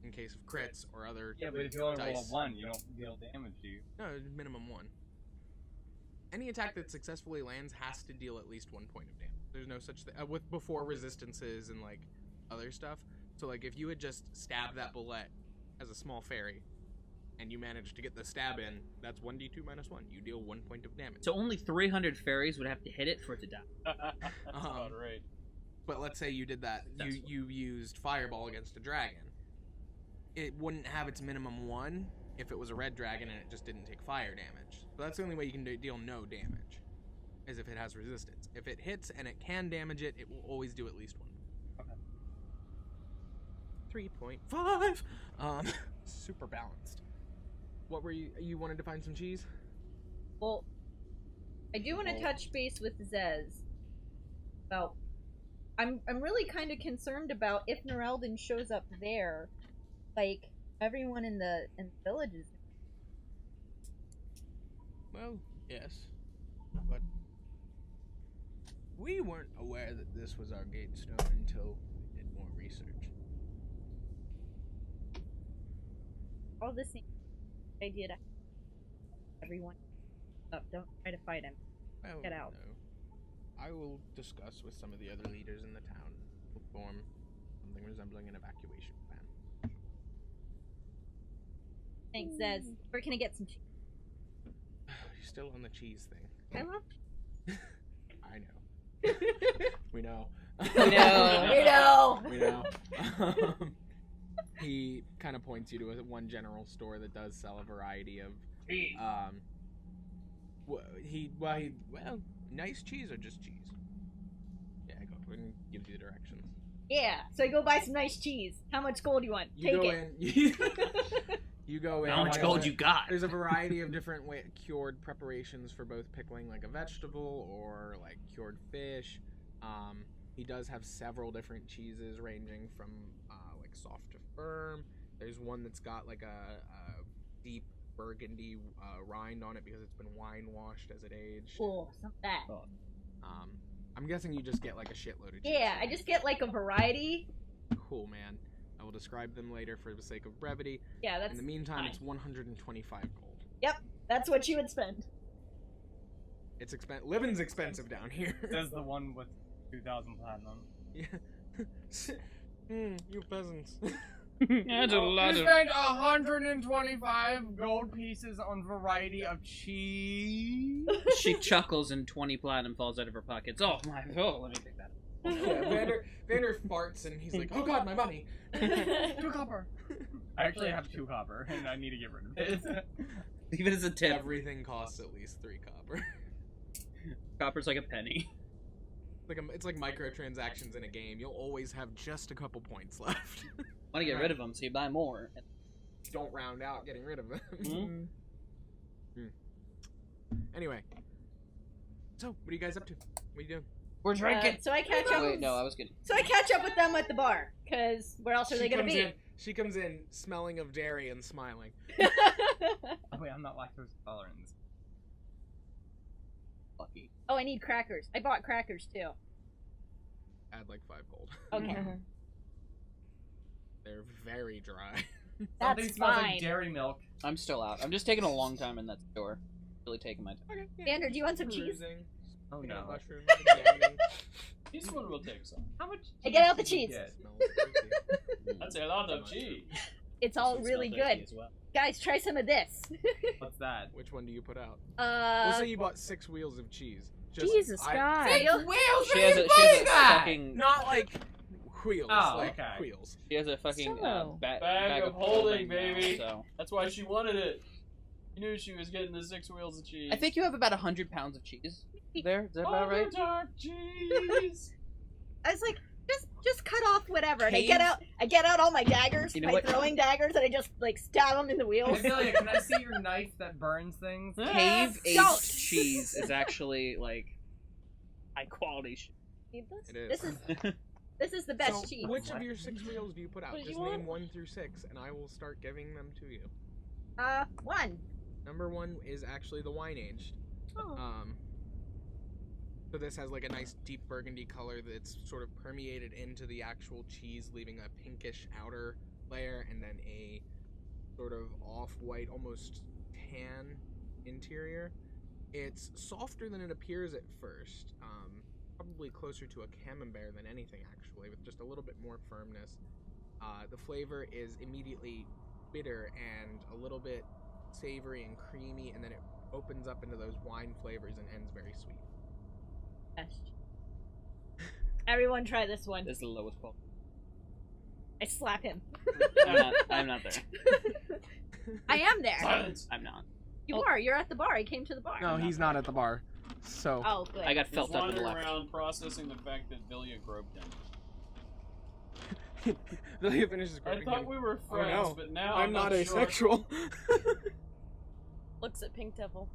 in case of crits or other Yeah, but if you only roll a dice. 1, you don't deal damage, do you? No, minimum 1. Any attack that successfully lands has to deal at least 1 point of damage. There's no such thing with before resistances and like other stuff. So like if you had just stabbed that bullet as a small fairy, and you managed to get the stab in, that's 1d2 minus 1. You deal 1 point of damage. So only 300 fairies would have to hit it for it to die. That's about right. But let's say you did that. You used Fireball against a dragon. It wouldn't have its minimum 1 if it was a red dragon and it just didn't take fire damage. So that's the only way you can deal no damage, is if it has resistance. If it hits and it can damage it, it will always do at least 1. Okay. 3.5. Super balanced. What were you wanted to find some cheese? Well, I do want to touch base with Zez about. I'm really kind of concerned about if Norelden shows up there, like everyone in the village is. Well, yes, but we weren't aware that this was our gatestone until we did more research. All the same idea to everyone. Oh, don't try to fight him. Well, Get out. No. I will discuss with some of the other leaders in the town. We'll form something resembling an evacuation plan. Thanks, Zez. Where can I get some cheese? You're still on the cheese thing. I love. I know. We know. We know. We know. We know. He kind of points you to one general store that does sell a variety of nice cheese or just cheese. Yeah, go and gives you the directions. Yeah, so I go buy some nice cheese. How much gold do you want? You Take go it. You go in. How much gold you got? There's a variety of different cured preparations for both pickling like a vegetable or like cured fish. He does have several different cheeses ranging from like soft to firm. There's one that's got like a deep burgundy rind on it because it's been wine washed as it aged. Cool, some of that. I'm guessing you just get like a shitload of cheese. Yeah, I just get like a variety. Cool, man. I will describe them later for the sake of brevity. Yeah, that's in the meantime, fine. it's 125 gold. Yep, that's what you would spend. It's living's expensive down here. Says the one with 2,000 platinum. Yeah. You peasants. That's a lot You of. spent 125 gold pieces on variety of cheese. She chuckles and 20 platinum falls out of her pockets. Oh my! Oh, let me pick that up. Yeah, Vander farts and he's like, "Oh God, my money!" 2 copper. I actually have 2 copper, and I need to get rid of it. Leave it as a tip. Everything costs at least 3 copper. Copper's like a penny. It's like microtransactions in a game. You'll always have just a couple points left. Want to get rid of them, so you buy more. Don't round out getting rid of them. Mm-hmm. Anyway, so what are you guys up to? What are you doing? We're drinking. So I catch up. Wait, no, I was kidding. So I catch up with them at the bar, cause where else are they gonna be? She comes in smelling of dairy and smiling. Oh, wait, I'm not lactose intolerant. Lucky. Oh, I need crackers. I bought crackers too. Add like 5 gold. Okay. They're very dry. That's Something smells fine. like dairy milk. I'm still out. I'm just taking a long time in that store. Really taking my time. Okay. Yeah. Vander, do you want some cheese? Oh Peanut no. mushroom, This one will take some. How much? I get out the did you cheese. get? That's a lot of cheese. It's all It smells really tasty good. as well. Guys, try some of this. What's that? Which one do you put out? We'll say you bought 6 wheels of cheese. Jesus God. Wheels, She has a fucking. Not like wheels, Oh, like okay. wheels. She has a fucking So. Bag of holding, baby. So That's why she wanted it. You knew she was getting the 6 wheels of cheese. I think you have about 100 pounds of cheese. There, is that about right? Dark cheese. I was like, just cut off whatever. And I Cave? get out all my daggers, You know my what? throwing daggers, and I just like stab them in the wheels. Amelia, can I see your knife that burns things? Cave aged Don't. cheese is actually like high quality. It This is. this is the best So, cheese. which of your 6 wheels do you put out? What did Just you name want? 1 through 6, and I will start giving them to you. 1. Number 1 is actually the wine aged. Oh. So this has like a nice deep burgundy color that's sort of permeated into the actual cheese, leaving a pinkish outer layer and then a sort of off-white, almost tan interior. It's softer than it appears at first. probably closer to a camembert than anything, actually, with just a little bit more firmness. The flavor is immediately bitter and a little bit savory and creamy, and then it opens up into those wine flavors and ends very sweet. Yes. Everyone try this one. This is the lowest quality. I slap him. I'm not there. I am there. Silence. I'm not. You are. You're at the bar. I came to the bar. No, he's not at the bar. So. Oh, good. I got He's felt up and wandering left. around processing the fact that Vilya groped him. He finishes I groping thought him. we were Oh, friends, no. but now I'm not sure. asexual. Looks at Pink Devil.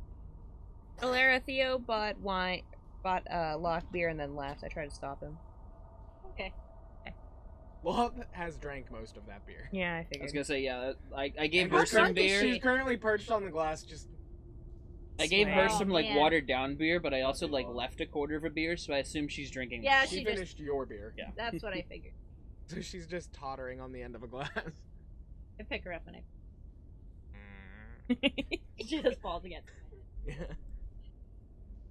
Alara, Theo bought locked beer and then left. I tried to stop him. Okay. Love has drank most of that beer. Yeah, I I figured. was gonna say, yeah, I gave And her how some drunk is she? beer. She's currently perched on the glass, just. I gave her Oh, some like man. watered down beer, but I also like left a quarter of a beer, so I assume she's drinking. Yeah, She she just. finished your beer. Yeah. That's what I figured. So she's just tottering on the end of a glass. I pick her up and she just falls again. Yeah.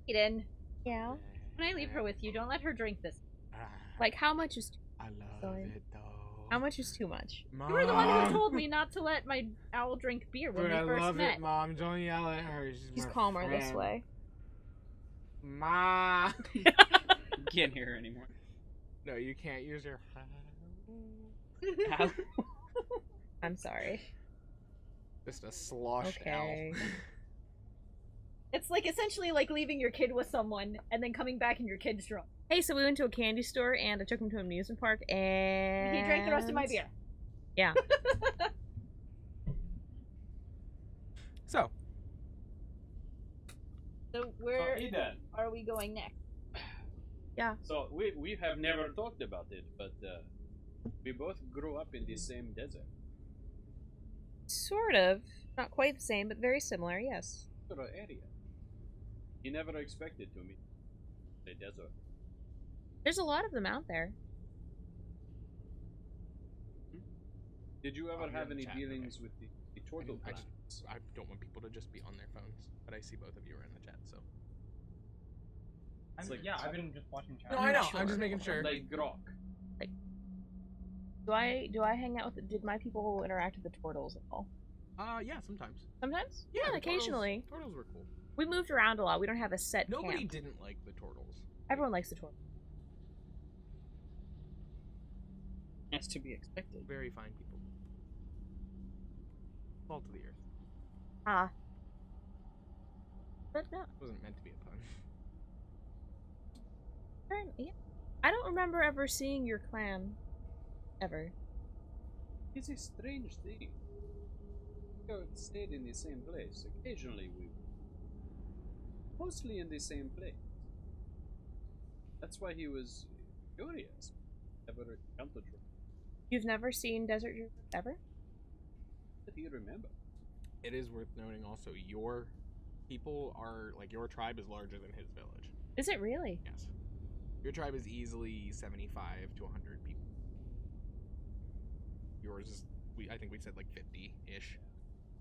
Eden, Yeah. when I leave her with you, don't let her drink this. Like, how much is I love Sorry. it though. how much is too much? You were the one who told me not to let my owl drink beer when But we I first love met. it, Mom. Don't yell at her. She's my calmer this friend. way. Ma. You can't hear her anymore. No, you can't use your. How? I'm sorry. Just a sloshed Okay. owl. It's like essentially like leaving your kid with someone and then coming back and your kid's drunk. Hey, so we went to a candy store and I took him to an amusement park and He drank the rest of my beer. Yeah. So, So where Eden. are we going next? So we have never talked about it, but we both grew up in the same desert. Sort of. Not quite the same, but very similar, yes. Sort of area. You never expected to meet a desert. There's a lot of them out there. Did you ever Oh, you're have in any chat, dealings with the turtle I planet? don't want people to just be on their phones, but I see both of you are in the chat, so. It's like- yeah, I've been just watching chat. No, I know. Sure. I'm just making sure. Like Grok. Do I hang out with did my people interact with the turtles at all? Yeah, sometimes. Sometimes? Yeah, the occasionally. Turtles were cool. We moved around a lot. We don't have a set Nobody camp. didn't like the turtles. Everyone likes the turtles. That's to be expected. Very fine people. Fall to the earth. Ah. But no. It wasn't meant to be a pun. Yeah. I don't remember ever seeing your clan. Ever. It's a strange thing. We stayed in the same place. Occasionally we mostly in the same place. That's why he was curious. Never encountered her. You've never seen Desert Dream ever? Did he remember? It is worth noting also, your people are, like, your tribe is larger than his village. Is it really? Yes. Your tribe is easily 75 to 100 people. Yours is, I think we said like 50-ish.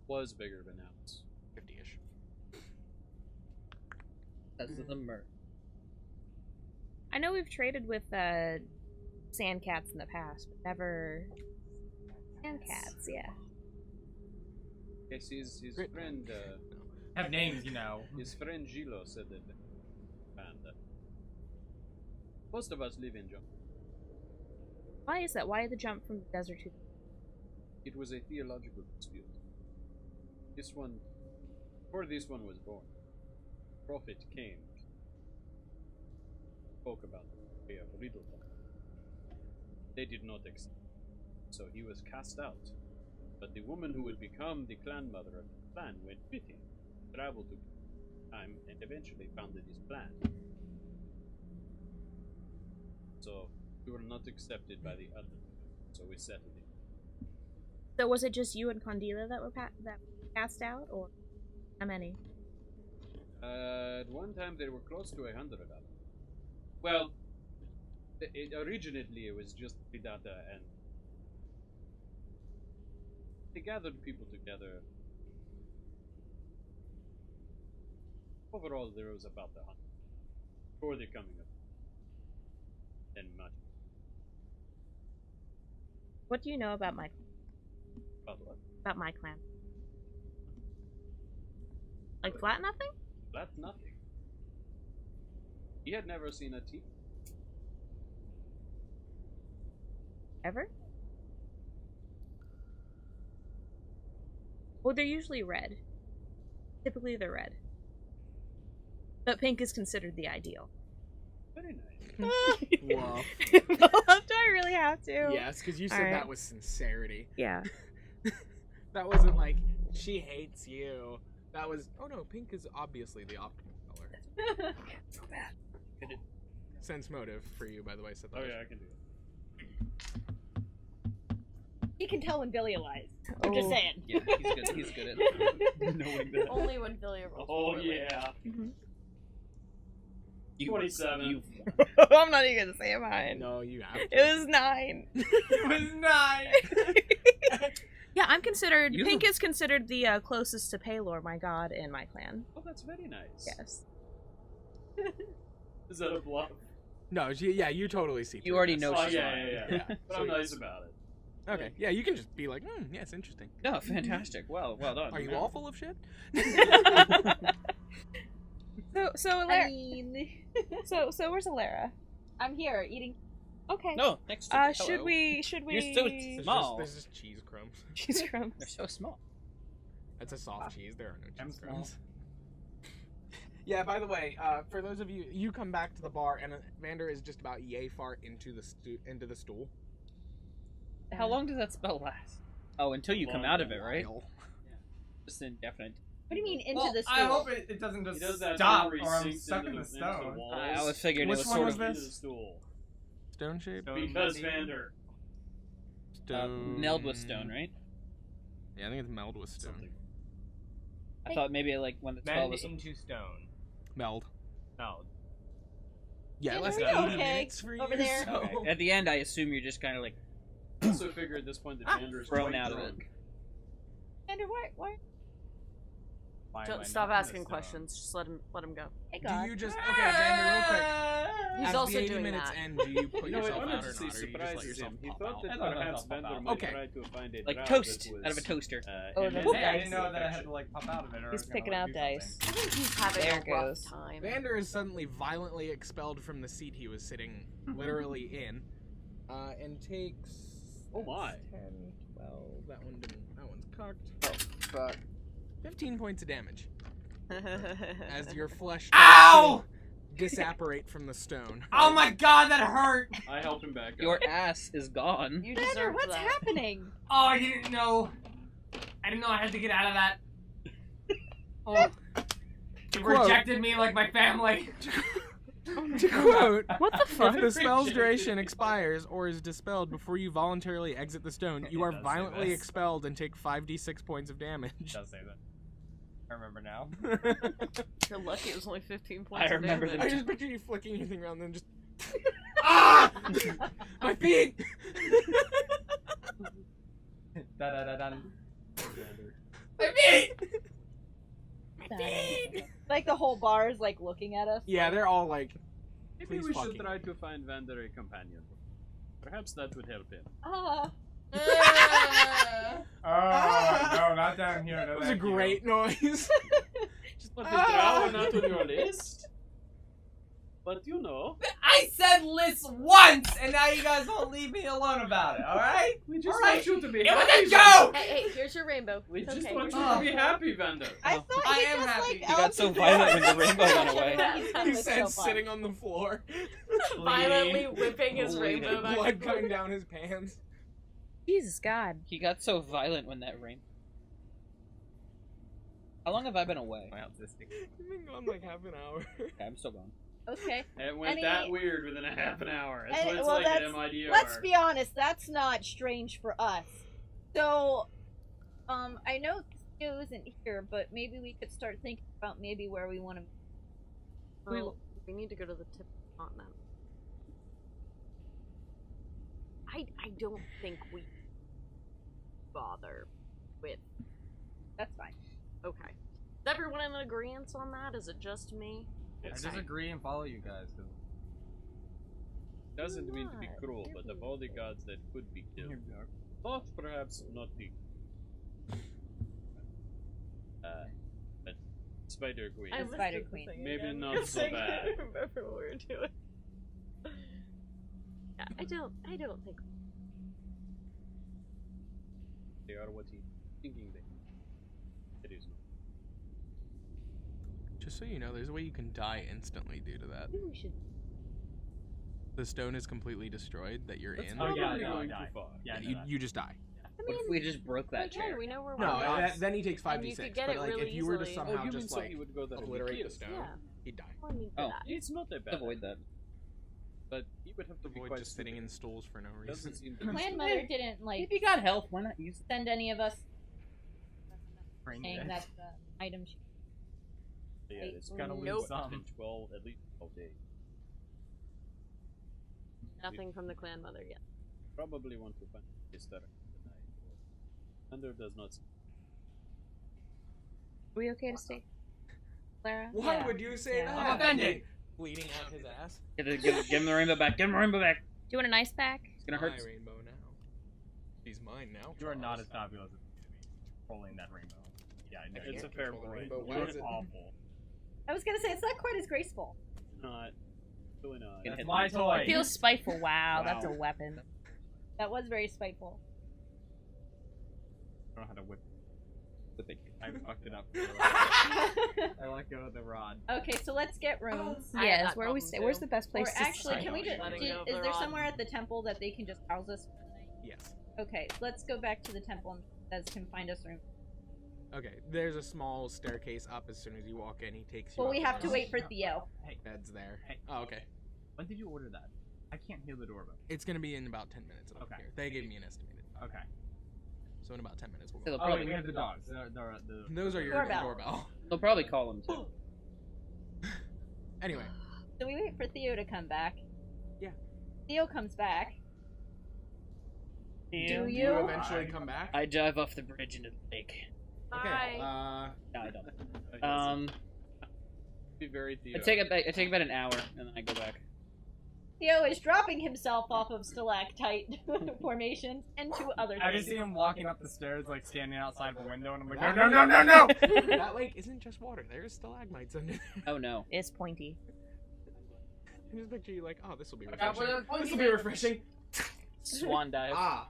Was bigger, but now it's 50-ish. That's the murder. I know we've traded with sand cats in the past, but never sand cats. Yeah. yes, his Great. friend Have names, you know. his friend Gilo said that and most of us live in jungle. Why is that? Why the jump from the desert to? It was a theological dispute. This one, before this one was born, a prophet came, spoke about the way of riddle. They did not accept, so he was cast out. But the woman who would become the clan mother of the clan went with him, traveled to time, and eventually founded his clan. So we were not accepted by the others, so we settled it. So was it just you and Condila that were cast out, or how many? At one time, there were close to 100 of them. Well, originally it was just Vidata, and they gathered people together. Overall, there was about 100 before the coming of. and much. What do you know about my clan? Like flat nothing? That's nothing. He had never seen a teeth. Ever? Well, they're usually red. Typically, they're red. But pink is considered the ideal. Very nice. Whoa. Well, do I really have to? Yes, because you said Alright. that with sincerity. Yeah. That wasn't like, she hates you. That was, oh no, pink is obviously the optimal color. So bad. Sense motive for you, by the way. Oh yeah, I can do it. He can tell when Billy lies. I'm just saying. Yeah, he's good at knowing that. Only when Billy rolls. Oh poorly. yeah. Mm-hmm. 27. I'm not even gonna say mine. No, you have to. It was 9. It was 9. Yeah, I'm considered. You- Pink is considered the closest to Paylor, my god, in my clan. Oh, that's very nice. Yes. Is that a bluff? No, yeah, you totally see. You through already this. know Oh she's yeah, lying. yeah. Yeah. But So I'm you- nice about it. Okay, yeah, you can just be like, yeah, it's interesting. No, fantastic. Well done. Are you all full of shit? So I Alara. mean, So where's Alara? I'm here eating. Okay. No, next to Should we? You're so There's small. Just, there's just cheese crumbs. Cheese crumbs. They're so small. That's a soft cheese. There are no I'm cheese small. crumbs. Yeah, by the way, for those of you, you come back to the bar, and Vander is just about yay far into the stool. How long does that spell last? Oh, until you come out of it, right? While. Just indefinite. What do you mean into Well, the I stool? hope it doesn't He just does that stop, thing or where he I'm sinks stuck into in the into stone. walls. I was figuring Which it was one sort was of this? Into the stool. Stone shape? Stone Because maybe? Vander. meld with stone, right? Yeah, I think it's meld with stone. Something. I thought maybe like when the spell Bend was. into stone. Meld. Meld. Yeah, Yeah, less are than you 80 okay minutes for you. over there? So. Okay. At the end, I assume you're just kind of like I also figure at this point that Vander is thrown quite out of drunk. it. Andrew, why? Why am I Don't not stop in asking the questions. Just let him go. Hey, Do God. you just okay, Vander, real quick? He's As also the 80 doing minutes that. end, do you put You know, yourself it out or honestly not, or you just let surprises yourself him. He pop thought out? that I let perhaps myself pop Vander out. might Okay. try to find a Like drow toast that was, out of a toaster. Oh, and the then dice. I didn't know that I had affection. to like pop out of it. Or I He's was gonna, picking like, out do dice. I think he's having There a it rough goes. time. Vander is suddenly violently expelled from the seat he was sitting literally in, and takes. Oh my. 10, 12. That one's cocked. Oh, fuck. 15 points of damage as your flesh Ow! disapparate from the stone. Oh my god, that hurt! I help him back up. Your ass is gone. You Vander, deserve what's that. happening? Oh, I didn't know. I didn't know I had to get out of that. Oh. You Quote. rejected me like my family. To quote, What the fuck? if the spell's duration expires or is dispelled before you voluntarily exit the stone, you are It does say violently this. expelled and take 5d6 points of damage. It does say that. I remember now. You're lucky it was only 15 points. I remember of the- I damage. just picture you flicking your thing around and then just. Ah! My feet! Da da da da. Vander. My feet! Like the whole bar is like looking at us. Yeah, they're all like. Maybe Please we fuck should you. try to find Vander a companion. Perhaps that would help him. Ah. Oh no, not down here. No, That was a thank you. great noise. Just put the drow not on your list. But you know, I said list once, and now you guys won't leave me alone about it. All right? we just All right. want you to be It happy. was a Vander. joke. Hey, here's your rainbow. We It's just okay. want you Oh. to be happy, Vander. I thought I he am just happy. like You You got so violent when the rainbow went away. He He's said so fun. sitting on the floor, Violently whipping his Bleeding. rainbow back blood and coming forth. down his pants. Jesus God. He got so violent when that rain. How long have I been away? My autistic. You've been gone like half an hour. Okay, I'm still gone. Okay. It went Any- that weird within a half an hour. That's Any- what it's well, like at that's- MIDR. Let's be honest, that's not strange for us. So, I know Theo isn't here, but maybe we could start thinking about maybe where we want to. Well, we need to go to the tip of the continent. I don't think we bother with. That's fine. Okay. Is everyone in agreement on that? Is it just me? I just agree and follow you guys. 'Cause doesn't mean to be not. cruel, but of all the gods that could be killed, thought perhaps not the but Spider Queen. I The Spider listed the Queen. thing Maybe again, not 'cause so I bad. can't remember what we were doing. Yeah, I don't think. They are what he's thinking they. It is not. Just so you know, there's a way you can die instantly due to that. Maybe we should. The stone is completely destroyed that you're That's in. Oh, yeah, probably no, going I too die. far. Yeah, I know you, that. you just die. What if we just broke that Again, chair? we know where No, we're at. then he takes And you 5d6. could get But it like, really if you were to easily. somehow Oh, you mean just so like he would go there and be obliterate the killed? stone, Yeah. he'd die. I mean, Oh. It's not that bad. Avoid that. But he would have to be Avoid quite just sitting stupid. in stools for no reason. Doesn't seem to The be clan stupid. mother didn't like If you got health, why not use it? send any of us Bring saying it. that the item she Yeah, it's Gotta lose Nope. some. been 12 at least 12 days. Nothing from the clan mother yet. Probably want to find his tonight. Thunder does not. Are we okay to stay? Clara? Why Yeah. would you say Yeah. that? I'm offended. Bleeding out his ass. Give him the rainbow back. Give him the rainbow back. Do you want an ice pack? It's gonna hurt. My rainbow now. He's mine now. You are not as Charles. fabulous as trolling that rainbow. Yeah, I know. It's a can't fair control the point. rainbow. Why You're is it- awful. I was gonna say it's not quite as graceful. Not. Really not. Gonna That's hit my them. toy. It feels spiteful. Wow, that's a Wow. weapon. That was very spiteful. I don't know how to whip. With it. I fucked it up. I let go of the rod. Okay, so let's get rooms. I had Yes, that where we problem stay? too. Where's the best place Or to actually, stay? can we just? Letting Is go of the there rod. somewhere at the temple that they can just house us for the night? Yes. Okay, let's go back to the temple and that can find us room. Okay, there's a small staircase up as soon as you walk in. He takes you Well, up we and have to there's wait for Theo. beds there. Hey. Oh, okay. When did you order that? I can't hear the doorbell. It's gonna be in about 10 minutes. It'll be Okay. here. They gave me an estimated. Okay. So in about 10 minutes we'll So go. they'll Oh, probably wait, we have the dogs. The Those are your Doorbell. doorbell. they'll probably call him too. Anyway, So we wait for Theo to come back. Yeah. Theo comes back. Do do you? you eventually come back? I dive off the bridge into the lake. Okay. Bye. No, I don't. Be very Theo. I take about an hour and then I go back. Theo is dropping himself off of stalactite formations into other I just things. see him walking up the stairs, like standing outside the window, and I'm like, That no, no, lake- no, no, no! That lake isn't just water. There's stalagmites under there. Oh no. It's pointy. I just picture you like, oh, this will be out for refreshing. the This will be refreshing. Swan dive. Ah,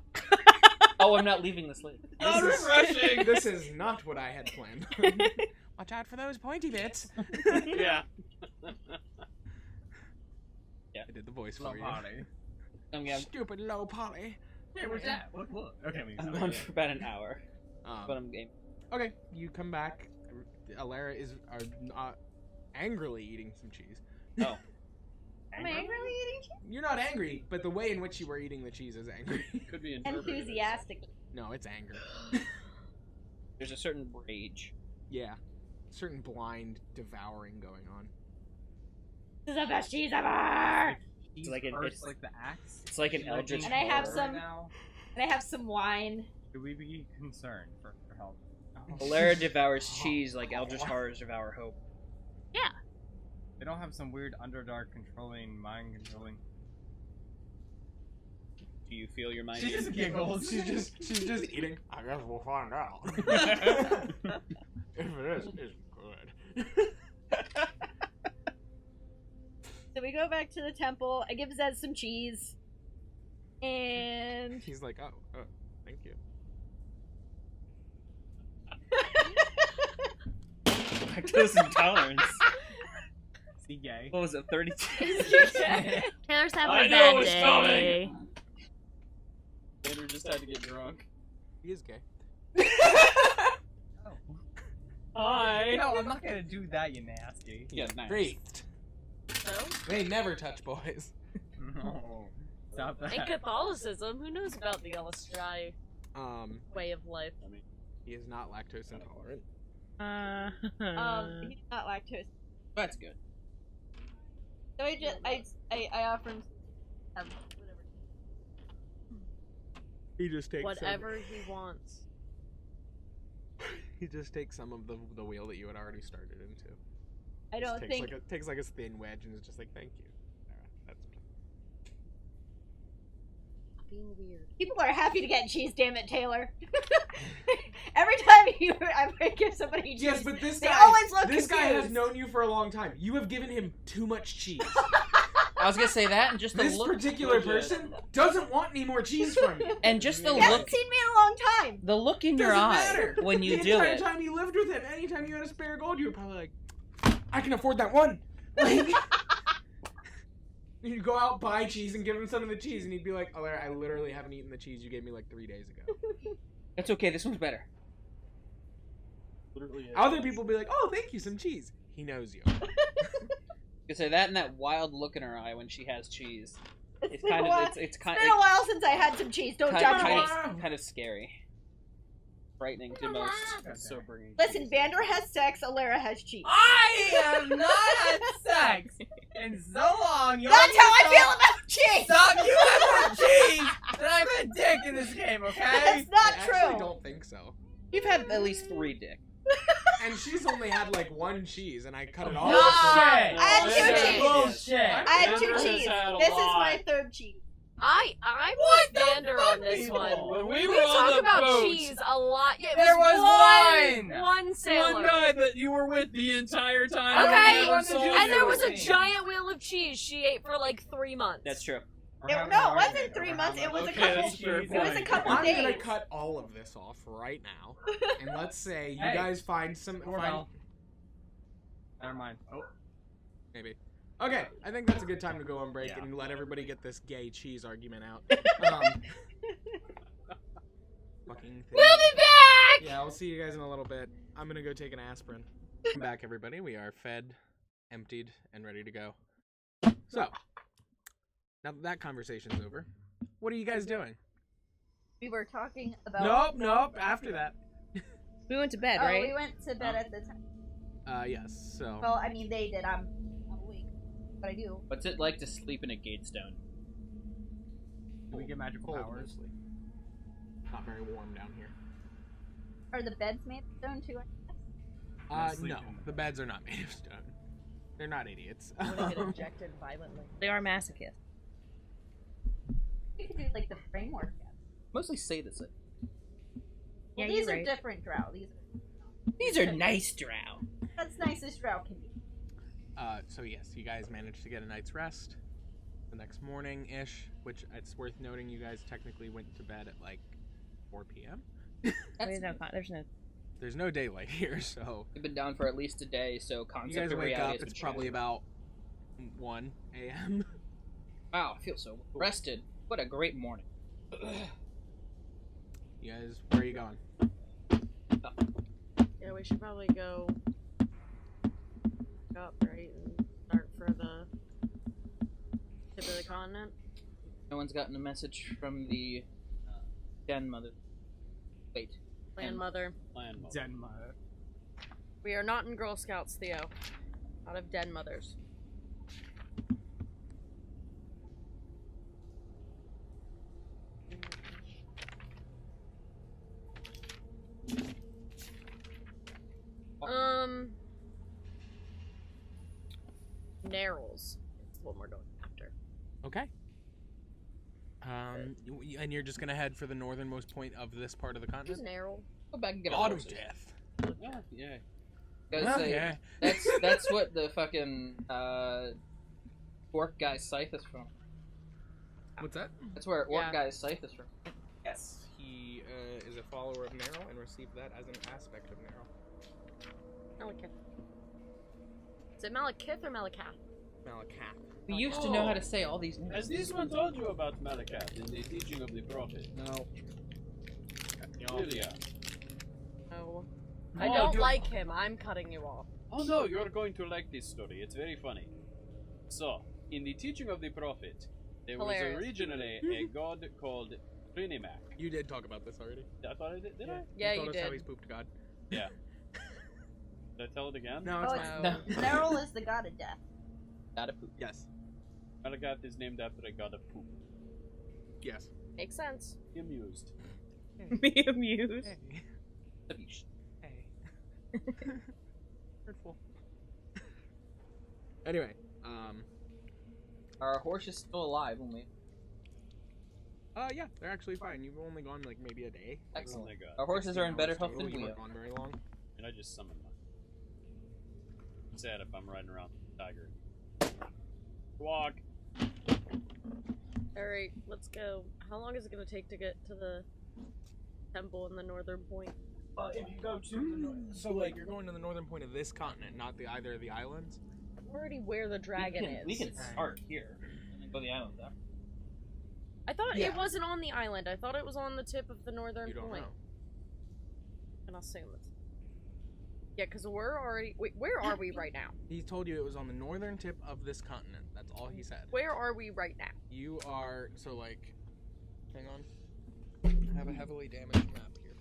Oh, I'm not leaving this lake. this is refreshing! This is not what I had planned. Watch out for those pointy bits. Yeah. I did the voice Low for you. party. Stupid low poly. Hey, where's that? Look. Okay, we I'm gone for about an hour, but I'm game. Okay, you come back. Alara is angrily eating some cheese. Oh. Am I angrily eating cheese? You're not angry, but the way in which you were eating the cheese is angry. Could be interpreted as- Enthusiastically. No, it's anger. There's a certain rage. Yeah. Certain blind devouring going on. This is the best cheese ever! He's like an- first, it's- like the axe. it's like an Should I eldritch be And I have horror some- Right now? And I have some wine. Should we be concerned for help? Alara devours cheese like eldritch horrors devour hope. They don't have some weird underdark controlling, mind controlling. Do you feel your mind? She just giggles. She's just eating. I guess we'll find out. If it is, it's good. So we go back to the temple. I give Zez some cheese. And He's like, oh, thank you. Lactose intolerance. See, gay. What was it? 32. Taylor's having I a knew bad it was day. coming. Andrew just had to get drunk. He is gay. Hi. No, I'm not gonna do that, you nasty. Yeah, nice. Great. So, They never touch boys. No. Stop that. in Catholicism, who knows about the Elestrai way of life? He is not lactose intolerant. he's not lactose. That's good. So I offer him whatever. He just takes Whatever he wants. He just takes some of the wheel that you had already started into. I don't think Takes like a thin wedge and is just like, thank you. Alright, that's being weird. People are happy to get cheese, damn it, Taylor. Every time I give somebody cheese, Yes, but this they guy, always look this guy confused. has known you for a long time. You have given him too much cheese. I was gonna say that, and just the This look. particular person doesn't want any more cheese from you. And just the He hasn't look. seen me in a long time. The look in your Doesn't eye matter. when you the do entire it. time you lived with him, anytime you had a spare gold, you were probably like, I can afford that one. Like, you'd go out, buy cheese, and give him some of the cheese, and he'd be like, oh, I literally haven't eaten the cheese you gave me like 3 days ago. That's okay. This one's better. Literally. Other people be like, oh, thank you, some cheese. He knows you. You say that and that wild look in her eye when she has cheese. It's been kind a of while. it's kind It's been a while since I had some cheese. Don't judge me. kind of scary, frightening to most. That's so bringing. Listen, Vander has sex, Alara has cheese. I have not had sex in so long. You That's how I feel about cheese! Stop! You have more cheese than I've had dick in this game, okay? That's not I true. actually don't think so. You've had at least 3 dicks. And she's only had like 1 cheese, and I cut it off. Bullshit! I had 2 Bullshit. cheese. Bullshit! I had 2 Vander has cheese. had a This is lot. my 3rd cheese. I'm What with the Vander fuck, on this people? one. When we We were on talk the about boat, cheese a lot. Yeah, it there was one! one sailor. One guy that you were with the entire time. Okay, and he never and there saw was a you. giant wheel of cheese she ate for like 3 months. That's true. No, it wasn't 3 months. It was a Okay, couple. that's fair It was a point. couple I'm days. gonna cut all of this off right now, and let's say you Hey. guys find some. Doorbell. Never mind. Oh. Maybe. Okay, I think that's a good time to go on break Yeah. and let everybody get this gay cheese argument out. Fucking thing. We'll be back. Yeah, I'll see you guys in a little bit. I'm gonna go take an aspirin. Welcome back, everybody. We are fed, emptied, and ready to go. So, now that conversation's over, what are you guys doing? We were talking about. Nope. After that. We went to bed, Oh, right? we went to bed at the time. Yes. So. Well, I mean, they did. I'm awake, but I do. What's it like to sleep in a gatestone? Do we get magical Cold, powers? mostly. Not very warm down here. Are the beds made of stone too? No, the beds are not made of stone. They're not idiots. Would have been injected violently. They are masochists. We could do like the framework. Yet. Mostly sadists. Yeah, Well, these you're are right. different drow. These are nice drow. That's nice as drow can be. So yes, you guys managed to get a night's rest. The next morning-ish, which it's worth noting, you guys technically went to bed at like 4 p.m. There's no. There's no daylight here, so We've been down for at least a day, so you concept guys of wake reality up. has been It's probably changed. about 1 a.m. Wow, I feel so rested. What a great morning. You guys, where are you going? Yeah, we should probably go up, right, and start for the tip of the continent. No one's gotten a message from the den mother. Wait. Land Mother. Land mode. Den mother. We are not in Girl Scouts, Theo. Out of Den Mothers. Narrows is what we're going after. Okay. And you're just gonna head for the northernmost point of this part of the Just continent. narrow. Go back and get a Auto horse. death. Yeah. Gotta say, Yeah. that's what the fucking orc guy's scythe is from. What's that? That's where orc Yeah. guy's scythe is from. Yes. He is a follower of Nero and received that as an aspect of Nero. Malekith. Is it Malekith or Malakath? Malacath. We used to know how to say all these names. Has this one told you about Malakat in the teaching of the prophet? No. Lilia. No. Oh, I don't you're- like him. I'm cutting you off. Oh no, you're going to like this story. It's very funny. So, in the teaching of the prophet, there Hilarious. was originally a god called Trinimac. You did talk about this already. I thought I did I? Yeah, told you us how did. he's pooped God. Yeah. Did I tell it again? No, Oh, it's it's fine. No. Nerl is the god of death. Gotta poop. Yes. Malakat is named after a god of poop. Yes. Makes sense. Be amused. Be amused. Hey. Tabish. Hey. Hurtful. Anyway, Our horse is still alive, only. Yeah, they're actually fine. You've only gone like maybe a day. Excellent. Oh my god. Our horses are in better health total. than You we weren't are. gone very long. And I just summoned mine. It's sad if I'm riding around with a tiger. Walk. Alright, let's go. How long is it gonna take to get to the temple in the northern point? If you go to the so like you're going to the northern point of this continent, not either of the islands. I'm already where the dragon is. We can start here and then go to the island after. I thought Yeah. it wasn't on the island. I thought it was on the tip of the northern You don't point. know. And I'll assume it's. Yeah, because we're already. Wait, where are we right now? He told you it was on the northern tip of this continent. That's all he said. Where are we right now? You are so like. Hang on. I have a heavily damaged map here.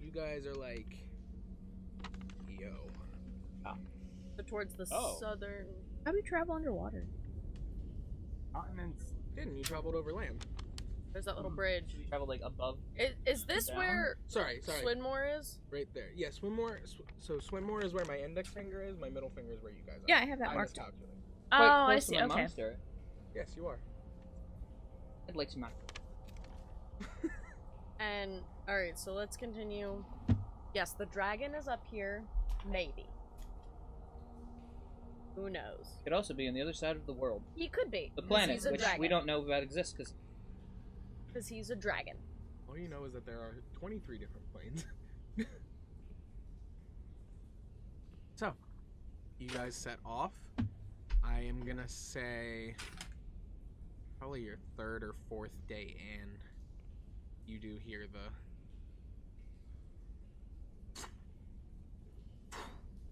You guys are like. Yo. So towards the Oh. southern. How do we travel underwater? Continents. Didn't you traveled over land? There's that little bridge. We travel like above. Is this Down? where Sorry. Swinmore is? Right there. Yeah, Swimmore. So Swimmore is where my index finger is. My middle finger is where you guys are. Yeah, I have that I marked. miscalculated. Oh, Quite I close to see. my Okay. monastery. Yes, you are. I'd like to map. And alright, so let's continue. Yes, the dragon is up here. Maybe. Who knows? Could also be on the other side of the world, He could be. the 'cause planet, he's a which dragon. we don't know about exists because Because he's a dragon. All you know is that there are 23 different planes. So, you guys set off. I am gonna say probably your third or fourth day in. You do hear the.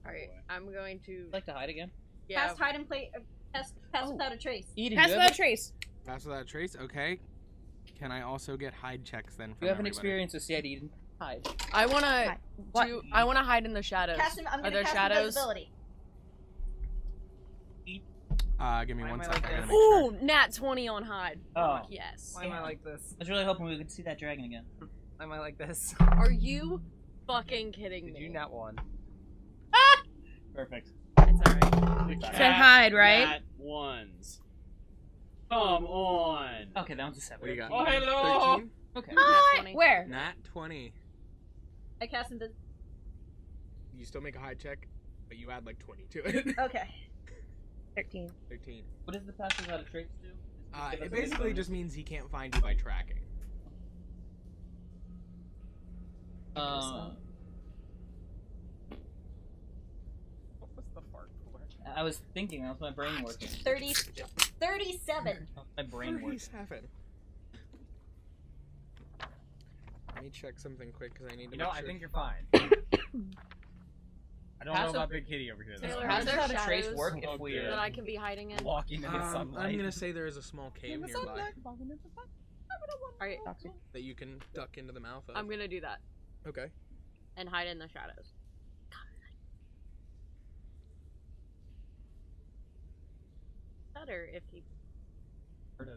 Alright, I'm going to. I'd like to hide again. Yeah. Pass hide and play. Pass without a trace. Eden, Pass do you without have, trace. Pass without a trace. Okay. Can I also get hide checks then? From you have an everybody? experience with Seattle Eden? Hide. I wanna Hi. What? do. I wanna hide in the shadows. Cast him, I'm Are gonna there cast shadows? invisibility. Give me Why one am I second. like I gotta this? make sure. Ooh, nat 20 on hide. Oh. Yes. Why am I like this? I was really hoping we could see that dragon again. Why am I like this? Are you fucking kidding Did me? you nat one? Perfect. It's alright. Said hide, right? Nat ones. Come on. Okay, that one's a 7. What do you got? Oh, hello. 13? Okay. Nat 20. Where? Nat 20. I cast invisibility. You still make a hide check, but you add like 20 to it. Okay. 13. 13. What does the pass without a trace do? Give us It a basically bonus? just means he can't find you by tracking. What was the fart for? I was thinking, that was my brain working. 37. My brain works. 37. Let me check something quick because I need to You make know, sure. I think you're fine. I don't Pass know a- about Big Kitty over here. Taylor, Though. How are does there that a trace shadows work if we're... that I can be hiding in? Walking in the sunlight. I'm gonna say there is a small cave nearby Alright, that you can duck into the mouth of. I'm gonna do that Okay. and hide in the shadows. Better if he. Does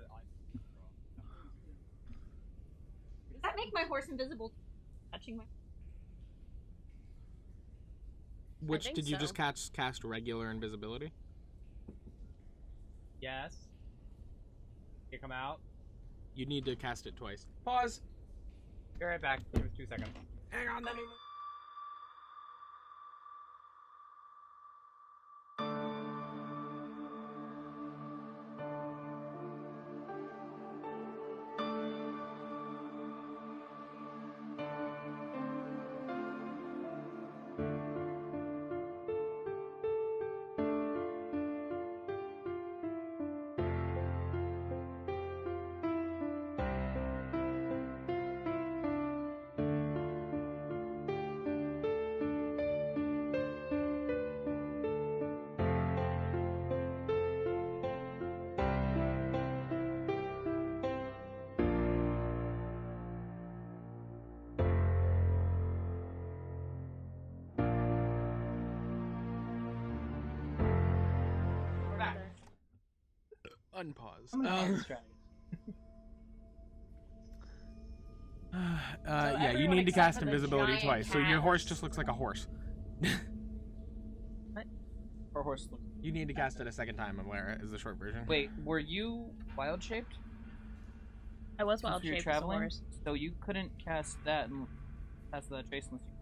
that make my horse invisible? Touching my. Which think did you so. just cast regular invisibility? Yes. You come out. You need to cast it twice. Pause. Be right back. Give us 2 seconds. Hang on, let me. We're back. Unpause. I'm gonna cast this dragon. Yeah, you everyone need to except cast for the invisibility giant twice. So your cat. horse just looks like a horse. Or horse look. You need to cast it a second time, Alara, is the short version. Wait, were you wild shaped? I was Since wild we were shaped as a traveling, horse. so you couldn't cast that and cast that trace unless you.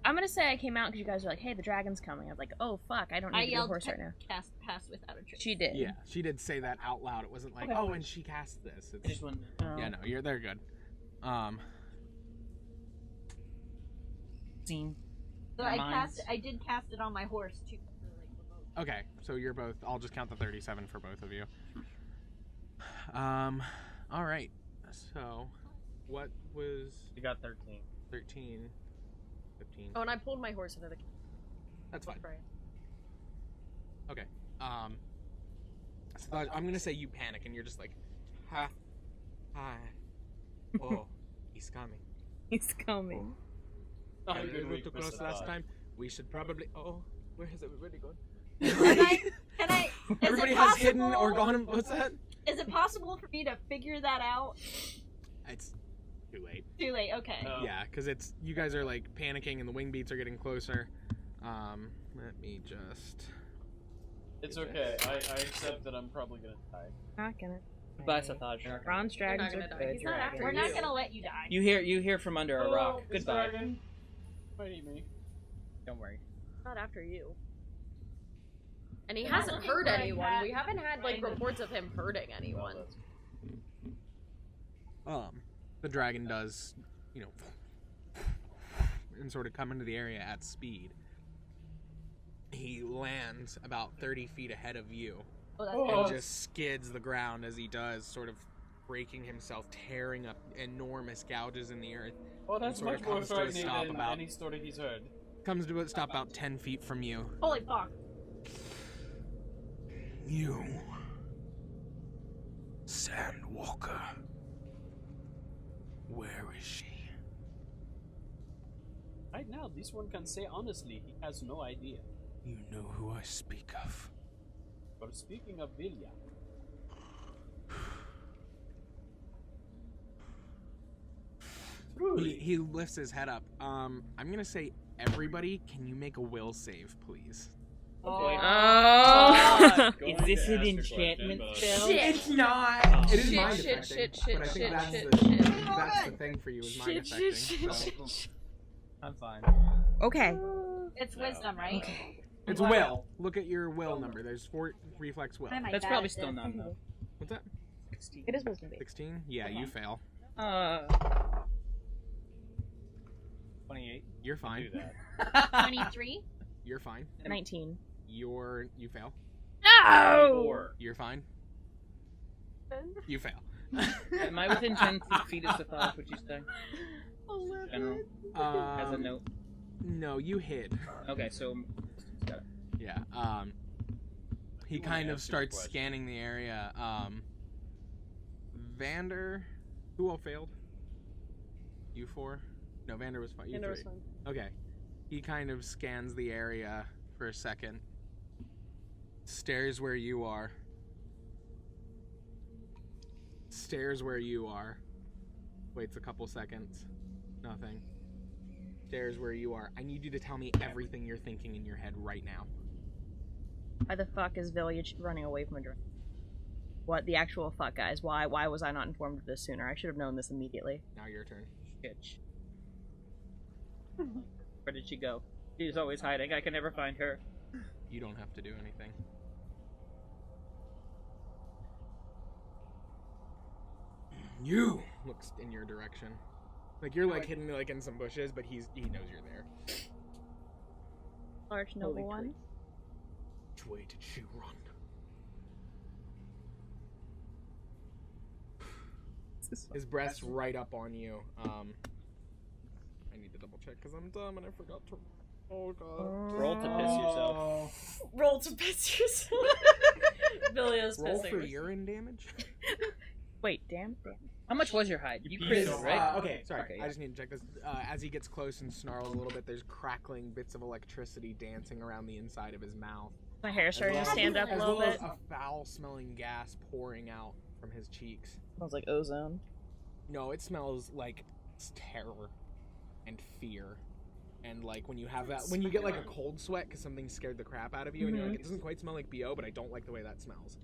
I'm gonna say I came out because you guys were like, "Hey, the dragon's coming." I was like, "Oh fuck, I don't need I to be a yelled horse right now." cast pass without a trace. She did. Yeah, she did say that out loud. It wasn't like, Okay. oh, and she cast this. I It's, just wanted. yeah, no, they're good. Scene. So I did cast it on my horse too. Okay, so you're both. I'll just count the 37 for both of you. All right. So, what was You got 13. 13, 15? Oh, and I pulled my horse into the. That's fine. Right. Okay. So I'm gonna say you panic and you're just like, ha, hi, oh, he's coming. He's coming. A little too close last time. We should probably. Oh, where has everybody gone? Can I? Everybody has hidden or gone. What's that? Is it possible for me to figure that out? It's too late. Too late. Okay. Yeah, because it's you guys are like panicking and the wing beats are getting closer. Let me just. It's okay. I accept that I'm probably gonna die. Not gonna. Goodbye, Sathaj. Bronze dragons gonna are die. good He's not after dragons. We're not gonna let you die. You hear from under a rock. Goodbye. Might eat me. Don't worry. Not after you. And he You're not hasn't looking hurt for a anyone. cat. We haven't had like Kind of. reports of him hurting anyone. The dragon does, and sort of come into the area at speed. He lands about 30 feet ahead of you Oh, and that's just skids the ground as he does, sort of breaking himself, tearing up enormous gouges in the earth. Oh, that's sort of much more comes to a frightening stop than about- any story he's heard. Comes to a stop about 10 feet from you. Holy fuck. You, Sandwalker. Where is she? Right now, this one can say honestly, he has no idea. You know who I speak of. But speaking of Vilya, He lifts his head up. I'm gonna say, everybody, can you make a will save, please? Oh. Is this an enchantment spell? It's not. It is Shit, mind shit, affecting, shit, shit, but I think shit, that's shit, the shit. that's the thing for you is mind affecting. So. I'm fine. Okay. It's wisdom, right? Okay. It's will. Look at your will number. There's 4 reflex will. Why am I That's bad probably at still this? none though. What's that? It is wisdom based. 16? Yeah, you fail. 28. You're fine. Do that. 23? You're fine. 19. You fail. No! You're fine. You fail. Am I within 10 feet of Sathaj, would you say? General, as a note. No, you hid. Okay, so. Yeah. He kind of starts scanning the area. Vander, who all failed? You 4? No, Vander was fine. You 3. Okay. He kind of scans the area for a second. Stares where you are. Stares where you are. Waits a couple seconds. Nothing. Stares where you are. I need you to tell me everything you're thinking in your head right now. Why the fuck is Village running away from a dragon? What the actual fuck, guys? Why was I not informed of this sooner? I should have known this immediately. Now your turn. Bitch. Where did she go? She's always hiding. I can never find her. You don't have to do anything. You looks in your direction. Like you're like hidden like in some bushes, but he knows you're there. Large noble one. Which way did she run? His breath's right up on you. I need to double check because I'm dumb and I forgot to. Oh god. Roll to piss yourself. Roll to piss yourself. Vilya's Roll pissing for herself. urine damage. Wait, damn. How much was your hide? You peed critted, so right? Okay, sorry. Okay, I just need to check this. As he gets close and snarls a little bit, there's crackling bits of electricity dancing around the inside of his mouth. My hair starting to stand up a as little well bit. as a foul-smelling gas pouring out from his cheeks. Smells like ozone. No, it smells like terror and fear. And like when you have that, when you get like a cold sweat because something scared the crap out of you, and you're like, it doesn't quite smell like BO, but I don't like the way that smells.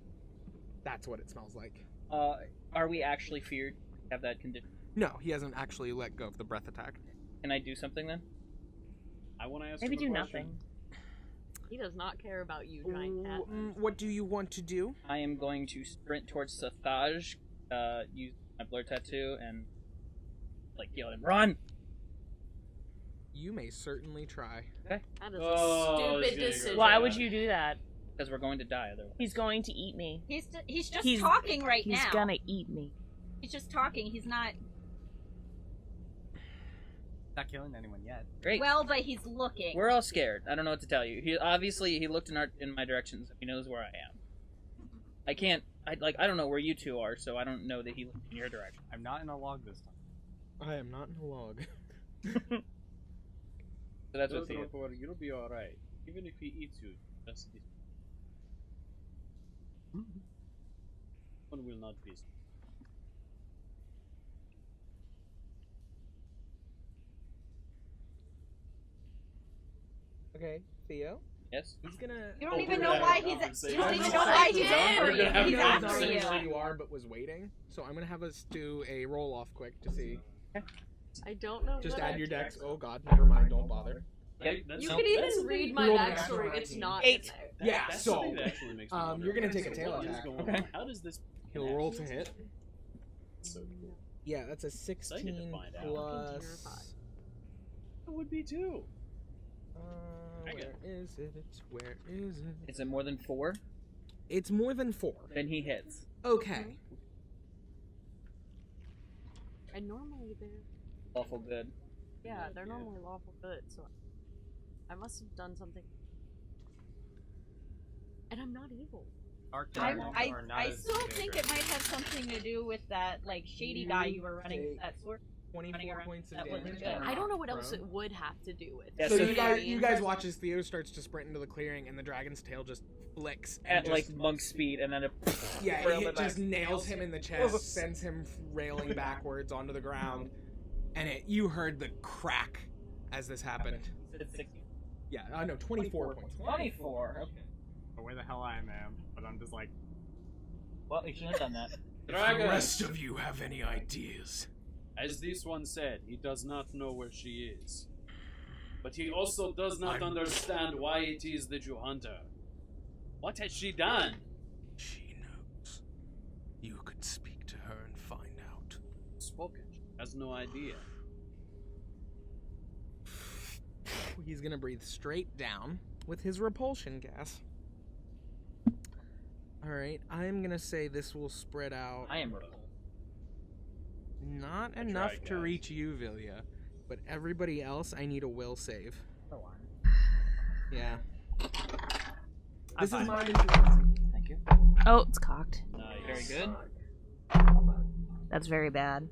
That's what it smells like. Are we actually feared? Have that condition? No, he hasn't actually let go of the breath attack. Can I do something then? I want to ask Maybe him a do question. nothing. He does not care about you, giant cat. What do you want to do? I am going to sprint towards Sathaj, use my blur tattoo, and yell at him, "Run!" You may certainly try. Okay. That is Oh, a it's stupid gonna go decision. Why would you do that? Because we're going to die otherwise. He's going to eat me. He's just He's- talking right He's now. gonna eat me. He's just talking. He's not. Not killing anyone yet. Great. Well, but he's looking. We're all scared. I don't know what to tell you. He looked in my direction, so he knows where I am. I can't. I don't know where you two are, so I don't know that he looked in your direction. I'm not in a log this time. I am not in a log. So that's Don't what's here. worry, you'll be alright. Even if he eats you, just one will not be. Okay, Theo. Yes. He's gonna. You don't Oh, even we're know gonna why have he's. conversation. You don't I'm even just know saying, why he's we're after gonna have you. He's conversation. after you. Where you are, but was waiting. So I'm gonna have us do a roll off quick to see. I don't know. Just what add I- your dex. Oh God, never mind. Don't bother. Right? That's You no- can that's even the read thing. my Roll the backstory. natural It's 19. not 8. in there. Yeah. That's So the thing that actually makes me wonder, you're gonna like, take a tail what is attack. going Okay. on? How does this? He'll roll to hit. So cool. Yeah, that's a Excited 16 to find out. plus. I would be too. Where is it? Where is it? Is it more than 4? It's more than 4. Then he hits. Okay. And normally they're Awful good. they're normally lawful good. So I must have done something. And I'm not evil. Arc I damage are not as still think dangerous. it might have something to do with that shady guy you were running take that sword. 24 around. points of That wasn't damage. good. and I don't know what knocked else prone. it would have to do with. Yeah, So so you you guys watch as Theo starts to sprint into the clearing, and the dragon's tail just flicks and At just, monk speed, and then it. yeah, railed it it back. just nails him in the chest, sends him railing backwards onto the ground, and you heard the crack as this happened. It's 60. Yeah, no, 24 points. 24. Okay. But where the hell I am, but I'm just like, Well, you shouldn't have done that. Dragon! of you have any ideas? As this one said, he does not know where she is. But he also does not understand why it is that you hunt her. What has she done? She knows. You could speak to her and find out. Spoken. She has no idea. He's gonna breathe straight down with his repulsion gas. Alright, I'm gonna say this will spread out. I am repulsed. Not I enough tried, to guys. reach you, Vilya. But everybody else, I need a will save. Yeah. This is mine and yours. Thank you. Oh, it's cocked. Nice. Very good. That's very bad.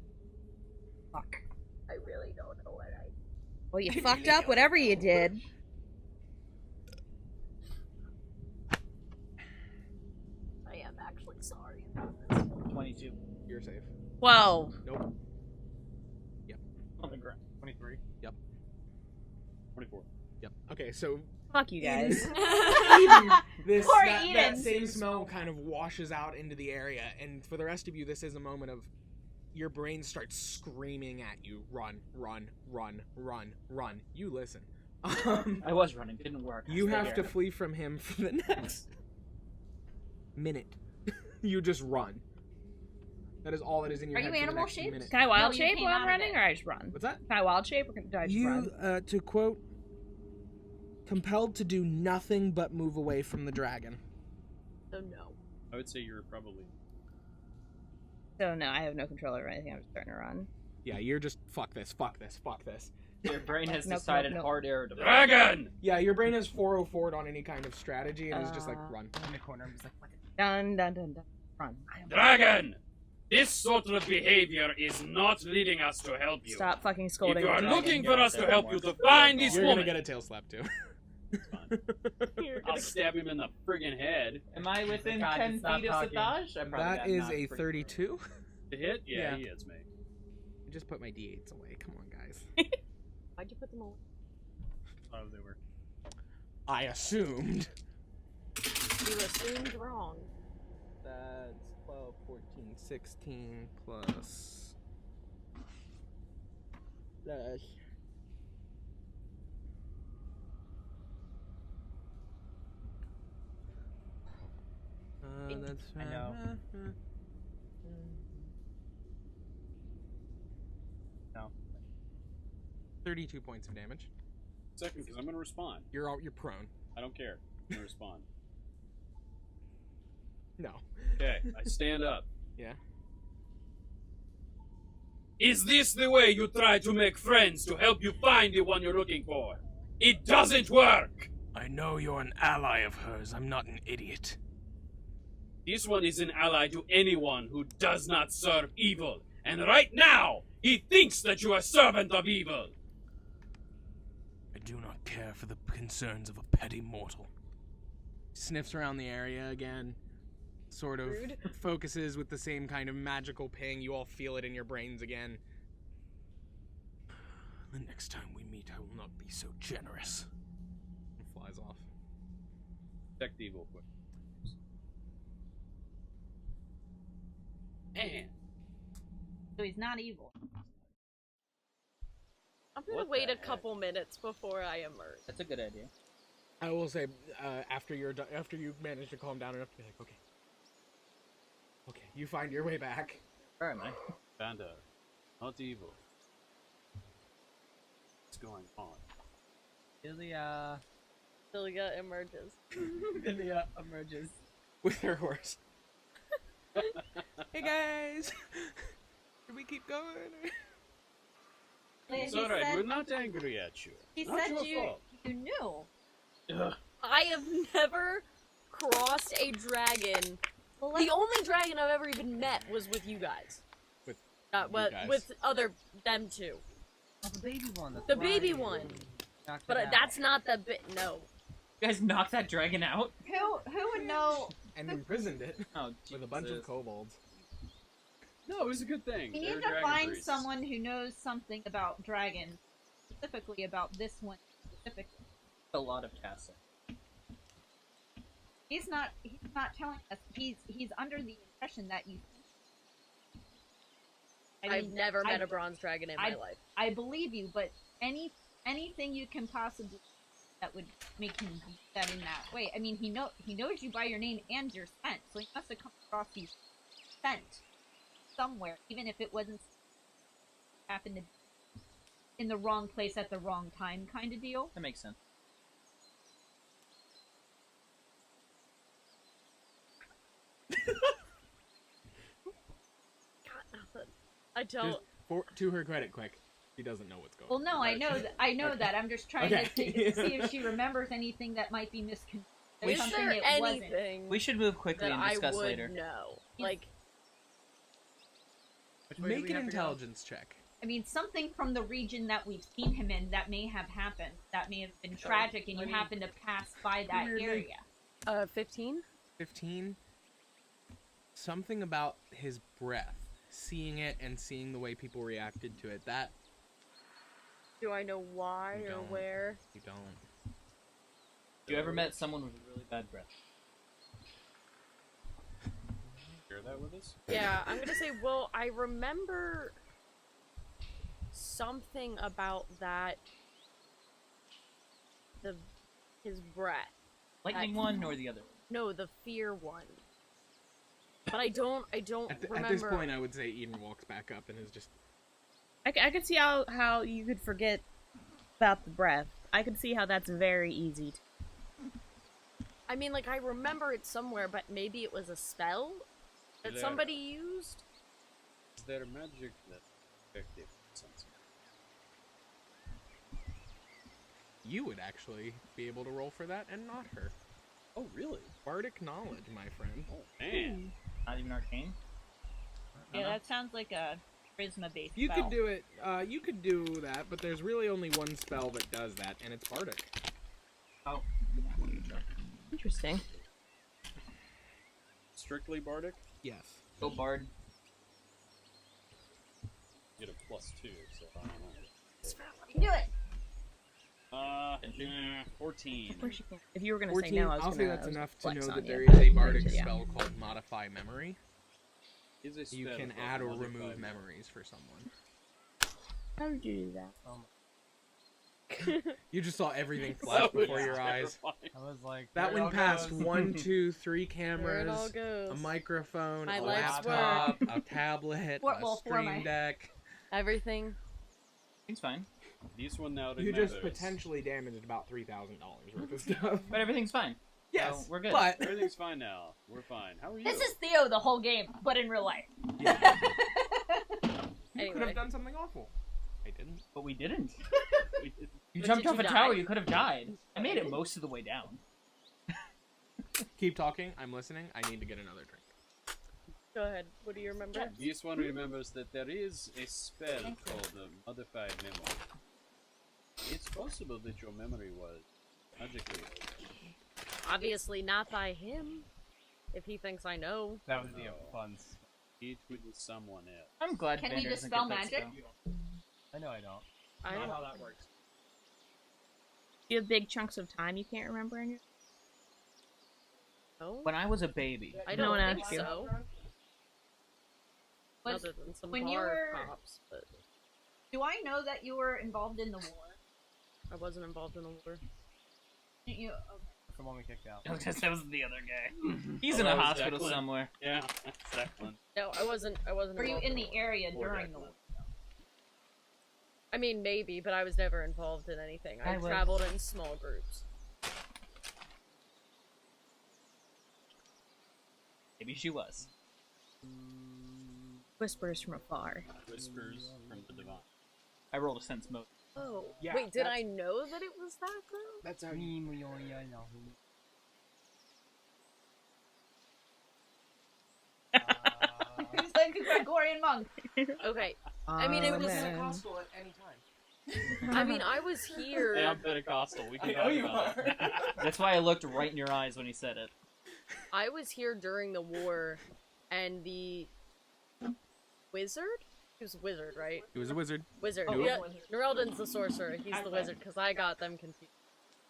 Fuck. I really don't know what I. Well, you fucked up whatever you did. I am actually sorry about this. 22. You're safe. Whoa. Nope. On the ground. 23. 24. Yep. Okay, so Fuck you guys. this Poor that Eden. same smell kind of washes out into the area, and for the rest of you, this is a moment of your brain starts screaming at you, run, run, run, run, run. You listen. I was running. Didn't work. You Stay have here. to flee from him for the next minute. You just run. That is all that is in your Are head you for the animal next shaped? minute. Can I wild you shape came while out I'm of running, it. or I just run? What's that? Can I wild shape, or do I just run? You, to quote, compelled to do nothing but move away from the dragon. So no. I would say you're probably. So no, I have no control over anything. I'm just starting to run. Yeah, you're just fuck this, fuck this, fuck this. Your brain has Nope, decided nope. hard error to Dragon! Yeah, your brain has 404'd on any kind of strategy and is just like, run. In the corner, I'm just like, what the Dun dun dun dun. Run. Dragon! This sort of behavior is not leading us to help you. Stop fucking If scolding. you the are dragon. looking for us to help you to find this You're gonna woman, get a tail slap too. I'll stab him in the friggin' head. Am I within God, 10 stop feet of talking. Sathaj? I'm probably That not is a freaking 32. To hit? Yeah, Yeah. he hits me. I just put my d8s away. Come on, guys. Why'd you put them away? oh, they were. I assumed. You assumed wrong. That's 12, 14, 16 plus. That's I know. 32 points of damage. Second, because I'm going to respond. You're prone. I don't care. I'm going to respond. No. Okay, I stand up. Yeah. Is this the way you try to make friends to help you find the one you're looking for? It doesn't work! I know you're an ally of hers. I'm not an idiot. This one is an ally to anyone who does not serve evil. And right now, he thinks that you are a servant of evil. I do not care for the concerns of a petty mortal. Sniffs around the area again. Sort of focuses with the same kind of magical ping. You all feel it in your brains again. The next time we meet, I will not be so generous. And flies off. Detect evil quick. Man. So he's not evil. I'm gonna What wait the a couple minutes before I emerge. That's a good idea. I will say, after you manage to calm down enough to be like, okay, you find your way back. Where am I? Panda, not evil. What's going on? Ilya emerges. Ilya emerges. With her horse. Hey guys! Should we keep going? It's alright, we're not angry at you. He Not said your you fault. knew. I have never crossed a dragon. Well, The only dragon I've ever even met was with you guys. With well, you guys. with them two. Oh, the baby one. That's The right. baby one. Knocked But it out. that's not the bit. No. You guys knocked that dragon out? who would know? And imprisoned it Oh, with a bunch of Jesus. kobolds. No, it was a good thing. We They're need to dragon find priests. someone who knows something about dragons, specifically about this one specifically. A lot of castle. He's not telling us. He's under the impression that you. I've never met I- a bronze dragon in my life. I believe you, but anything you can possibly that would make him do that in that way. I mean, he knows you by your name and your scent, so he must have come across you scent somewhere, even if it wasn't happened to be in the wrong place at the wrong time, kind of deal. That makes sense. Got nothing. I don't. To her credit, quick. She doesn't know what's going Well, on. no, I know Okay. that. I'm just trying Okay. to see if she remembers anything that might be misconstrued. Is there anything We should move quickly that and I discuss would later. know? Like, Which way do Make we an have to go? intelligence check. I mean, something from the region that we've seen him in that may have happened, that may have been tragic, and you happen to pass by that Weirdly. area. 15? 15. Something about his breath. Seeing it and seeing the way people reacted to it. That Do I know why You or don't. where? you don't. Have you ever met someone with really bad breath? Share that with us? Yeah, I'm gonna say, well, I remember something about that. His breath. Lightning one or the other? No, the fear one. But I don't remember. At this point, I would say Eden walks back up and is just. I could see how you could forget about the breath. I could see how that's very easy to. I mean, like, I remember it somewhere, but maybe it was a spell that Yeah. somebody used? Is there magic that's effective? You would actually be able to roll for that and not her. Oh, really? Bardic knowledge, my friend. Oh, man. Not even arcane? Yeah, that sounds like a charisma-based You spell. could do it. You could do that, but there's really only one spell that does that, and it's Bardic. Oh. Interesting. Strictly bardic? Yes. Go Bard. Get a +2, so I don't know. You can do it! 14. Of course you can. If you were gonna 14. say no, I was I'll gonna. say that's I was enough to flex know on that you. there is a Bardic Yeah. spell called Modify Memory. Is a You spell can for add or modified remove memories for someone. How did you do that? You just saw everything flash before your eyes. I was like, That there it one all passed goes. 1, 2, 3 There it all cameras, goes. a microphone, My a life's laptop, a tablet, Four- a well, four stream my- deck. Everything. It's fine. This one now You remembers. just potentially damaged about $3,000 worth of stuff. But everything's fine. Yes, So we're good. but Everything's fine now. We're fine. How are you? This is Theo the whole game, but in real life. yeah, you could Anyway. have done something awful. I didn't. But we didn't. We did- You But jumped did off you a die? tower, you could have died. I made it most of the way down. Keep talking. I'm listening. I need to get another drink. Go ahead. What do you remember? This one remembers that there is a spell called Modified Memory. It's possible that your memory was magically altered. Obviously not by him. If he thinks I know. That would be a fun. It would be someone else. I'm glad Can we Vander doesn't dispel get that magic? spell. I know I don't. I Not don't. how that works. You have big chunks of time you can't remember in your. know. When I was a baby, I No don't one think asked you. so. Was- Other than some when bar you were- cops, but Do I know that you were involved in the war? I wasn't involved in the war. Didn't you? From when we kicked out. that was the other guy. He's Oh, in a that was hospital Declan. somewhere. Yeah, that's Declan. No, I wasn't. I wasn't. Were you involved in the war. area Or during the Declan. war? I mean, maybe, but I was never involved in anything. I I was. traveled in small groups. Maybe she was. Whispers from afar. Whispers from the divine. I rolled a sense mode. Oh, Yeah, wait, did that's- I know that it was that though? That's how He's like a Gregorian monk. Okay, I mean, it was. Pentecostal at any time. I mean, I was here. Hey, I'm Pentecostal. We can I talk know you about it. That's why I looked right in your eyes when he said it. I was here during the war, and the wizard. He was a wizard, right? He was a wizard. Wizard. Oh, Yeah, Nerelden's the sorcerer. He's the wizard because I got them confused.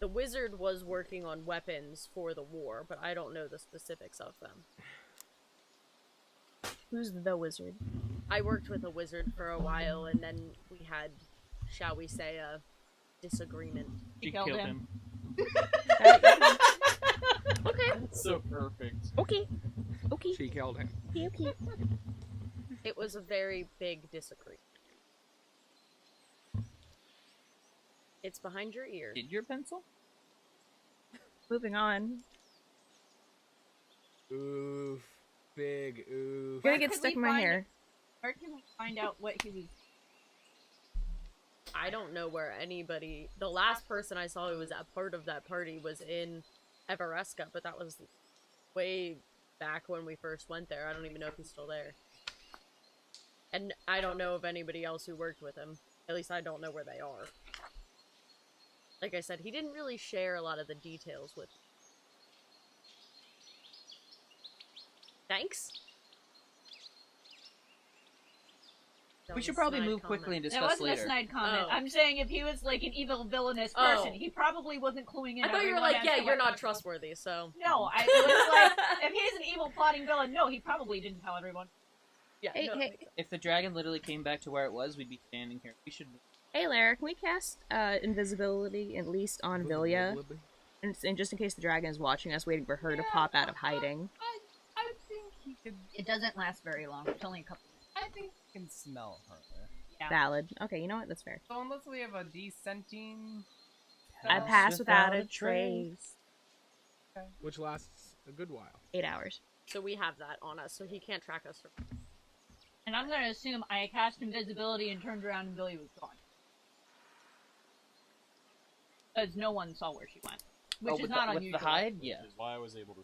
The wizard was working on weapons for the war, but I don't know the specifics of them. Who's the wizard? I worked with a wizard for a while, and then we had, shall we say, a disagreement. She killed killed him. him. Okay. So perfect. Okay. Okay. She killed him. Okay. Okay. It was a very big disagreement. It's behind your ear. Did your pencil? Moving on. Oof. Big oof. Gonna Where get could stuck we in my find- hair. Where can we find out what he was? I don't know where anybody. The last person I saw who was a part of that party was in Everesca, but that was way back when we first went there. I don't even know if he's still there. And I don't know of anybody else who worked with him. At least I don't know where they are. Like I said, he didn't really share a lot of the details with me. Thanks. That We was should a probably snide move comment. quickly and That discuss wasn't later. a snide comment. Oh. I'm saying if he was like an evil, villainous Oh. person, he probably wasn't cluing in. I thought you were everyone like, as yeah, to you're what- not trustworthy, so. No, I was like, if he's an evil plotting villain, no, he probably didn't tell everyone. Yeah, Hey, no, that hey. makes sense. If the dragon literally came back to where it was, we'd be standing here. We should. Hey, Lara, can we cast invisibility at least on Vilya? And just in case the dragon is watching us, waiting for her to pop out of hiding. I think he could. It doesn't last very long. It's only a couple. I think he can smell her. Yeah. Valid. Okay, you know what? That's fair. So unless we have a descenting. I pass without a trace. Which lasts a good while. 8 hours. So we have that on us, so he can't track us. And I'm gonna assume I cast invisibility and turned around and Billy was gone. Because no one saw where she went. Which is with not the, unusual. With the hide? Yeah. Which is why I was able to.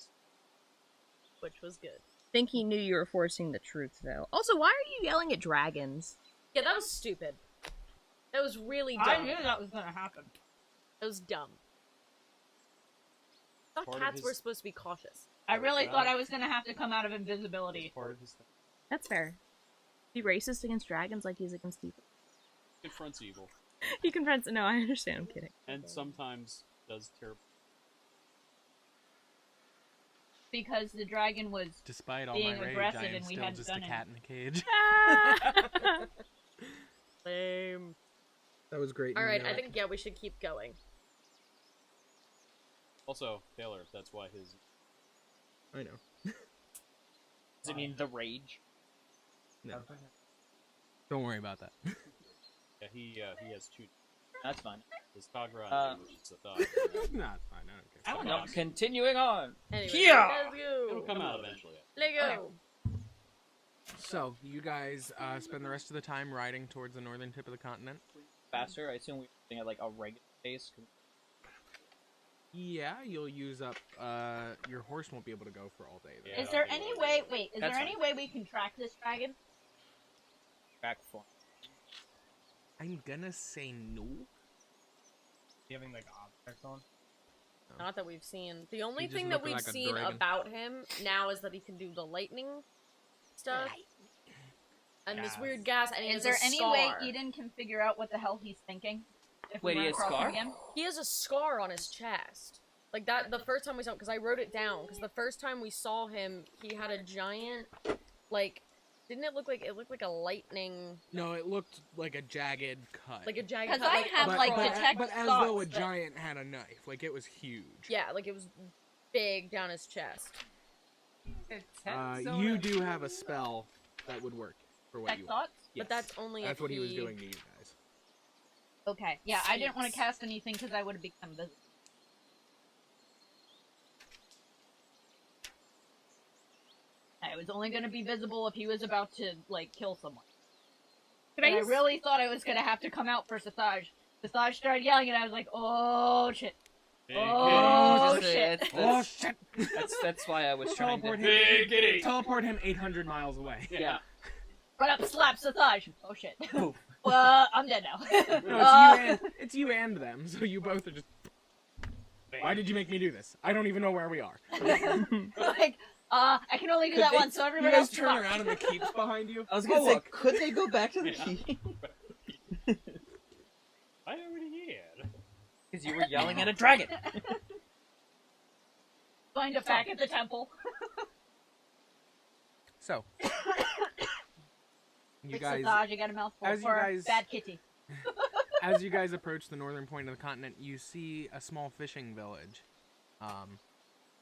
Which was good. Think he knew you were forcing the truth, though. Also, why are you yelling at dragons? Yeah, that was stupid. That was really dumb. I knew that was gonna happen. That was dumb. I thought Part of cats his- were supposed to be cautious. I really thought I was gonna have to come out of invisibility. Part of his thing. That's fair. Be racist against dragons like he's against people. Confronts evil, He confronts. No, I understand. I'm kidding. and sometimes does terrible. because the dragon was Despite all being my rage, aggressive I am and we still hadn't just a done cat in a cage. Lame. That was great. All right, I think we should keep going. Also, Taylor, that's why his. I know. Does it mean the rage? No. Don't worry about that. Yeah, he has two. That's fine. His Kagura, which is the thought. Not fine. I don't care. No, continuing on. Anyway, Yeah! let's go. It'll come out eventually. Let go. So you guys spend the rest of the time riding towards the northern tip of the continent. Faster, I assume we're doing at like a regular pace. Yeah, you'll use up. Your horse won't be able to go for all day. Yeah, Is there any way? Wait, is That's there any way we can track this dragon? Back form. I'm gonna say no. Having like objects on. Not that we've seen. The only He just thing that looked we've like a seen dragon. about him now is that he can do the lightning stuff. And this Gas. weird gas, and he Is has there a any scar. way Eden can figure out what the hell he's thinking? If Wait, we he run has across him scar? again? He has a scar on his chest. Like that, the first time we saw him, because I wrote it down, because the first time we saw him, he had a giant, like, didn't it look like a lightning, No, it looked like a jagged cut. like a giant 'Cause cut, I like, have, but, like, but, detect but as thoughts, though a but- giant had a knife. Like it was huge. yeah, like it was big down his chest. You do have a spell that would work for what Detect you want. thoughts? But that's only That's if what he was doing to you guys. Okay. Yeah, I didn't want to Sleeps. cast anything because I would have become visible. I was only going to be visible if he was about to, like, kill someone. Could And I use- really thought I was going to have to come out for Sathaj. Sathaj started yelling and I was like, oh shit. Big Oh, Just, shit. Oh shit! That's why I was trying Teleport to. him. Big kitty. Teleport him 800 miles away. Yeah. Run up, slap Sathaj. Oh shit. Oof. Well, I'm dead now. No, it's you and them, so you both are just. Why did you make me do this? I don't even know where we are. Like, I can only do Could that they- once, so You everybody guys else turn fuck. around and the keep's behind you. I was Oh, gonna say, look. could they go back to the Yeah. key? I already had. Because you were yelling at a dragon. Find a back at the temple. So, you Like, guys, Sathaj, you got a mouthful as you for guys- bad kitty. as you guys approach the northern point of the continent, you see a small fishing village,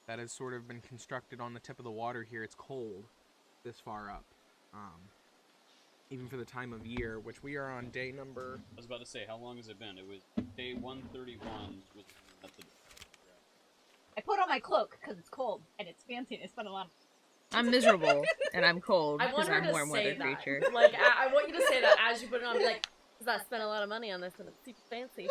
that has sort of been constructed on the tip of the water here. It's cold, this far up, even for the time of year, which we are on day number. I was about to say, how long has it been? It was day 131. Was at the. I put on my cloak because it's cold and it's fancy and I spent a lot of I'm miserable and I'm cold I want because her I'm a to warm say weather that. creature. Like, I want you to say that as you put it on. Be like, because I spent a lot of money on this and it's super fancy.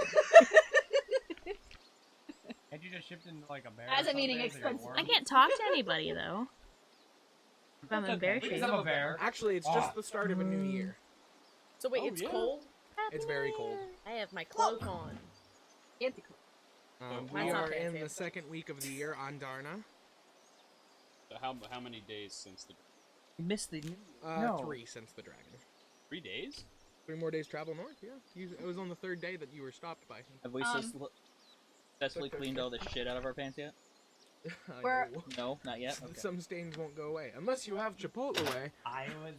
Had you just shipped into like a bear? As or I'm eating something, so you're expensive. warm? I can't talk to anybody though. If I'm in bear Because shape. I'm a bear. Actually, it's just the start of a new year. So wait, Oh, it's yeah. cold? It's very cold. I have my cloak on. fancy clothes. We Mine's not are in fancy. the second week of the year on Darna. So how many days since the. You missed the. 3 since the dragon. 3 days? 3 more days travel north. Yeah, it was on the 3rd day that you were stopped by him. Have we successfully cleaned all the shit out of our pants yet? I We're- know. No, not yet. Okay. Some stains won't go away unless you have Chipotle away. I was.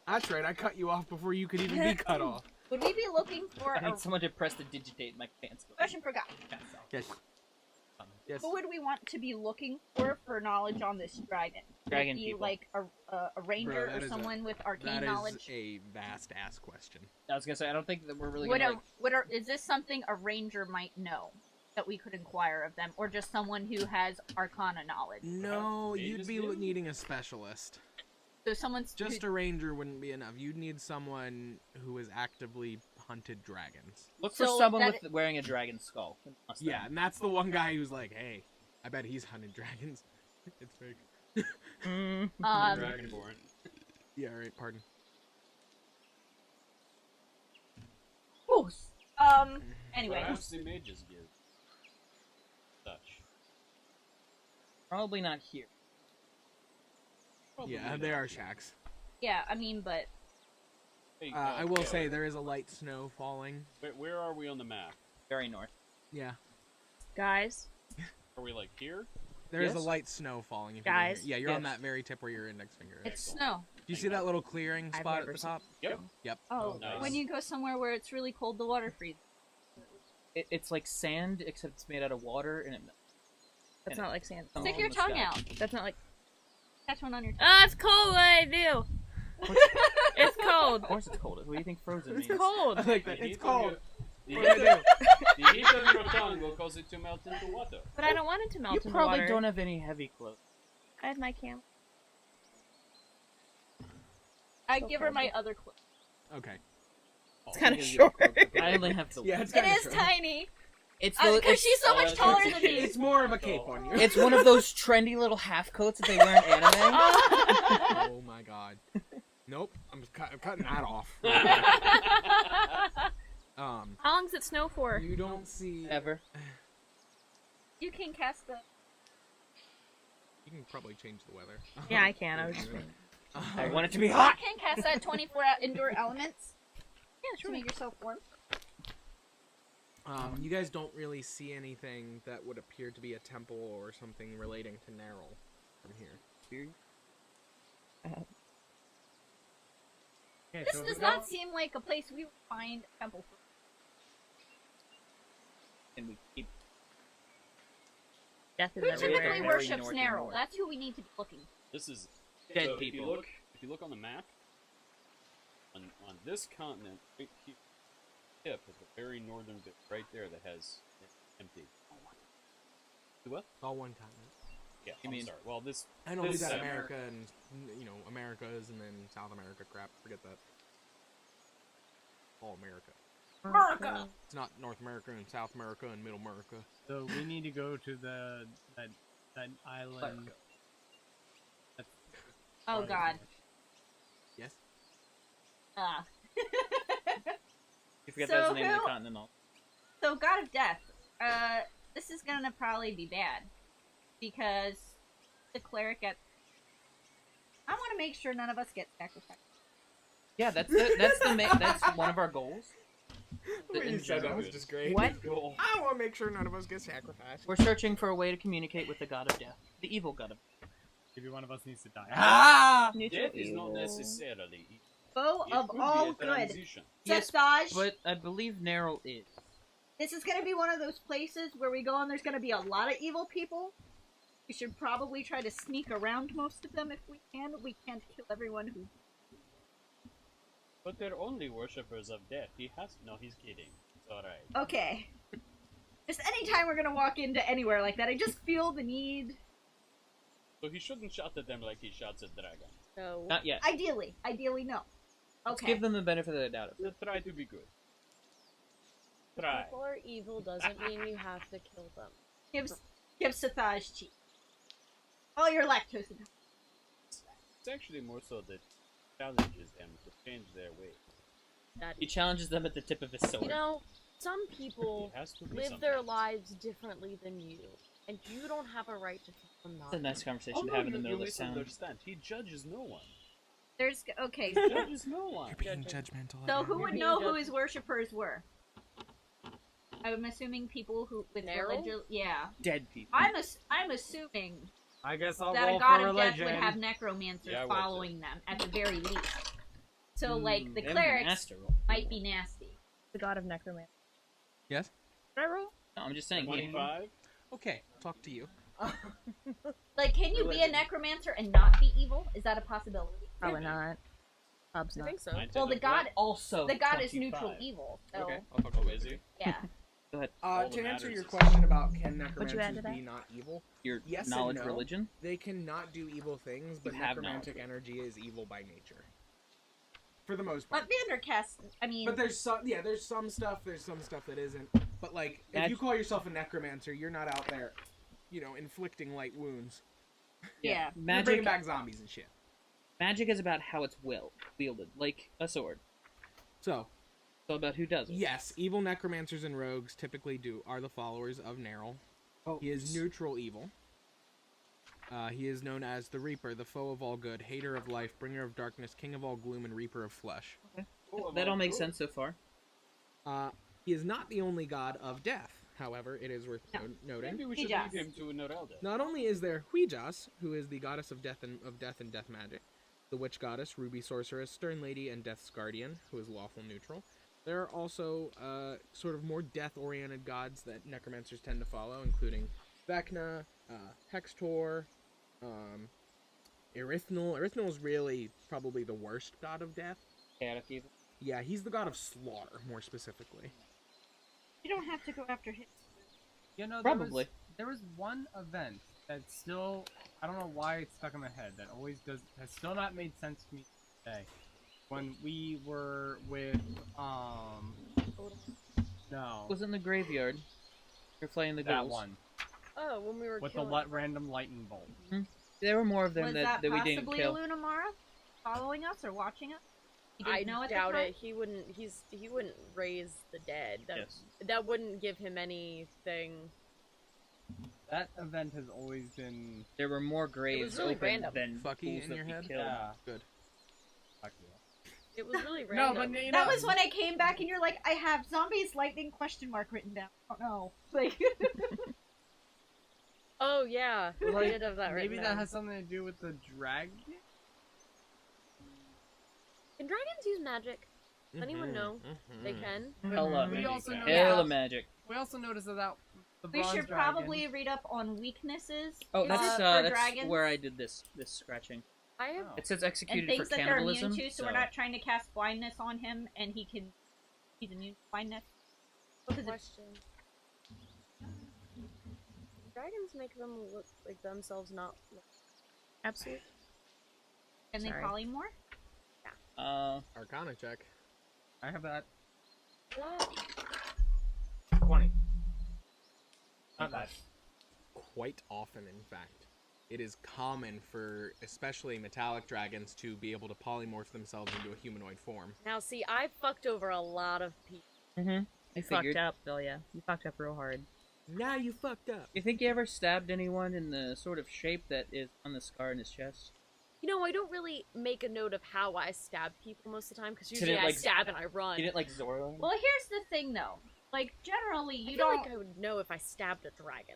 That's right. I cut you off before you could even be cut off. Would we be looking for I a need someone to press the digitate in my pants. question for Guy? Yes. Yes. Who would we want to be looking for knowledge on this dragon? Dragon Would it be people. like a ranger that or is someone with arcane That knowledge? is a vast ass question. I was gonna say I don't think that we're really Would gonna. is this something a ranger might know that we could inquire of them, or just someone who has arcana knowledge? No, you'd Mages be do? needing a specialist. So someone's Just a ranger wouldn't be enough. You'd need someone who has actively hunted dragons. Look for So someone that with wearing a dragon skull. Must Yeah, them. and that's the one guy who's like, hey, I bet he's hunted dragons. It's fake. Dragonborn. Yeah, right, pardon. Oops. Anyway, What else do mages give? Such. Probably not here. Probably Yeah, not. they are shacks. yeah, I mean, but Hey, I will Taylor, say there is a light snow falling. Where are we on the map? Very north. Yeah. Guys, Are we like here? There is a Yes? light snow falling. If Guys? you yeah, you're on Yes. that very tip where your index finger is. It's snow. Do you see that little clearing I've spot at never the top? Yep. Yep. Oh, nice. when you go somewhere where it's really cold, the water freezes. It's like sand, except it's made out of water, and it melts. That's not like sand. Oh, Stick your the tongue sky. out. That's not like. Catch one on your tongue. Oh, it's cold. What I do? It's cold. Of course it's cold. What do you think frozen means? It's cold. I like that. The It's heat of cold. your- What do I do? The heat of your tongue will cause it to melt into water. But I don't want it to melt You in the probably water. don't have any heavy clothes. I have my cam. I So give her cold. my other clothes. Okay. It's kind of Because short. I only have the. Yeah, it's It kind is tiny. It's Because she's so much it's taller a than cape. me. It's more of a cape on you. It's one of those trendy little half coats that they wear in anime. Oh my god. Nope. I'm cutting that off. How long does it snow for? You don't see. Ever. You can cast the. You can probably change the weather. Yeah, I can. I was just. I want it to be hot. You can cast that 24 indoor elements Yeah, to make yourself warm. You guys don't really see anything that would appear to be a temple or something relating to Nerl from here. Okay, This so does not seem like a place we would find a temple for. And we keep. Death is Who everywhere. typically Very worships north and Nerl? north. That's who we need to be looking for. This is Dead so people. If you look on the map, on this continent, right here, tip is a very northern bit right there that has it's empty. What? It's all one continent. Yeah, You I'm mean- sorry. Well, this I know we This got is America and Americas and then South America. Crap, forget that. All America. America! It's not North America and South America and Middle America. So we need to go to that island. That's Oh farther god. north. Yes. Ah. You forget So that's the name of who- the continent. So, God of Death. This is gonna probably be bad. Because the cleric at. I want to make sure none of us get sacrificed. Yeah, that's one of our goals. What you said that was just great. What? goal. I want to make sure none of us get sacrificed. We're searching for a way to communicate with the god of death, the evil god of death. Maybe one of us needs to die. Ah! Neutral Death is not evil. necessarily. Foe It of could be all a good. transition. Yes, Sethaj, But I believe Nerl is. this is gonna be one of those places where we go and there's gonna be a lot of evil people. We should probably try to sneak around most of them if we can. We can't kill everyone who. But they're only worshippers of death. He has no. He's kidding. It's all right. Okay. Just anytime we're gonna walk into anywhere like that, I just feel the need. So he shouldn't shout at them like he shouts at dragons. So Not yet. Ideally, no. Let's Okay. give them the benefit of the doubt. Let's try to be good. Try. people are evil doesn't mean you have to kill them. Give Sethaj cheese. Oh, you're lactose intolerant. It's actually more so that challenges them to change their ways. He challenges them at the tip of his sword. You know, some people It has to be live their sometimes. lives differently than you, and you don't have a right to tell them not. It's a nice conversation Oh, to no, have in the you middle of the town. misunderstand. He judges no one. There's okay. He judges no one. You're being judgmental. So again. who would being know who judged. his worshippers were? I'm assuming people who with Nerl? religion. Yeah, Dead people. I'm assuming I guess I'll that roll a god for of death religion. would have necromancers Yeah, I would following them at the very least. So like the They have a clerics master roll. might be nasty. The god of necromancy. Yes. Did I roll? No, I'm just saying. 25? Okay. Talk to you. Like, can you be a Religion. necromancer and not be evil? Is that a possibility? Probably not. Hub's I not. think so. Mine Well, the said god, Also, the god is 25. neutral evil. So Okay, I'll talk to Izzy. yeah. Go ahead. All To that answer your matters is- question about can What'd you add to necromancers that? be not evil, Your Yes and knowledge no. religion. they cannot do evil things, but You have necromantic energy is evil by nature. For the most part. But Vandercast, I mean, But there's some stuff that isn't. But like, if Mag- you call yourself a necromancer, you're not out there, inflicting light wounds. yeah. You're Magic. bringing back zombies and shit. Magic is about how it's wielded, like a sword. So, It's all about who does it. yes, evil necromancers and rogues typically are the followers of Nerl. Oh, He is neutral evil. He is known as the Reaper, the foe of all good, hater of life, bringer of darkness, king of all gloom, and reaper of flesh. That all makes sense so far. He is not the only god of death. However, it is worth noting. Maybe we should Huijas. leave him to a Norelda. Not only is there Huijas, who is the goddess of death and death magic, the witch goddess, ruby sorceress, stern lady, and death's guardian, who is lawful neutral. There are also sort of more death-oriented gods that necromancers tend to follow, including Vecna, Hextor, Erythnal. Erythnal is really probably the worst god of death. Chaotic evil. Yeah, he's the god of slaughter, more specifically. You don't have to go after him. You know, Probably. There was one event that still, I don't know why it's stuck in my head, that always has still not made sense to me today. When we were with, no. It was in the graveyard. You're playing the That ghouls. one. Oh, when we were With killing... the random lightning bolt. There were more of them Was that we didn't possibly kill. Lunamara following us or watching us? You I didn't know at the doubt time? it. He wouldn't raise the dead. Yes. That wouldn't give him anything. That event has always been... There were more graves really open random. than Fucky fools in that your we head? killed. Yeah. Good. Fuck you. It was really No, random. but you know, That was when I came back and you're like, I have zombies lightning question mark written down. I don't know. Like, Oh yeah, Like, I did have that maybe written that down. has something to do with the dragon? Can dragons use magic? Does anyone know? They can. Hella We magic. also know Hella that- magic. We also noticed that the we bronze should dragon, probably read up on weaknesses. Oh, for that's dragons where I did this scratching. I have. Oh. It says and executed things for that they're cannibalism. immune to, so we're not trying to cast blindness on him, and he's immune to blindness. Because it's Question. Dragons make them look like themselves, not like Absolutely. Can they Sorry. polymorph? Arcana check. I have that. what? 20. Not bad. Quite often, in fact. It is common for especially metallic dragons to be able to polymorph themselves into a humanoid form. Now see, I fucked over a lot of people. Mm-hmm. You fucked up, Delia. You fucked up real hard. Now you fucked up. You think you ever stabbed anyone in the sort of shape that is on the scar in his chest? You know, I don't really make a note of how I stab people most of the time, because Did usually it, I like- stab and I run. You didn't like Zoro? Well, here's the thing, though. Like, generally, I you feel don't. like I would know if I stabbed a dragon.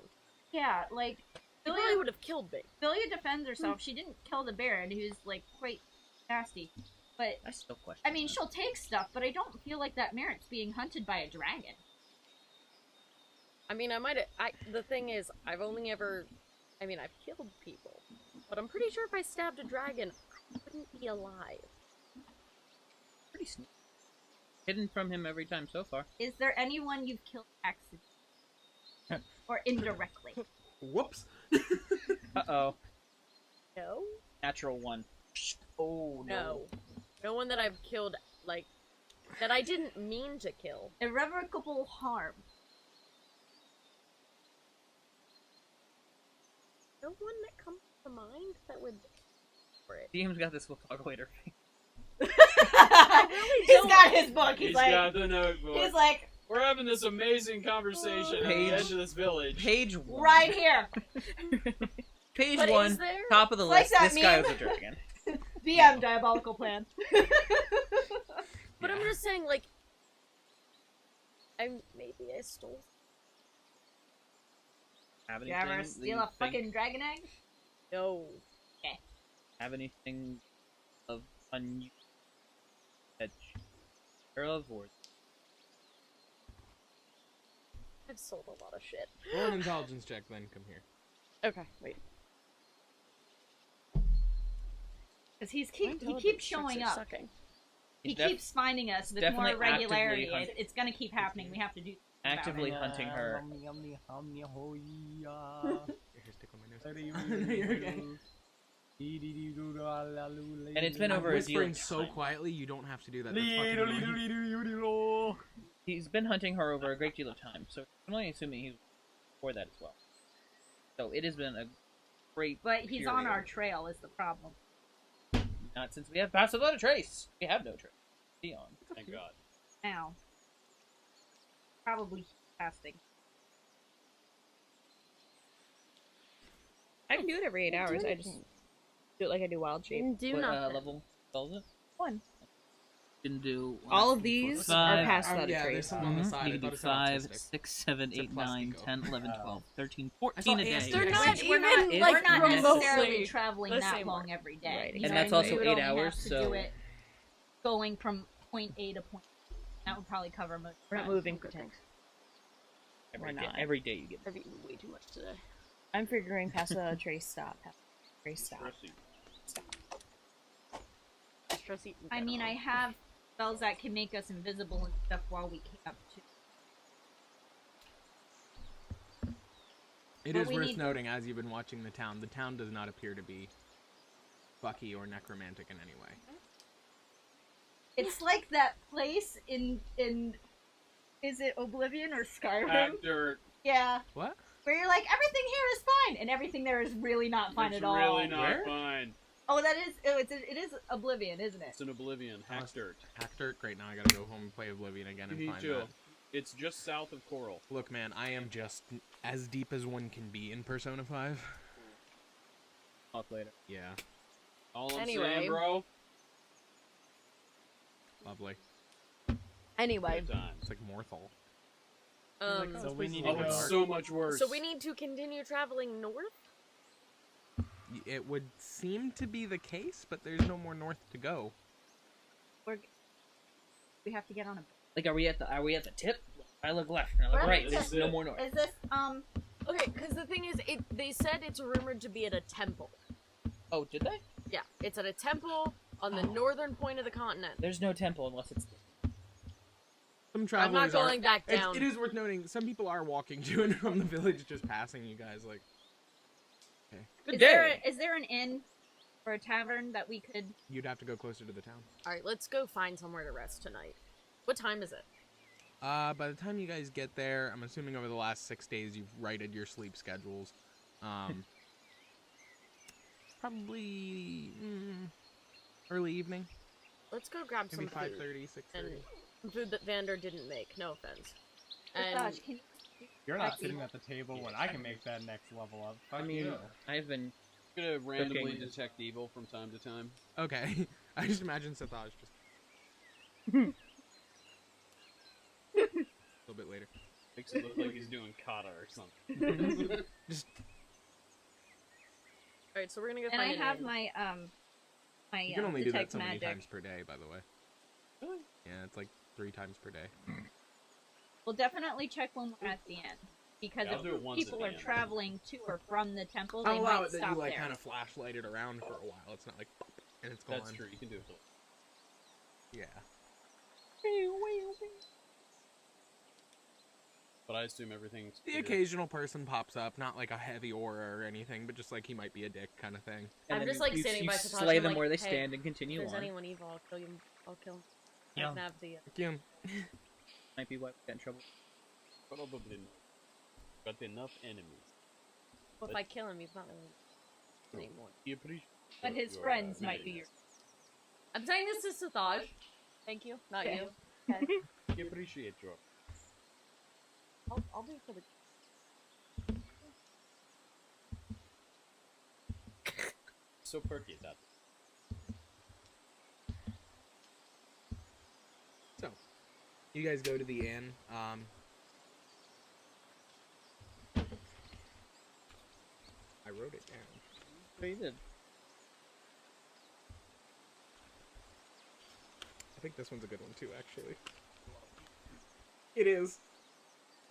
Yeah, like, He probably Delia, would have killed me. Delia defends herself. She didn't kill the Baron, who's, like, quite nasty. But, I still question. I mean, that. she'll take stuff, but I don't feel like that merits being hunted by a dragon. I mean, I might have. The thing is, I've only ever. I mean, I've killed people. But I'm pretty sure if I stabbed a dragon, I wouldn't be alive. Pretty sneaky. Hidden from him every time so far. Is there anyone you've killed accidentally? Or indirectly? Whoops. Uh-oh. No? Natural one. Oh, No. No one that I've killed, like, that I didn't mean to kill. Irrevocable harm. No one that comes to mind that would. For it. DM's got this, we'll talk later. He's got his book. He's like, got the notebook. he's like, We're having this amazing conversation at Page- the edge of this village. Page 1. right here. Page But 1, is there? top of the Like list, that this guy meme? was a dragon. DM diabolical plan. But I'm just saying, like. Maybe I stole. Have You anything ever that steal you a think- fucking dragon egg? No. Have anything of unusual that you're of, or I've sold a lot of shit. Roll an intelligence check, then come here. Okay, wait. Because he My keeps intelligence showing checks are up. Sucking. He He's keeps finding us with definitely more regularity. actively It's gonna keep happening. We have to do something about actively it. hunting her. Here, stick on my nose. You're okay. And it's been I'm over a deal whispering of so time. quietly you don't have to do that. That's fucking annoying. He's been hunting her over a great deal of time, so I'm only assuming he's before that as well. So it has been a great. But he's on period. our trail is the problem. Not since we have passed without a trace. We have no trace. Beyond. Thank God. Now. Probably fasting. I can do it every 8 hours. I just do it like I do wild shape. Do What nothing. level spell is it? 1. Can do All of these are past that yeah, trace. there's some on the side. You I can do thought it sounded 5, autistic. 6, 7, It's a 8, plus 9, eagle. 10, 11, 12, 13, I 14 saw a day. ASD. They're not Which we're not, even, like, we're not remotely necessarily traveling the that same long work. every day. Right, You And know that's what I mean? also We would 8 only have hours, to so- do it going from point A to point B. That would probably cover most. We're not time. moving for tanks. Every We're day, not. every day you get. I've eaten way too much today. I'm figuring past the trace stop. Trace stop. Stress eating I mean, I general. have spells that can make us invisible and stuff while we camp too. It But is we worth need- noting, as you've been watching the town does not appear to be fucky or necromantic in any way. It's like that place in is it Oblivion or Skyrim? Actor, Yeah, What? where you're like everything here is fine, and everything there is really not fine it's at all. really not Where? fine. Oh, that is it is Oblivion, isn't it? It's an Oblivion. Hack dirt. Actor? Great, now I gotta go home and play Oblivion again and You need find to. that. It's just south of Coral. Look, man, I am just as deep as one can be in Persona 5. Talk later. Yeah, All I'm Anyway. saying, bro. lovely. Anyway, Good times. It's like Morthal. So we need Oh, to go. it's so much worse. so we need to continue traveling north? It would seem to be the case, but there's no more north to go. We have to get on a. Like, are we at the tip? I look left. I look Where right. is There's it? no more north. Is this Okay, because the thing is, they said it's rumored to be at a temple. Oh, did they? Yeah, it's at a temple on the Oh. northern point of the continent. There's no temple unless it's. Some I'm travelers not going back It's- down. It is worth noting, some people are walking to and from the village, just passing you guys, like... Good is there an inn or a tavern that we could? You'd have to go closer to the town. Alright, let's go find somewhere to rest tonight. What time is it? By the time you guys get there, I'm assuming over the last 6 days you've righted your sleep schedules. Probably early evening, Let's go grab maybe some food. 5:30, 6:30. And some food that Vander didn't make, no offense. And Gosh, can You're not sitting at the table when I can make that next level up. Fuck I mean, you. I've been. I'm gonna randomly Cooking. detect evil from time to time. Okay, I just imagine Sethaj just... a little bit later. Makes it look like he's doing kata or something. Just Alright, so we're gonna go and I find an have inn. my you can only do that detect so many magic. times per day, by the way. Really? Yeah, it's like 3 times per day. We'll definitely check when we're at the end, because Yeah, I'll do it if once at people the are end. traveling to or from the temple, they I'll allow might it that stop you like there. kind of flashlight it around for a while. It's not like pop, and it's gone. That's true. You can do it. Yeah. But I assume everything's The clear. occasional person pops up, not like a heavy aura or anything, but just like he might be a dick kind of thing. And I'm then just, like, you, standing you by Satoshi, slay I'm them like, where they "Hey, stand and If continue there's on. anyone evil, I'll kill him. I'll kill him. I Yeah. can have the Again. Might be why we got in trouble. Probably not. Got enough enemies. well, if I kill him, he's not really anymore. You appreciate. But his your, friends might be your. I'm saying this to Sathaj. Thank you, not Okay. you. Okay. You appreciate your. I'll do it for the. So perky that. So, you guys go to the inn. I wrote it down. Oh, you did. I think this one's a good one too, actually. It is.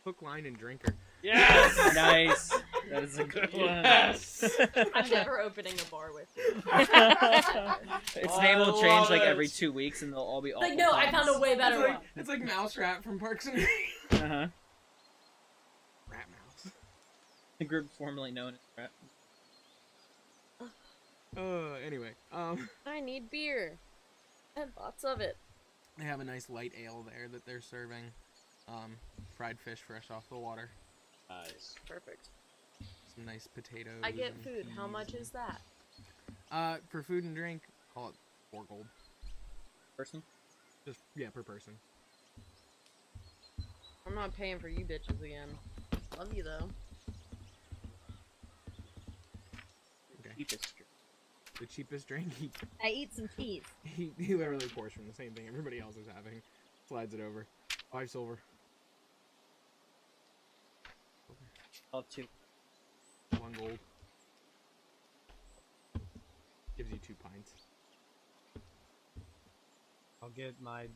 Hook, line, and drinker. Yes. Nice. That is a good one. Yes. I'm never opening a bar with you. Its I name will change love like it. every 2 weeks, and they'll all be awful. Like, no, I found a way better one. It's like Mousetrap from Parks and Rec. Uh huh. Rat Mouse. The group formerly known as Rat. Anyway, I need beer. And lots of it. they have a nice light ale there that they're serving. Fried fish fresh off the water. Nice. Perfect. Some nice potatoes. I get and food. How peas much and- is that? For food and drink, call it 4 gold. Person? Just, yeah, per person. I'm not paying for you bitches again. Love you though. Okay. Keep this straight. the cheapest drink. I eat some cheese. He literally pours from the same thing everybody else is having. Slides it over. 5 silver. I'll 2. 1 gold. Gives you 2 pints. I'll get my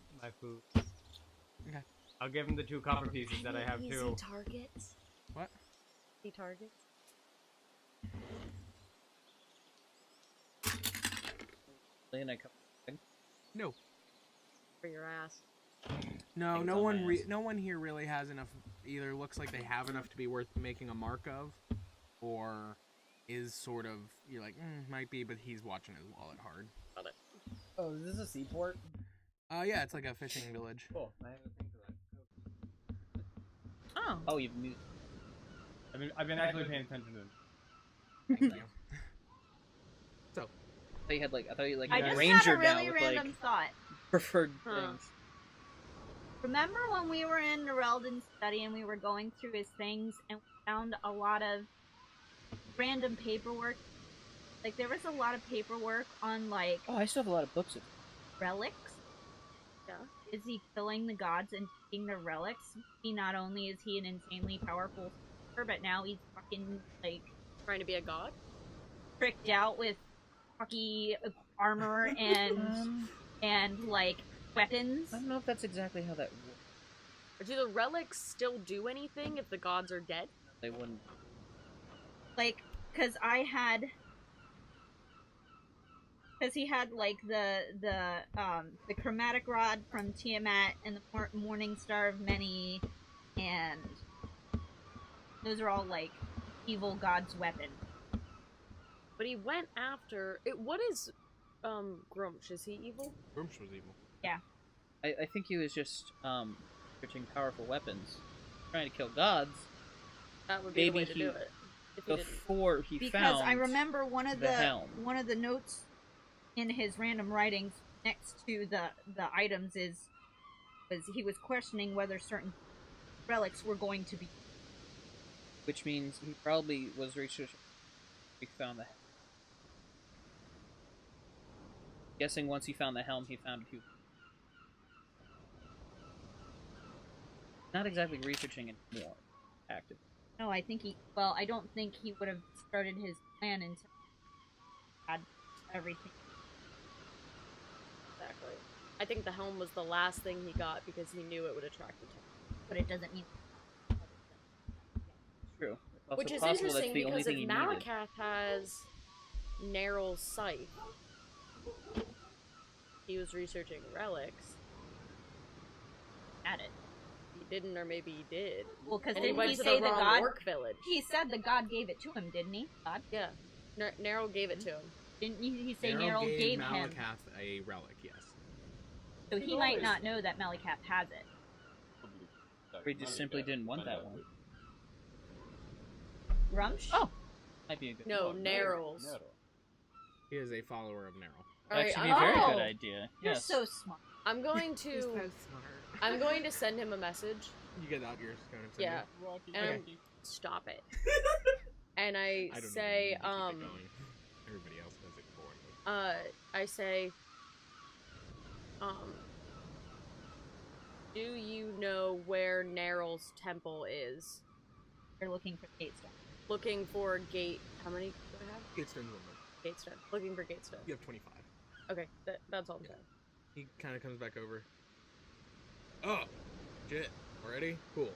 food. Okay. I'll give him the 2 copper pieces that I have too. Targets. What? Easy targets. And I come. No. For your ass. No, Things no on one my ass. no one here really has enough, either looks like they have enough to be worth making a mark of, or is sort of, you're like, might be, but he's watching his wallet hard. Got it. Oh, is this a seaport? Yeah, it's like a fishing village. Cool. I haven't think of that. Oh. Oh, you've moved. I've been actually paying attention to them. Thank you. So, I thought you like I a just ranger had a really now with random like thought. preferred Huh. things. Remember when we were in Nerelden's study and we were going through his things and we found a lot of random paperwork? Like, there was a lot of paperwork on, like, Oh, I still have a lot of books of relics. Yeah. Is he killing the gods and taking their relics? He not only is he an insanely powerful sorcerer, but now he's fucking, like, Trying to be a god? tricked out with hockey armor and like weapons. I don't know if that's exactly how that works. Do the relics still do anything if the gods are dead? They wouldn't. Like, because he had like the chromatic rod from Tiamat and the Morning Star of Many, and those are all like evil god's weapon. But he went after it. What is Grumsh? Is he evil? Grumsh was evil. Yeah. I think he was just searching powerful weapons, trying to kill gods. That would be the Maybe way to he- do it. If he didn't. Before he Because found I remember one of the the helm. notes in his random writings next to the items was he was questioning whether certain relics were going to be. which means he probably was researching. He found the. Guessing once he found the helm, he found it. Not exactly researching it more actively. No, I think I don't think he would have started his plan until he had everything. Exactly. I think the helm was the last thing he got because he knew it would attract attention. But it doesn't mean. True. It's also Which is possible interesting that's the only because thing if he needed. Malakath has Narrow's scythe, he was researching relics. At it. He didn't, or maybe he did. Well, because And he didn't went he to say the the wrong god? orc village. He said the god gave it to him, didn't he? God? Yeah. Narrow gave it to him. Didn't he say Narrow Nerl gave him? Malakath a relic, yes. So he might not know that Malakath has it. Or he just simply didn't want that one. Grumsh? Oh! Might be a good No, one. Narrows. He is a follower of Narrow. Alright, Actually, be a very Oh! good idea. You're Yes. so smart. I'm going He's to. so smart. I'm going to send him a message. You get out your stone and send Yeah. me? And Okay. stop it. And I I don't say, even need to keep it going. Everybody else does it for me. I say, do you know where Narrow's temple is? You're looking for Gatestone. Looking for gate. How many do I have? Gatestone's one. Gatestone. Looking for Gatestone. You have 25. Okay, that's all I'm saying. He kind of comes back over. Oh, shit. Already? Cool.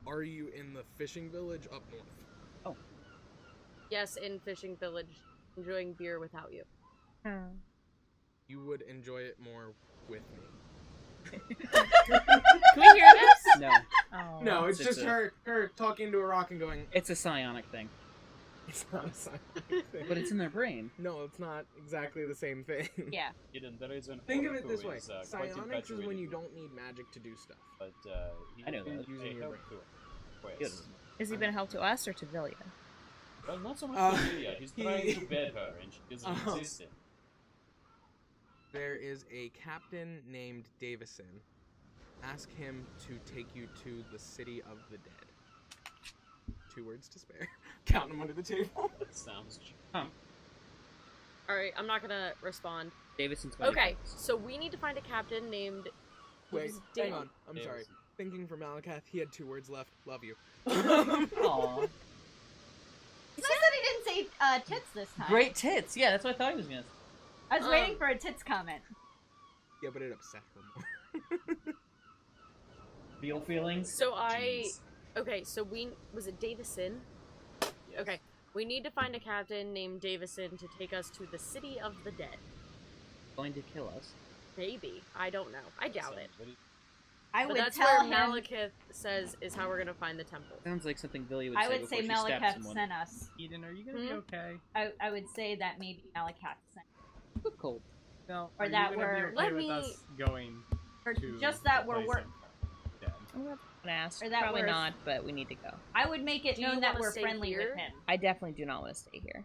Are you in the fishing village up north? Yes, in Fishing Village, enjoying beer without you. You would enjoy it more with me. Can we hear this? No. Oh. No, it's It's just a- her talking to a rock and going, It's a psionic thing. it's not a science thing. But it's in their brain. No, it's not exactly the same thing. Yeah. Think of it this way. Quite Psionics is when you infatuated don't need magic to do stuff. But I know that. Using your brain. Good. Has he been a help to us or to Villia? Well, not so much Uh, Ophelia. He's trying to bed her, and she isn't resisting. There is a captain named Davison. Ask him to take you to the city of the dead. 2 words to spare. Count them under the table. That sounds. Alright, I'm not gonna respond. Davidson's going Okay, to kill us. so we need to find a captain named... Wait, Dave- hang on. I'm sorry. Davison. Thinking for Malakath, he had 2 words left. Love you. Aw. He said that he didn't say tits this time. Great tits. Yeah, that's what I thought he was gonna say. I was waiting for a tits comment. Yeah, but it upset her more. Real feelings? So I... Jeez. Okay, so was it Davison? Yes. Okay, we need to find a captain named Davison to take us to the City of the Dead. Going to kill us. Maybe. I don't know. I doubt it. I But would that's tell where him. Malekith says is how we're gonna find the temple. Sounds like something Villy would I say would before say she stabbed Malakath someone. sent us. Eden, are you gonna be okay? I would say that maybe Malakath sent Good cold. No. Or are that you gonna we're- be okay Let with me- us going or to just that the we're place work. of dead? I'm gonna ask. Or that Probably we're- not, but we need to go. I would make it Do you known that wanna we're stay friendly here? with him. I definitely do not want to stay here.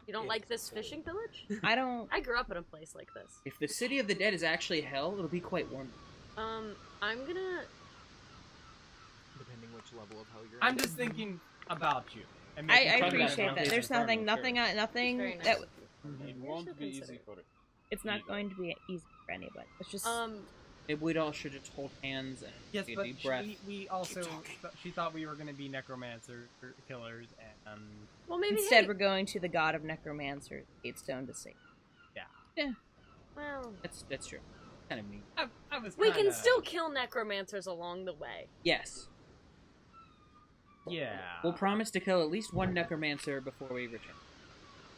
You don't like this fishing village? I don't. I grew up in a place like this. If the City of the Dead is actually hell, it'll be quite warm. I'm gonna... Depending which level of hell you're I'm in. just thinking about you. And I making sure that appreciate I'm that. okay. There's nothing, nothing It's that very nice that of you. It You're won't so be easy considerate. for it. it's not going to be easy for anybody. It's just Maybe we'd all should just hold hands and Yes, take a but deep breath. we also she thought we were going to be necromancer killers, and Well, maybe instead hey, we're going to the god of necromancer, Gatestone, to save. well, That's true. Kind of mean. I was. we can kinda- still kill necromancers along the way. Yes. Yeah. We'll promise to kill at least one necromancer before we return.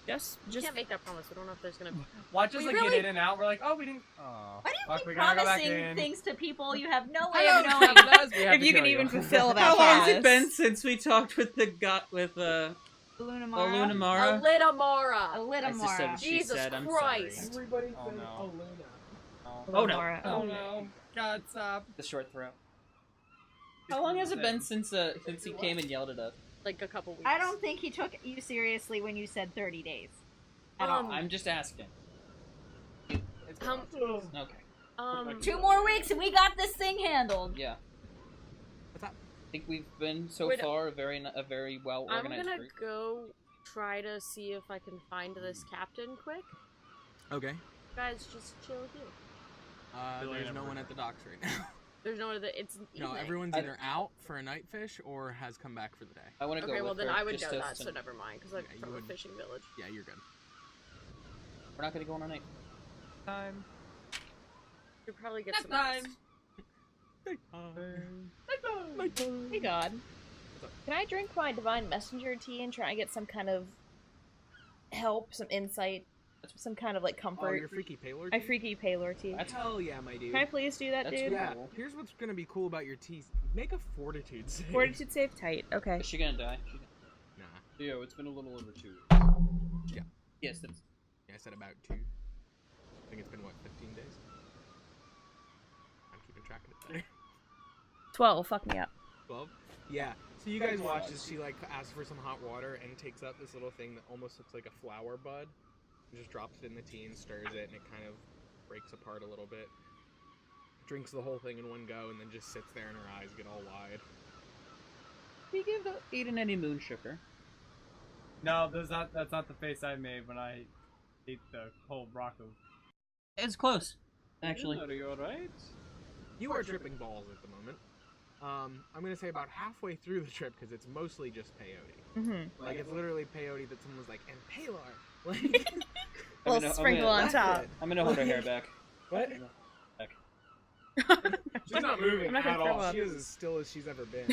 Just We can't make that promise. We don't know if there's gonna be... Watch us we like really- get in and out. We're like, oh, we didn't. Oh, Why do you fuck, keep we gotta go back promising in. things to people you have no way I of don't knowing? know, guys, we have if to you kill can even you. fulfill that How long has it promise. been since we talked with the Lunamara. Lunamara? Alitamara! I just said what she Jesus said. I'm Christ. sorry. Everybody Oh, no. Oh, no. Laura. Oh no! God, stop! The short throw. How long has it been since he came and yelled at us? Like a couple weeks. I don't think he took you seriously when you said 30 days. At all. I'm just asking. Okay. 2 more weeks and we got this thing handled. Yeah. What's up? I think we've been so Wait, far a very well I'm organized gonna group. go try to see if I can find this captain quick. Okay. You guys just chill here. There's no one at the docks right now. There's no other. It's No, evening. everyone's either out for a night fish or has come back for the day. I want to go Okay, well with then her I would just know as that, so some- never mind, because I'm Yeah, you from a would. fishing village. Yeah, you're good. We're not gonna go on a night. Time. You'd probably get some Time. rest. Hey God. Can I drink my divine messenger tea and try and get some kind of help, some insight, some kind of like Oh, comfort? your freaky paler My tea? freaky palor tea. That's Hell yeah, my dude. Can I please do that, That's dude? Yeah, cool. here's what's gonna be cool about your teeth. Make a fortitude save. Fortitude save tight. Okay. Is she gonna die? Nah. Yeah, it's been a little over 2 weeks. Yes, that's Yeah, I said about 2. I think it's been, what, 15 days? I'm keeping track of it there. 12. Fuck me up. 12? Yeah. So you guys watch as she, like, asks for some hot water and takes up this little thing that almost looks like a flower bud. And just drops it in the tea and stirs it, and it kind of breaks apart a little bit. Drinks the whole thing in one go, and then just sits there and her eyes get all wide. we give Aiden any moon sugar. No, that's not the face I made when I ate the whole Rocco. It's close, actually. Are you alright? You are tripping balls at the moment. I'm gonna say about halfway through the trip, because it's mostly just peyote. Mm-hmm. Like, it's literally peyote that someone was like, and Palar! Like, I'm Little gonna- sprinkle I'm on gonna- top. I'm gonna hold her hair back. what? Back. She's not moving I'm not gonna at all. throw up. She is as still as she's ever been.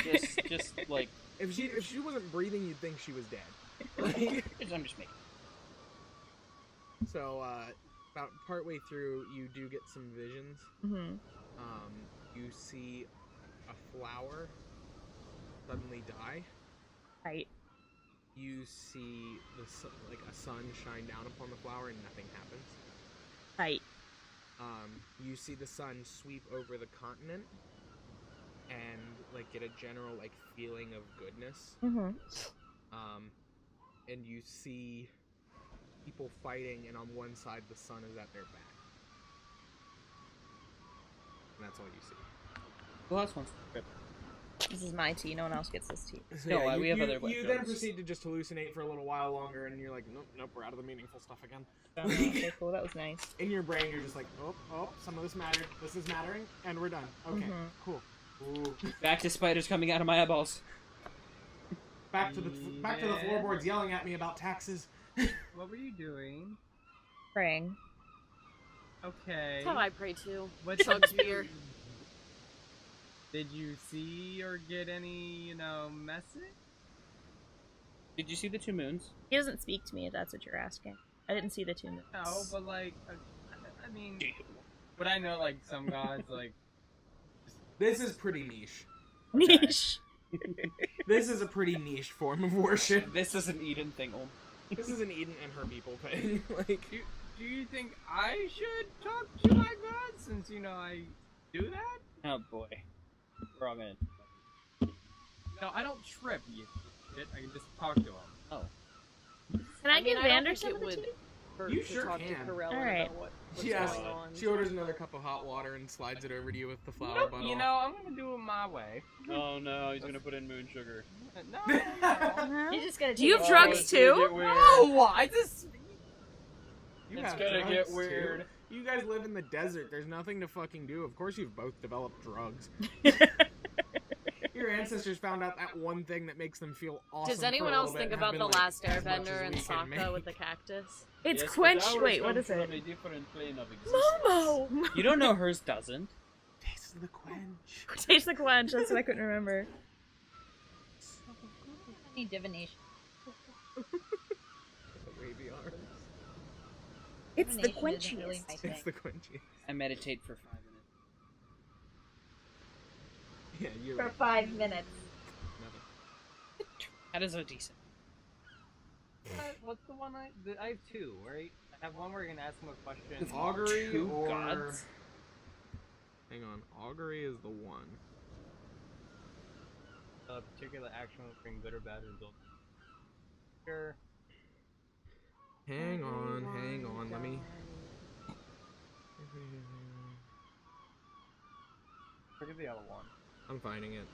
Just like If she wasn't breathing, you'd think she was dead. Like, I'm just making. so, about partway through, you do get some visions. Mm-hmm. You see a flower suddenly die. Tight. You see like a sun shine down upon the flower and nothing happens. Tight. You see the sun sweep over the continent and like get a general like feeling of goodness. Mm-hmm. And you see people fighting, and on one side the sun is at their back. And that's all you see. Who else wants to trip? This is my tea. No one else gets this tea. So, No, yeah, we have other You then drugs. proceed to just hallucinate for a little while longer, and you're like, nope, we're out of the meaningful stuff again. Okay, cool. That was nice. In your brain, you're just like, some of this mattered. This is mattering, and we're done. Okay, cool. Ooh. Back to spiders coming out of my eyeballs. Back to the floorboards yelling at me about taxes. What were you doing? Praying. Okay. That's how I pray too. What Chug did beer. Did you see or get any, message? Did you see the 2 moons? He doesn't speak to me if that's what you're asking. I didn't see the 2 minutes. No, but I mean, would I know some gods This is pretty niche. Niche. This is a pretty niche form of worship. This is an Eden thing. This is an Eden and her people thing. Do you think I should talk to my god since I do that? Oh boy. We're all gonna... No, I don't trip, you shit. I can just talk to him. Oh. Can I give I don't Vander think some it of the would tea? hurt You to sure talk can. to Corella Alright. about what's Yes. going on. She orders another cup of hot water and slides it over to you with the flower bottle. I'm gonna do it my way. Oh no, he's gonna put in moon sugar. No. He's just gonna Do you have take drugs It's gonna too? get weird. No, I just. You It's have gonna drugs, get too. weird. You guys live in the desert. There's nothing to fucking do. Of course you've both developed drugs. Your ancestors found out that one thing that makes them feel awesome. Does anyone for a else little think bit and about have the been last like, as much Airbender as and we can Sokka make. with the cactus? It's Yes, but quench. ours Wait, what comes is it? from a different plane of existence. Momo! You don't know hers doesn't. Taste the quench. Taste the quench. That's what I couldn't remember. I need divination. The wavy arms. It's the Divination isn't quenchiest. really my thing. It's the quenchy. I meditate for 5 minutes. Yeah, you're For right. 5 minutes. Nothing. That is a decent. What's the one I have 2, right? I have one where you're gonna ask him a question. Augury 2 or... gods? Hang on. Augury is the one. A particular action will bring good or bad results. Sure. Hang on. Let me... Look at the other one. I'm finding it.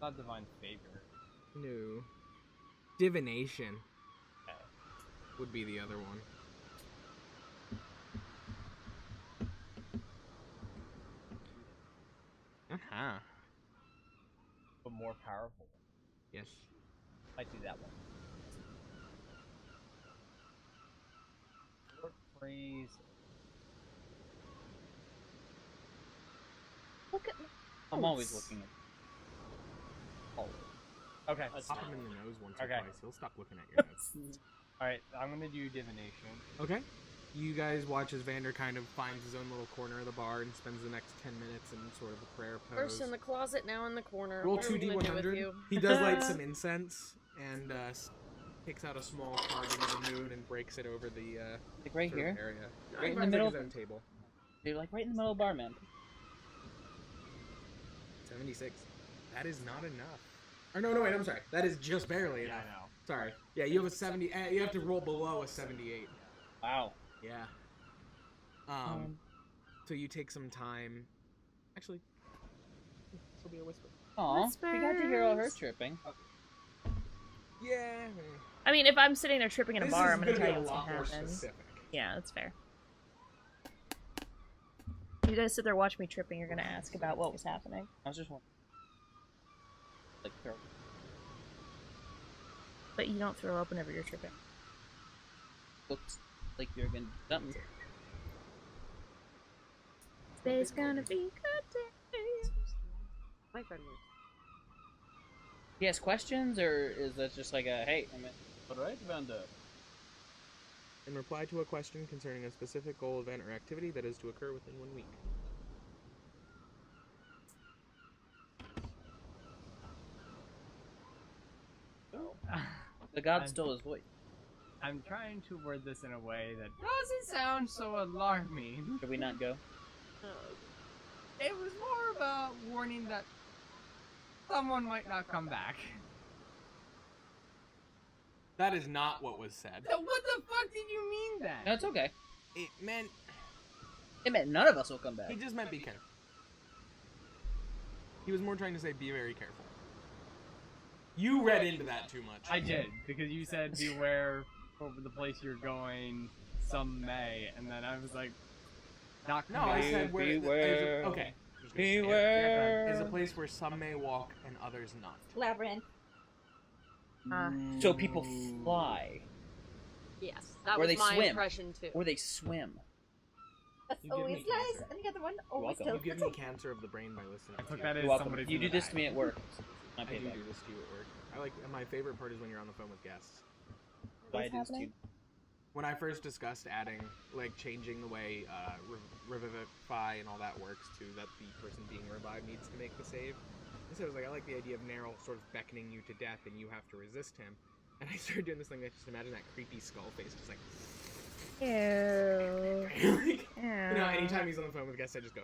Not divine favor. No. Divination Okay. would be the other one. Uh-huh. But more powerful. Yes. Might do that one. Short phrase. Look at me. I'm always looking at. Okay. Pop him in the nose once Okay. or twice. He'll stop looking at your nose. Alright, I'm gonna do divination. Okay. You guys watch as Vander kind of finds his own little corner of the bar and spends the next 10 minutes in sort of a prayer pose. First in the closet, now in the corner. Roll What are we gonna do with 2d100. you? He does light some incense and takes out a small carving of the moon and breaks it over the Like right sort of here? area. Right He in the finds, middle? Like his own table. They're like right in the middle of the bar, man. 76. That is not enough. Or no, wait, I'm sorry. That is just barely Yeah, enough. I know. Sorry. Yeah, you have a 70. You have to roll below a 78. Wow. Yeah. So you take some time. Actually, this will be a whisper. Aw, we got to hear all her Whispers. tripping. Yeah. I mean, if I'm sitting there tripping in a This bar, is I'm gonna gonna tell be you a what's lot gonna more happen. specific. Yeah, that's fair. You guys sit there watch me tripping, you're gonna ask about what was happening. I was just wondering. Like, throw. But you don't throw up whenever you're tripping. Looks like you're gonna do something. Today's gonna be a good day. My friend was. He has questions, or is that just like a hey? I mean, Alright, Vander. In reply to a question concerning a specific goal, event, or activity that is to occur within 1 week. the god I'm- stole his voice. I'm trying to word this in a way that doesn't sound so alarming. Should we not go? It was more of a warning that someone might not come back. That is not what was said. So what the fuck did you mean then? No, it's okay. It meant It meant none of us will come back. he just meant be careful. He was more trying to say be very careful. You read into that too much. I did, because you said beware over the place you're going, some may, and then I was like, not No, I said where. Beware. Okay. Beware. Is a place where some may walk and others not. Labyrinth. So people fly, Yes, that Or was they my swim. impression too. or they swim. That's You give me always nice. cancer. And the other one always welcome. You tells give the me truth. cancer of the brain by listening. I to took you. that as You're welcome. somebody's You do gonna this die. to me at work. I Not do payback. do this to you at work. I like my favorite part is when you're on the phone with guests. Why it is too. When I first discussed adding, like, changing the way revivify and all that works to that the person being revived needs to make the save, I said, I like the idea of Neryl sort of beckoning you to death and you have to resist him. And I started doing this thing that just imagine that creepy skull face, just like, Ew. like, you know, anytime he's on the phone with guests, I just go.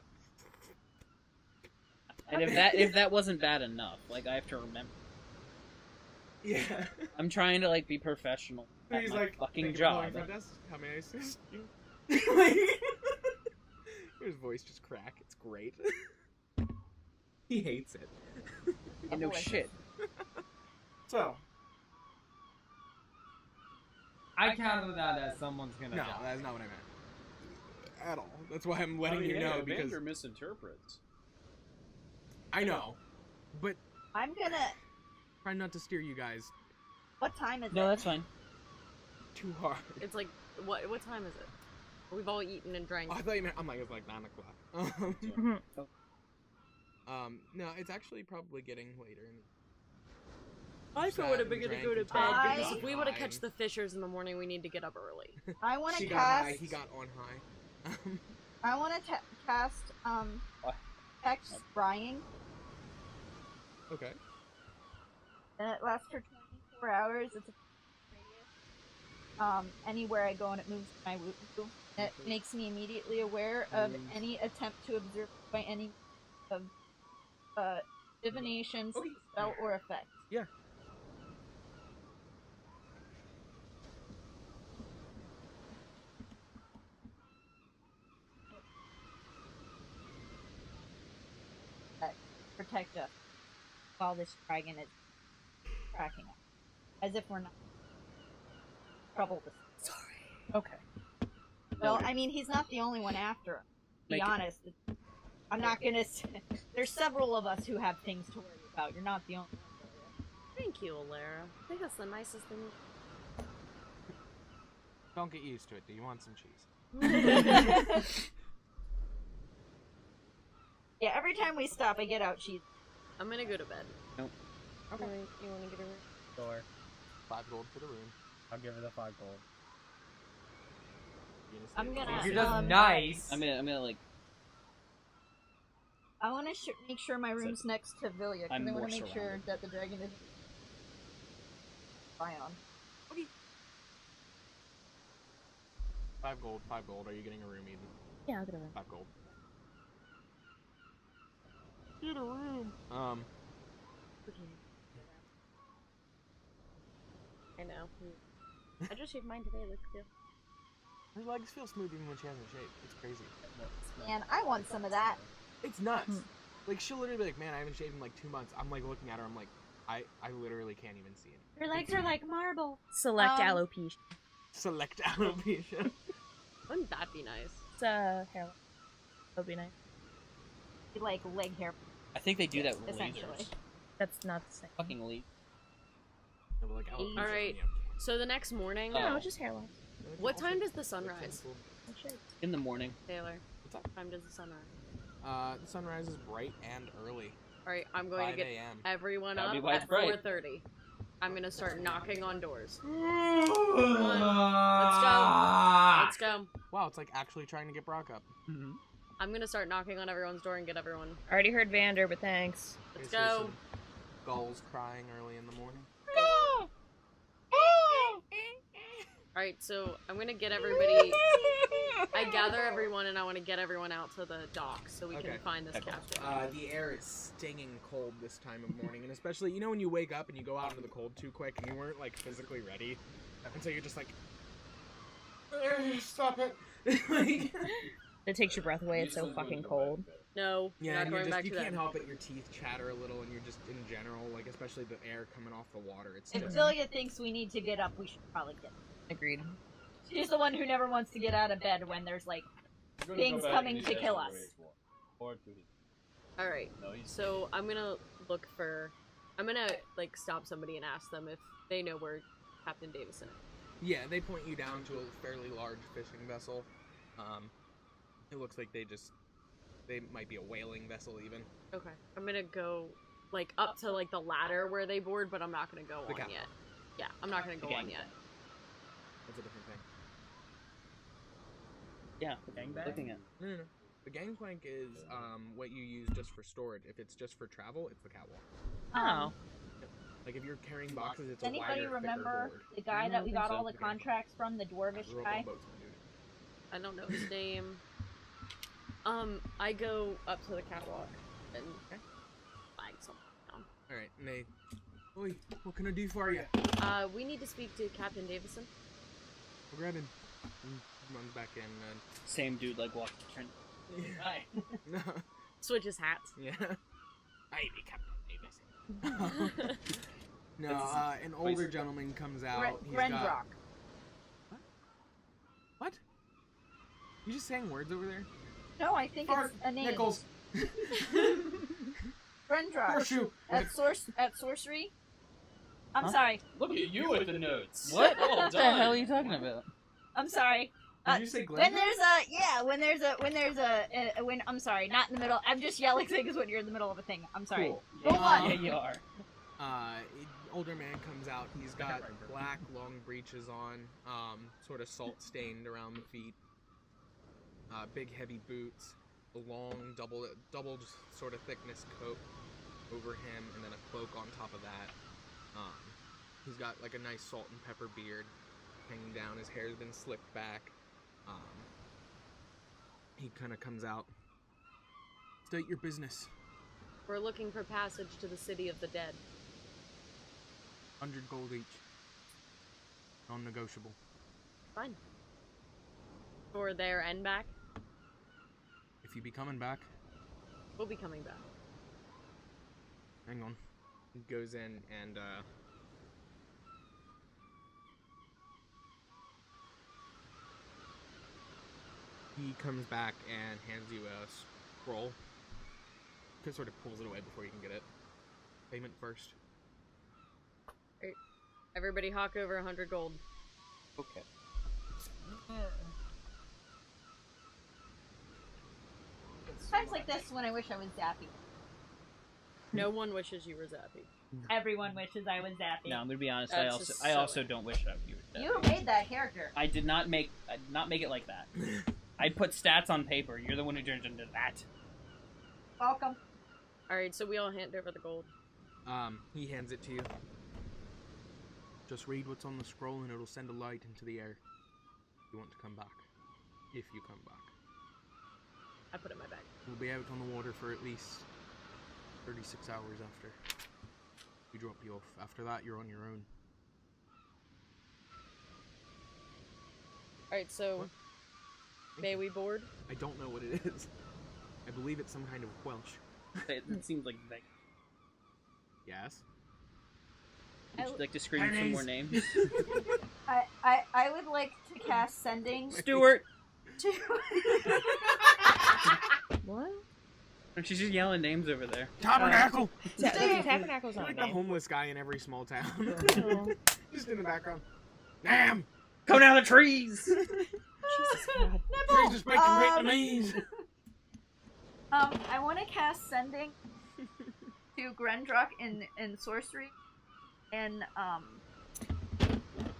And if that wasn't bad enough, like I have to remember. Yeah. I'm trying to like be professional So at he's my like, fucking "Thank you for job. calling front desk. How may I assist you?" Like, his voice just crack. It's great. He hates it. Yeah, no shit. So, I counted that as someone's gonna no, die. that's not what I meant. At all. That's why I'm letting you know, because Evander misinterprets. I know. But I'm gonna. try not to steer you guys What time is No, it? that's fine. too hard. It's like, what time is it? We've all eaten and drank. Oh, I thought you meant, I'm like, it's like 9 o'clock. No, it's actually probably getting later. I Sat would have and been gonna drank go to and bed talked and because got if we would have high catch the fishers in the morning, we need to get up early. I want She to got high, cast. he got on high. I want to cast What? Hex Scrying, Okay. and it lasts for 24 hours. It's a anywhere I go and it moves my move. It makes me immediately aware of any attempt to observe by any of divination, Okay. spell, or effect. Yeah. Protect us while this dragon is cracking up, as if we're not troubled. Sorry. Okay. Well, I mean, he's not the only one after him. To be Make it- honest, I'm not gonna. There's several of us who have things to worry about. You're not the only one. Thank you, Alara. I think that's the nicest thing. Don't get used to it. Do you want some cheese? Yeah, every time we stop, I get out cheese. I'm gonna go to bed. Nope. Okay. You wanna get over? Sure. 5 gold for the room. I'll give her the 5 gold. I'm gonna. You're just nice. I'm gonna like. I want to make sure my room's next to Vilya, because I'm I want more to make sure surrounded. that the dragon is. Bion. 5 gold, 5 gold. Are you getting a room, Eden? Yeah, I'll get a room. 5 gold. Get a room. I know. I just shaved mine today. Looks good. Her legs feel smooth even when she hasn't shaved. It's crazy. Man, I want some of that. It's nuts. Like, she'll literally be like, man, I haven't shaved in like 2 months. I'm like looking at her, I'm like, I literally can't even see it. Your legs are like marble. Select alopecia. Select alopecia. Wouldn't that be nice? It's hair. That would be nice. Like leg hair, I think they do that with essentially. lasers. That's not the same. Fucking lead. No, but, like, alopecia, Alright. yeah. So the next morning, Oh. No, just hair loss. what time does the Like, sun rise? tentacle. Oh, shit. In the morning. Taylor, What's up? what time does the sun rise? The sunrise is bright and early. Alright, I'm going 5 to get a.m. everyone That'd be up why at it's bright. 4:30. I'm gonna start knocking on doors. Let's Let's go. Wow, it's like actually trying to get Brock up. I'm gonna start knocking on everyone's door and get everyone. Already heard Vander, but thanks. Let's Guys hear go. some Gulls crying early in the morning. Alright, so I'm gonna get everybody. I gather everyone and I want to get everyone out to the dock so we Okay. can find this Okay. captain. The air is stinging cold this time of morning, and especially, you know, when you wake up and you go out into the cold too quick and you weren't, like, physically ready, and so you're just like, stop it. Like, It takes your breath away. It's so fucking cold. No, yeah, not and you're going just, back you to can't that. help it. Your teeth chatter a little, and you're just in general, like especially the air coming off the water. It's If just Zelia thinks we need to get up, we should probably get up. Agreed. She's the one who never wants to get out of bed when there's like things coming to kill us. Alright, so I'm gonna look for... I'm gonna, like, stop somebody and ask them if they know where Captain Davison is. yeah. They point you down to a fairly large fishing vessel. It looks like they might be a whaling vessel even. Okay. I'm gonna go, like, up to, like, the ladder where they board, but I'm not gonna go on yet. Yeah, I'm not gonna go on yet. That's a different thing. Yeah, Gangbang? looking at. No. The gangplank is what you use just for storage. If it's just for travel, it's the catwalk. Oh. Like if you're carrying boxes, it's Does a wider, anybody thicker remember board. the guy that we think got so. all the Okay. contracts from, the dwarvish Grew up guy? on boats, my dude. I don't know his name. I go up to the catwalk and flag something down. All right, and they. Oi, what can I do for you? We need to speak to Captain Davison. I'll grab him. He runs back in. Same dude, like, walking. Hi. No. Switches hats. Yeah. I be Captain Davis. No, an older gentleman comes out. He's got... Grendrock. What? You just saying words over there? No, I think it's a name. Nichols. Grendrock. Horseshoe. At sorcery. I'm Huh? sorry. Look at you with the notes. What? Well What the done. hell are you talking about? I'm sorry. Did you say Glenn? When I'm sorry, not in the middle. I'm just yelling things when you're in the middle of a thing. I'm sorry. Cool. Go on. Yeah, you are. Older man comes out. He's got black long breeches on, sort of salt stained around the feet. Big heavy boots, a long double sort of thickness coat over him, and then a cloak on top of that. He's got like a nice salt and pepper beard hanging down. His hair's been slicked back. He kind of comes out. State your business. We're looking for passage to the city of the dead. 100 gold each. Non-negotiable. Fine. For there and back? If you be coming back, We'll be coming back. hang on. He goes in and he comes back and hands you a scroll. He sort of pulls it away before you can get it. Payment first. Everybody hawk over 100 gold. Okay. Times like this when I wish I was Zappy. No one wishes you were Zappy. Everyone wishes I was Zappy. No, I'm gonna be honest. That's I just also silly. don't wish that you were dead. You made that character. I did not make it like that. I put stats on paper. You're the one who turned into that. Welcome. Alright, so we all hand over the gold. He hands it to you. Just read what's on the scroll and it'll send a light into the air. You want to come back. If you come back. I put it in my bag. We'll be out on the water for at least 36 hours after we drop you off. After that, you're on your own. Alright, so What? may we board? I don't know what it is. I believe it's some kind of Welsh. It seems like that. Yes? Would you like to scream some more names? I would like to cast sending Stuart! to What? Aren't you just yelling names over there? Tabernacle! Tabernacle's You're not like the name. homeless guy in every small town. Oh. Just in the background. Damn! Come down the trees! Jesus God. Trees is making Vietnamese! I want to cast sending to Grendrock in sorcery and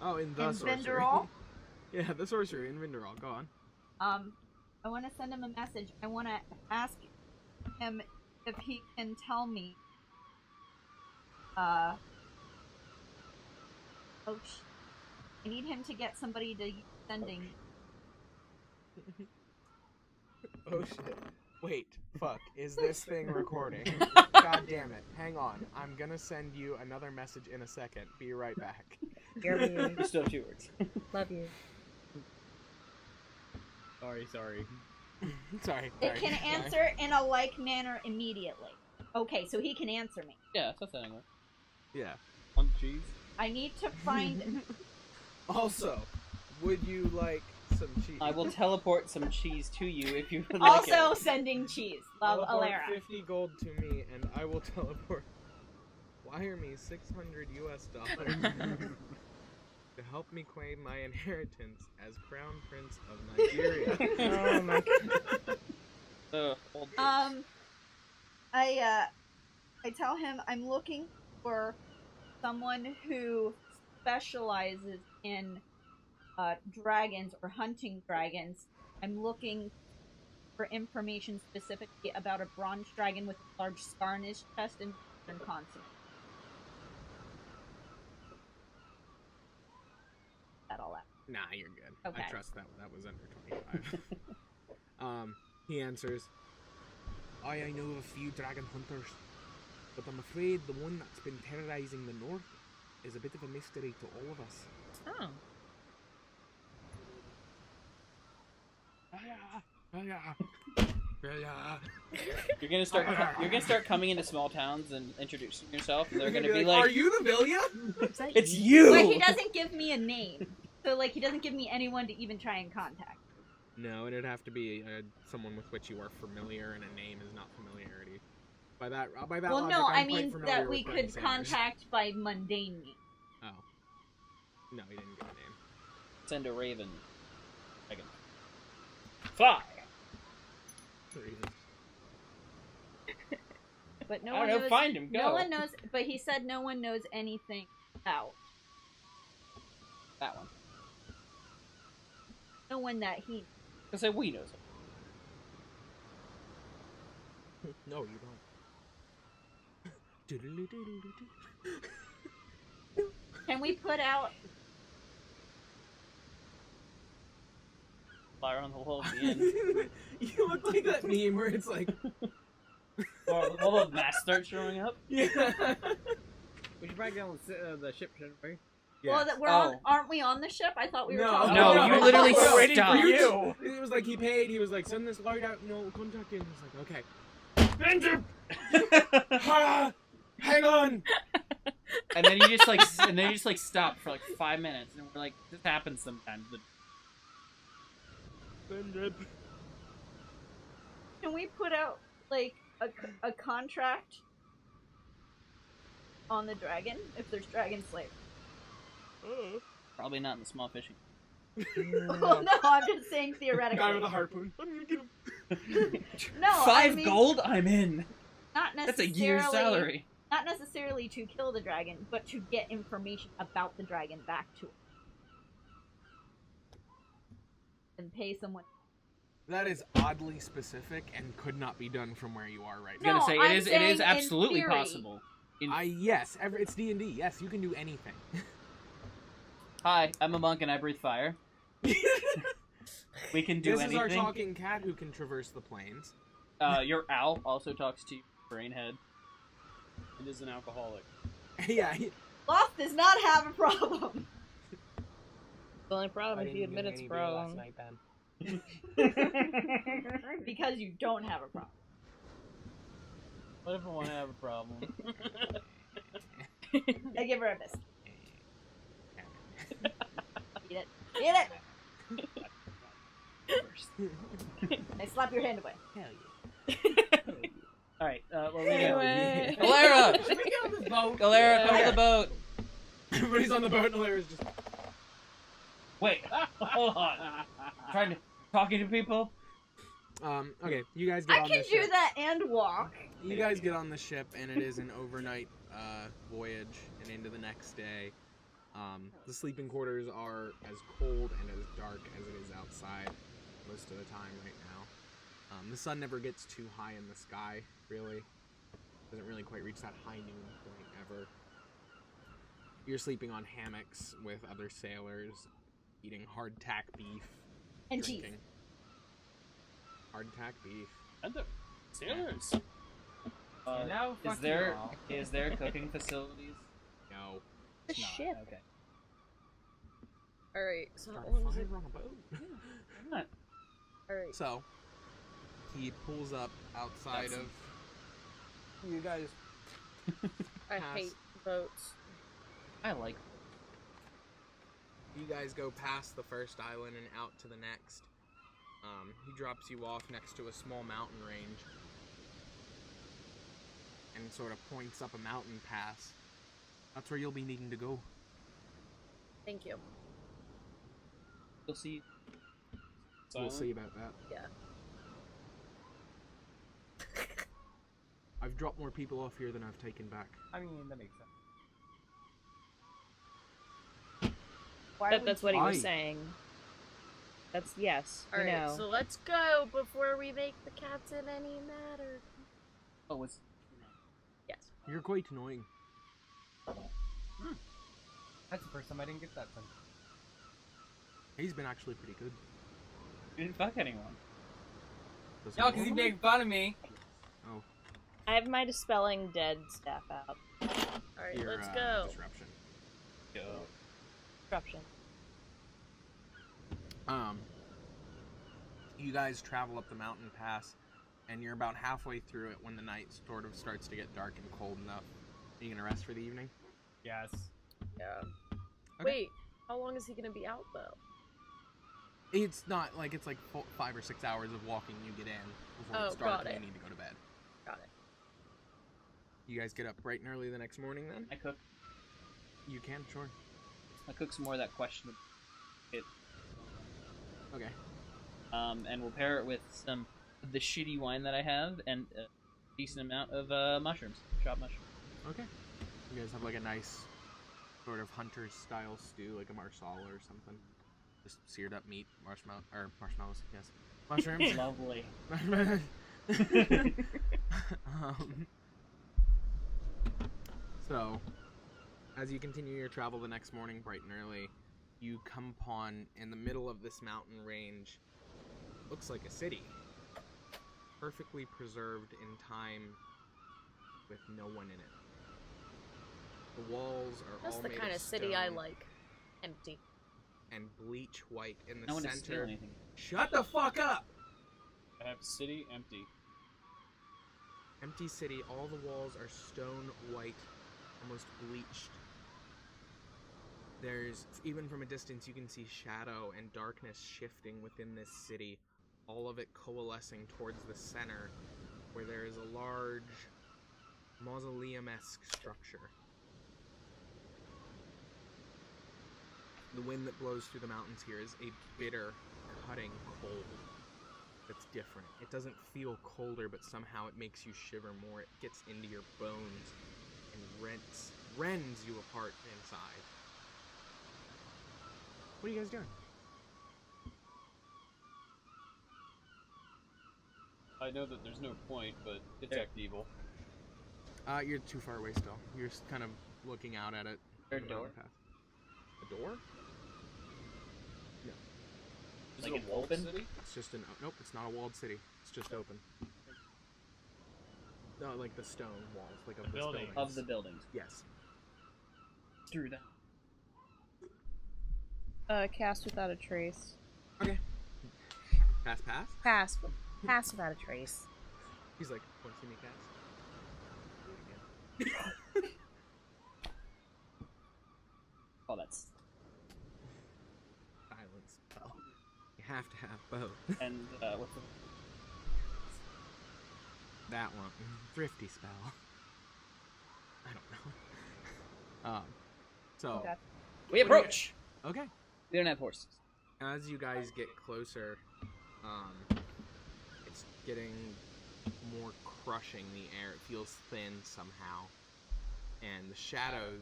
Oh, in the in sorcery. Vinderall. Yeah, the sorcery in Vinderall. Go on. I want to send him a message. I want to ask him if he can tell me I need him to get somebody to use sending. Oh shit. Wait, fuck. Is this thing recording? God damn it. Hang on. I'm gonna send you another message in a second. Be right back. You're You still have 2 words. Love you. Sorry. Sorry. It can answer in a like manner immediately. Okay, so he can answer me. Yeah, that's anyway. Yeah. On cheese. I need to find. Also, would you like some cheese? I will teleport some cheese to you if you would like it. Also sending cheese. Love, Teleport Alara. 50 gold to me, and I will teleport. Wire me $600 to help me claim my inheritance as Crown Prince of Nigeria. Oh my god. Old I tell him I'm looking for someone who specializes in dragons or hunting dragons. I'm looking for information specifically about a bronze dragon with a large scar on his chest and northern continent. That all out. Nah, you're good. Okay. I trust that was under 25. He answers, I know of a few dragon hunters, but I'm afraid the one that's been terrorizing the north is a bit of a mystery to all of us. Oh. You're gonna start coming into small towns and introducing yourself, and they're gonna be Are like, you the Villia? "It's you." But he doesn't give me a name. So, like, he doesn't give me anyone to even try and contact. No, it'd have to be someone with which you are familiar, and a name is not familiarity. By that Well, logic, no, I'm I quite mean familiar that we with Bernie could Sanders. contact by mundane means. Oh. No, he didn't give a name. Send a raven. Dragon. Fly. But no I one don't know. knows. Find him. Go. No one knows. But he said no one knows anything about That one. no one that he. I say we know something. No, you don't. Can we put out? Fire on the wall at the end. You look like that meme where it's like, All the masks start showing up. yeah. We should probably get on the ship, shouldn't we? Well, that we're on. Aren't we on the ship? I thought we were. talking No, about you literally we're waiting for stopped. you. It was like he paid. He was like, send this load out. No, contact him. He was like, okay. Benjamin! Hang on. And then you just like stop for like 5 minutes, and we're like, this happens sometimes. But Can we put out like a contract on the dragon if there's dragon slayer? probably not in the small fishing. Well, no, I'm just saying theoretically. Guy with a harpoon. I'm gonna get him. No, Five I mean, gold. I'm in. Not That's a necessarily. year's salary. Not necessarily to kill the dragon, but to get information about the dragon back to it. And pay someone. That is oddly specific and could not be done from where you are right I was now. gonna say I'm it is saying in absolutely theory. possible. Yes, it's D&D. Yes, you can do anything. Hi, I'm a monk and I breathe fire. We can do this anything. is our talking cat who can traverse the plains. Your owl also talks to you, brainhead. It is an alcoholic. Yeah. Loth does not have a problem. The only problem if you admit it's a problem. Because you don't have a problem. What if I want to have a problem? I give her a biscuit. Eat it. Eat it! I slap your hand away. Alright, well, Anyway. Galera! Should we get on this boat? Galera, come to the boat! Everybody's on the boat and Alara's just... Wait, hold on. Talking to people? Okay, you guys get I on can the do ship. that and walk. You guys get on the ship, and it is an overnight voyage and into the next day. The sleeping quarters are as cold and as dark as it is outside most of the time right now. The sun never gets too high in the sky, really. Doesn't really quite reach that high noon point ever. You're sleeping on hammocks with other sailors, eating hardtack beef, And drinking. cheese. Hardtack beef. And the sailors. Now, Is fuck there you all. cooking facilities? No. The Not, ship. Okay. Alright, so Start that a one's fire on a boat. I'm not. Alright. So, he pulls up outside That's- of you guys. I Pass. hate boats. I like. You guys go past the first island and out to the next. He drops you off next to a small mountain range and sort of points up a mountain pass. That's where you'll be needing to go. Thank you. We'll see. We'll Silent? see about that. Yeah. I've dropped more people off here than I've taken back. I mean, that makes sense. That's what he Why? was saying. That's yes. I Alright, know. so let's go before we make the captain any madder. Oh, it's. Yes. You're quite annoying. That's the first time I didn't get that sense. He's been actually pretty good. You didn't fuck anyone. Does No, he because he normally? made fun of me. Oh, I have my dispelling dead staff out. Alright, your, let's go. disruption. Go. Disruption. You guys travel up the mountain pass, and you're about halfway through it when the night sort of starts to get dark and cold enough. Are you gonna rest for the evening? Yes. Yeah. Okay. Wait, how long is he gonna be out though? It's not like it's like 5 or 6 hours of walking you get in before Oh, it's dark got and it. you need to go to bed. Got it. You guys get up bright and early the next morning then? I cook. You can, sure. I cook some more of that questionable. Okay. And we'll pair it with some of the shitty wine that I have and a decent amount of mushrooms, chopped mushrooms. Okay. You guys have like a nice sort of hunter's style stew, like a marsala or something. Just seared up meat, marshmallows, yes. Mushrooms. Lovely. um, so, as you continue your travel the next morning, bright and early, you come upon, in the middle of this mountain range, looks like a city. Perfectly preserved in time, with no one in it. The walls are That's all the made kind of of city I stone like. Empty. and bleach white in the No one to steal center. anything. Shut the fuck up! I have city empty. Empty city, all the walls are stone white, almost bleached. There's, even from a distance, you can see shadow and darkness shifting within this city, all of it coalescing towards the center, where there is a large mausoleum-esque structure. The wind that blows through the mountains here is a bitter, cutting cold. That's different. It doesn't feel colder, but somehow it makes you shiver more. It gets into your bones and rends you apart inside. What are you guys doing? I know that there's no point, but detect evil. You're too far away still. You're just kind of looking out at it. There on a the mountain door? path. A door? No. Is Like it it's a walled open? city? It's just an... Nope, it's not a walled city. It's just open. No, like the stone walls, like of the building. buildings. Of the buildings. Yes. Through that. Cast without a trace. Okay. Pass. Pass. Pass without a trace. He's like, want to see me cast? Do it again. Oh, that's. Silence spell. You have to have both. And what's the. That one. Thrifty spell. I don't know. So. Okay. We approach! Okay. We don't have horses. As you guys get closer, it's getting more crushing the air. It feels thin somehow. And the shadows,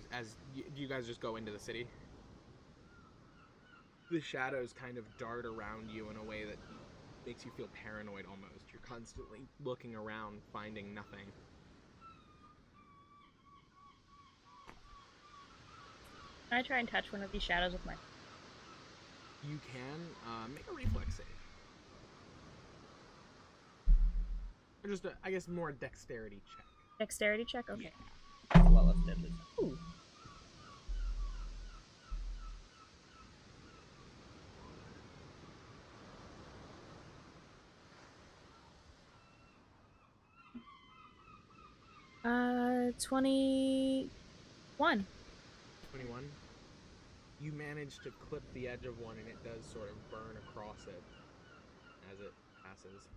do you guys just go into the city? The shadows kind of dart around you in a way that makes you feel paranoid almost. You're constantly looking around, finding nothing. Can I try and touch one of these shadows with my... You can make a reflex save. Or just, I guess, more a dexterity check. Dexterity check? Okay. Yeah. That's a lot less deadly. Ooh. 21. 21. You manage to clip the edge of one, and it does sort of burn across it as it passes.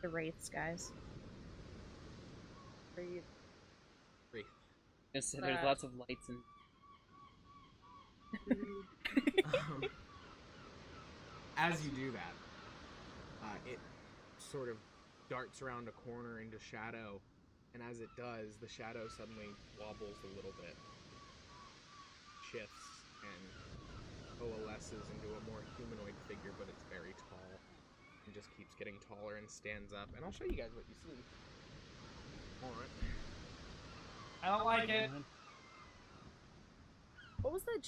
The wraiths, guys. Wraith. There's lots of lights and. As you do that, it sort of darts around a corner into shadow, and as it does, the shadow suddenly wobbles a little bit, shifts, and coalesces into a more humanoid figure, but it's very tall, and just keeps getting taller and stands up. And I'll show you guys what you see. Alright. I don't like it. What was that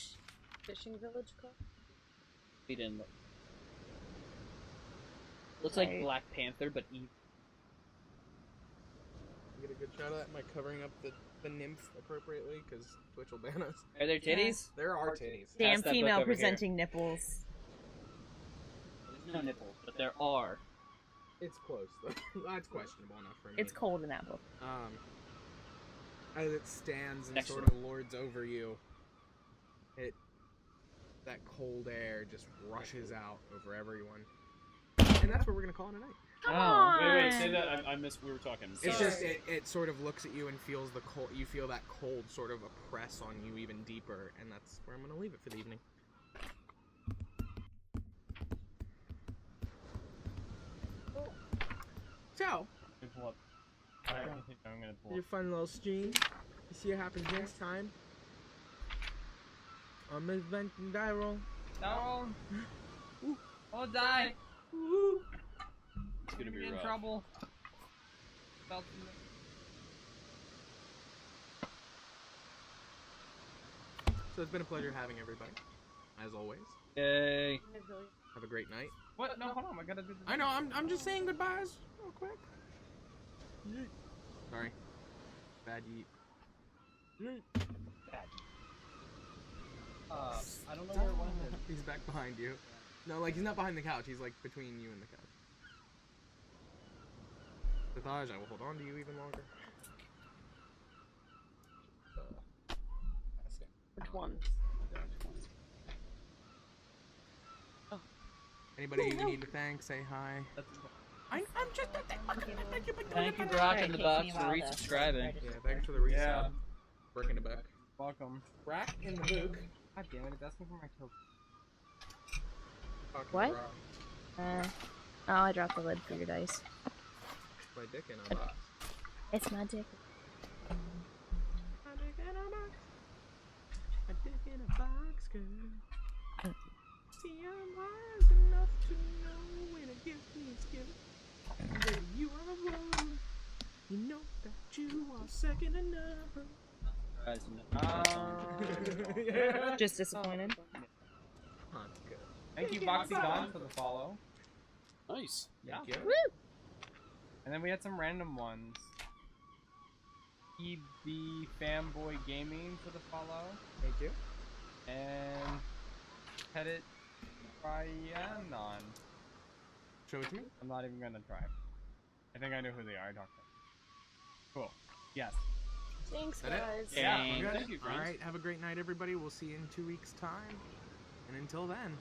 fishing village called? We didn't look. Looks like Black Panther, but evil. Get a good shot of that. Am I covering up the nymph appropriately? Because Twitch will ban us. Are there titties? There are titties. Damn Pass that book female over presenting nipples. There's no nipples, but there are. It's close, though. That's questionable enough for me. It's cold in that book. As it stands and Excellent. sort of lords over you, that cold air just rushes out over everyone. And that's what we're gonna call it a night. Come Oh, on! Wait, say that. I missed. We were talking. It's Sorry. just it sort of looks at you and feels the cold. You feel that cold sort of oppress on you even deeper, and that's where I'm gonna leave it for the evening. So, Pull up. Alright, I'm gonna pull your up. fun little stream. You see what happens next time on Misadventures Die Roll. No! I'll die! It's gonna be in rough. trouble. So it's been a pleasure having everybody, as always. Yay. Have a great night. What? No, hold on. I gotta do this. I know. I'm just saying goodbyes real quick. Sorry. Bad yeet. I don't know where it went. He's back behind you. No, like he's not behind the couch. He's like between you and the couch. Sathaj, I will hold on to you even longer. Which one? Anybody you need to thank, say hi. I'm just a Thank you, Brock in the box, for resubscribing. Yeah, thanks for the resub. Yeah. Brick in the back. Welcome. Rack in the book. God damn it, it's asking for my token. What? Oh, I dropped the lid for your dice. My dick in a box. It's my dick. My dick in a box. My dick in a box, girl. See, I'm wise enough to know when a gift needs gift. Baby, you are one. You know that you are second to none. Yeah. Just disappointed. Good. Thank you, Boxy Don, for the follow. Nice. Yeah. Thank you. Woo! And then we had some random ones. EB Fanboy Gaming for the follow. Thank you. And Pettit Ryanon. Show it to me. I'm not even gonna try. I think I know who they are, Doctor. Cool. Yes. Thanks, That it? guys. Yeah. We're good? Thank you, friends. All right. Have a great night, everybody. We'll see you in 2 weeks' time. And until then.